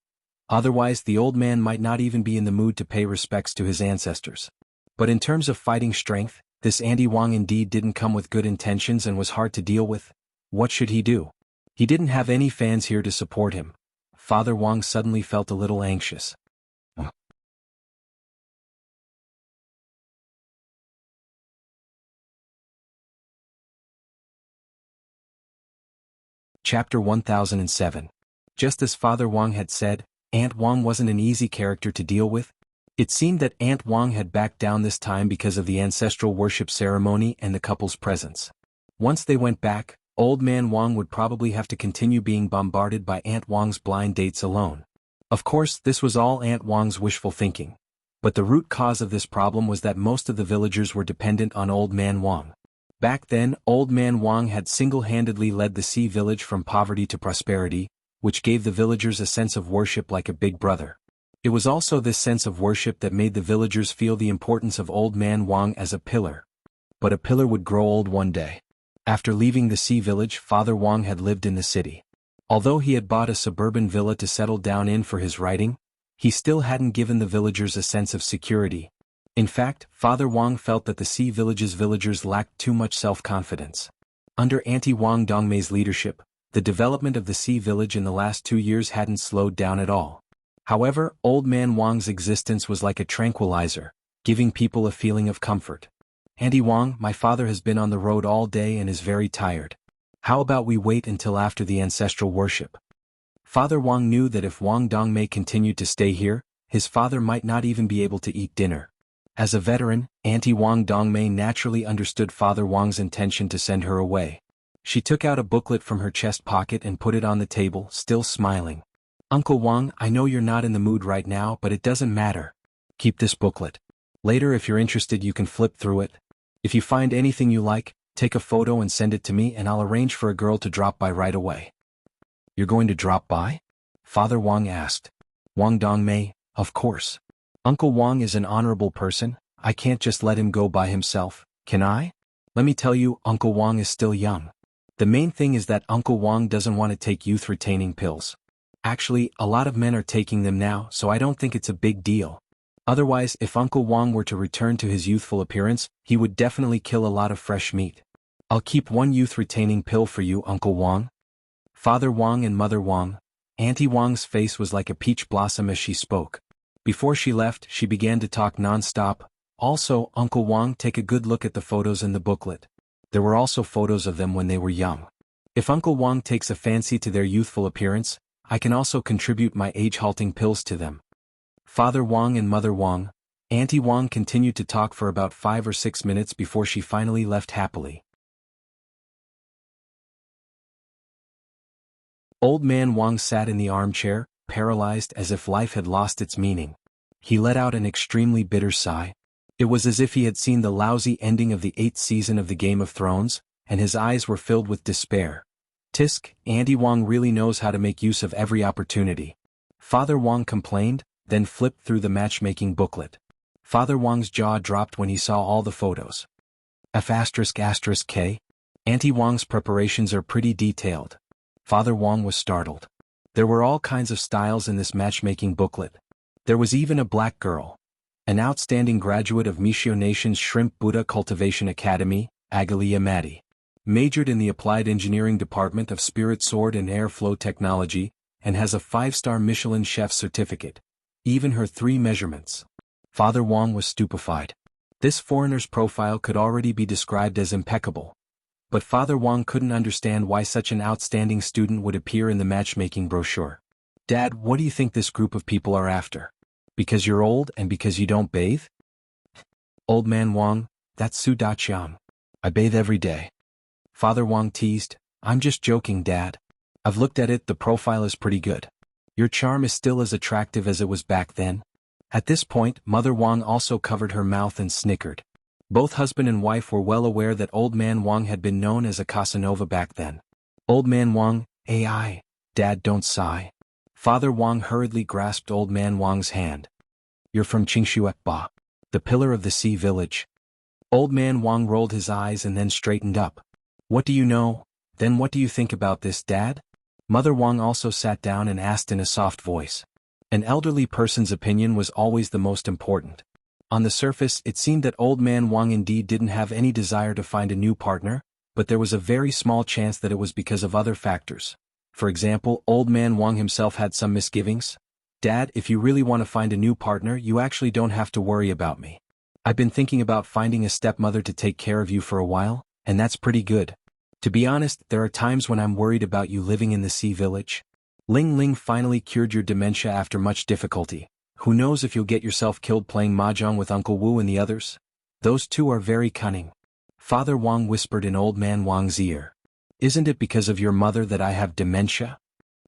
Otherwise the old man might not even be in the mood to pay respects to his ancestors. But in terms of fighting strength, this Auntie Wang indeed didn't come with good intentions and was hard to deal with. What should he do? He didn't have any fans here to support him. Father Wang suddenly felt a little anxious. Chapter 1007. Just as Father Wang had said, Aunt Wang wasn't an easy character to deal with. It seemed that Aunt Wang had backed down this time because of the ancestral worship ceremony and the couple's presence. Once they went back, Old Man Wang would probably have to continue being bombarded by Aunt Wang's blind dates alone. Of course, this was all Aunt Wang's wishful thinking. But the root cause of this problem was that most of the villagers were dependent on Old Man Wang. Back then, Old Man Wang had single-handedly led the Sea village from poverty to prosperity, which gave the villagers a sense of worship like a big brother. It was also this sense of worship that made the villagers feel the importance of Old Man Wang as a pillar. But a pillar would grow old one day. After leaving the Sea village, Father Wang had lived in the city. Although he had bought a suburban villa to settle down in for his writing, he still hadn't given the villagers a sense of security. In fact, Father Wang felt that the Sea village's villagers lacked too much self-confidence. Under Auntie Wang Dongmei's leadership, the development of the Sea village in the last 2 years hadn't slowed down at all. However, Old Man Wang's existence was like a tranquilizer, giving people a feeling of comfort. "Auntie Wang, my father has been on the road all day and is very tired. How about we wait until after the ancestral worship?" Father Wang knew that if Wang Dongmei continued to stay here, his father might not even be able to eat dinner. As a veteran, Auntie Wang Dongmei naturally understood Father Wang's intention to send her away. She took out a booklet from her chest pocket and put it on the table, still smiling. "Uncle Wang, I know you're not in the mood right now, but it doesn't matter. Keep this booklet. Later, if you're interested, you can flip through it. If you find anything you like, take a photo and send it to me and I'll arrange for a girl to drop by right away." "You're going to drop by?" Father Wang asked. Wang Dongmei, "Of course. Uncle Wang is an honorable person, I can't just let him go by himself, can I? Let me tell you, Uncle Wang is still young. The main thing is that Uncle Wang doesn't want to take youth-retaining pills. Actually, a lot of men are taking them now, so I don't think it's a big deal. Otherwise, if Uncle Wang were to return to his youthful appearance, he would definitely kill a lot of fresh meat. I'll keep one youth-retaining pill for you, Uncle Wang." Father Wang and Mother Wang. Auntie Wang's face was like a peach blossom as she spoke. Before she left, she began to talk non-stop. "Also, Uncle Wang, take a good look at the photos in the booklet. There were also photos of them when they were young. If Uncle Wang takes a fancy to their youthful appearance, I can also contribute my age-halting pills to them." Father Wang and Mother Wang. Auntie Wang continued to talk for about 5 or 6 minutes before she finally left happily. Old Man Wang sat in the armchair, paralyzed as if life had lost its meaning. He let out an extremely bitter sigh. It was as if he had seen the lousy ending of the 8th season of the Game of Thrones, and his eyes were filled with despair. Tisk, Auntie Wang really knows how to make use of every opportunity. Father Wang complained, then flipped through the matchmaking booklet. Father Wang's jaw dropped when he saw all the photos. F***K? Auntie Wang's preparations are pretty detailed. Father Wang was startled. There were all kinds of styles in this matchmaking booklet. There was even a black girl. An outstanding graduate of Mishio Nation's Shrimp Buddha Cultivation Academy, Agalia Matti. Majored in the Applied Engineering Department of Spirit Sword and Airflow Technology, and has a 5-star Michelin chef certificate. Even her 3 measurements. Father Wang was stupefied. This foreigner's profile could already be described as impeccable. But Father Wang couldn't understand why such an outstanding student would appear in the matchmaking brochure. Dad, what do you think this group of people are after? Because you're old and because you don't bathe? Old man Wang, that's Su Da-chiang. I bathe every day. Father Wang teased, I'm just joking, Dad. I've looked at it, the profile is pretty good. Your charm is still as attractive as it was back then. At this point, Mother Wang also covered her mouth and snickered. Both husband and wife were well aware that Old Man Wang had been known as a Casanova back then. Old Man Wang, AI. Dad, don't sigh. Father Wang hurriedly grasped Old Man Wang's hand. You're from Qingshuekba, the pillar of the sea village. Old Man Wang rolled his eyes and then straightened up. What do you know? Then what do you think about this, Dad? Mother Wang also sat down and asked in a soft voice. An elderly person's opinion was always the most important. On the surface, it seemed that Old Man Wang indeed didn't have any desire to find a new partner, but there was a very small chance that it was because of other factors. For example, Old Man Wang himself had some misgivings. Dad, if you really want to find a new partner, you actually don't have to worry about me. I've been thinking about finding a stepmother to take care of you for a while, and that's pretty good. To be honest, there are times when I'm worried about you living in the sea village. Ling Ling finally cured your dementia after much difficulty. Who knows if you'll get yourself killed playing mahjong with Uncle Wu and the others? Those two are very cunning. Father Wang whispered in Old Man Wang's ear. Isn't it because of your mother that I have dementia?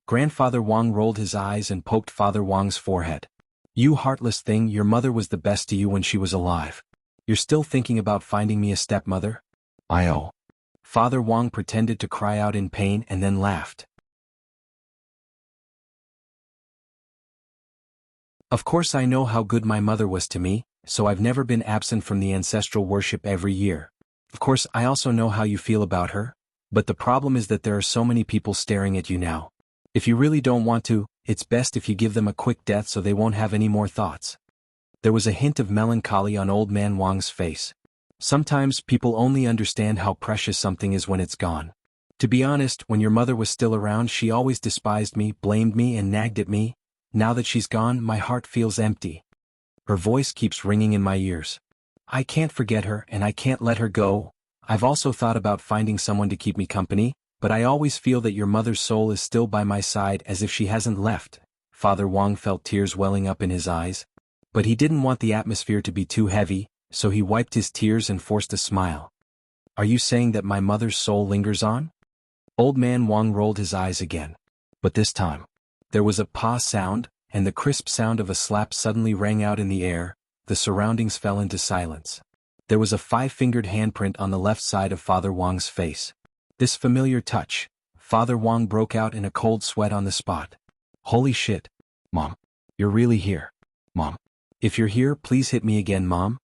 Grandfather Wang rolled his eyes and poked Father Wang's forehead. You heartless thing, your mother was the best to you when she was alive. You're still thinking about finding me a stepmother? I-oh. Father Wang pretended to cry out in pain and then laughed. Of course I know how good my mother was to me, so I've never been absent from the ancestral worship every year. Of course I also know how you feel about her, but the problem is that there are so many people staring at you now. If you really don't want to, it's best if you give them a quick death so they won't have any more thoughts. There was a hint of melancholy on Old Man Wang's face. Sometimes people only understand how precious something is when it's gone. To be honest, when your mother was still around, she always despised me, blamed me, and nagged at me. Now that she's gone, my heart feels empty. Her voice keeps ringing in my ears. I can't forget her and I can't let her go. I've also thought about finding someone to keep me company, but I always feel that your mother's soul is still by my side as if she hasn't left. Father Wang felt tears welling up in his eyes. But he didn't want the atmosphere to be too heavy, so he wiped his tears and forced a smile. Are you saying that my mother's soul lingers on? Old Man Wang rolled his eyes again. But this time, there was a pa sound, and the crisp sound of a slap suddenly rang out in the air. The surroundings fell into silence. There was a 5-fingered handprint on the left side of Father Wang's face. This familiar touch. Father Wang broke out in a cold sweat on the spot. Holy shit. Mom. You're really here. Mom. If you're here, please hit me again, Mom.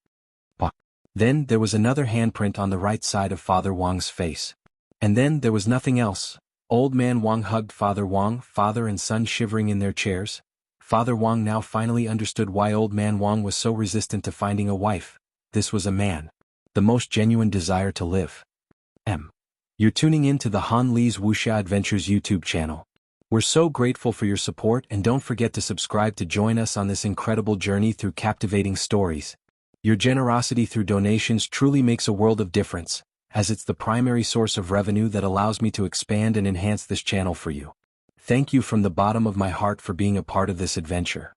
Pa. Then there was another handprint on the right side of Father Wang's face. And then there was nothing else. Old Man Wang hugged Father Wang, father and son shivering in their chairs. Father Wang now finally understood why Old Man Wang was so resistant to finding a wife. This was a man. The most genuine desire to live. You're tuning in to the Han Li's Wuxia Adventures YouTube channel. We're so grateful for your support, and don't forget to subscribe to join us on this incredible journey through captivating stories. Your generosity through donations truly makes a world of difference, as it's the primary source of revenue that allows me to expand and enhance this channel for you. Thank you from the bottom of my heart for being a part of this adventure.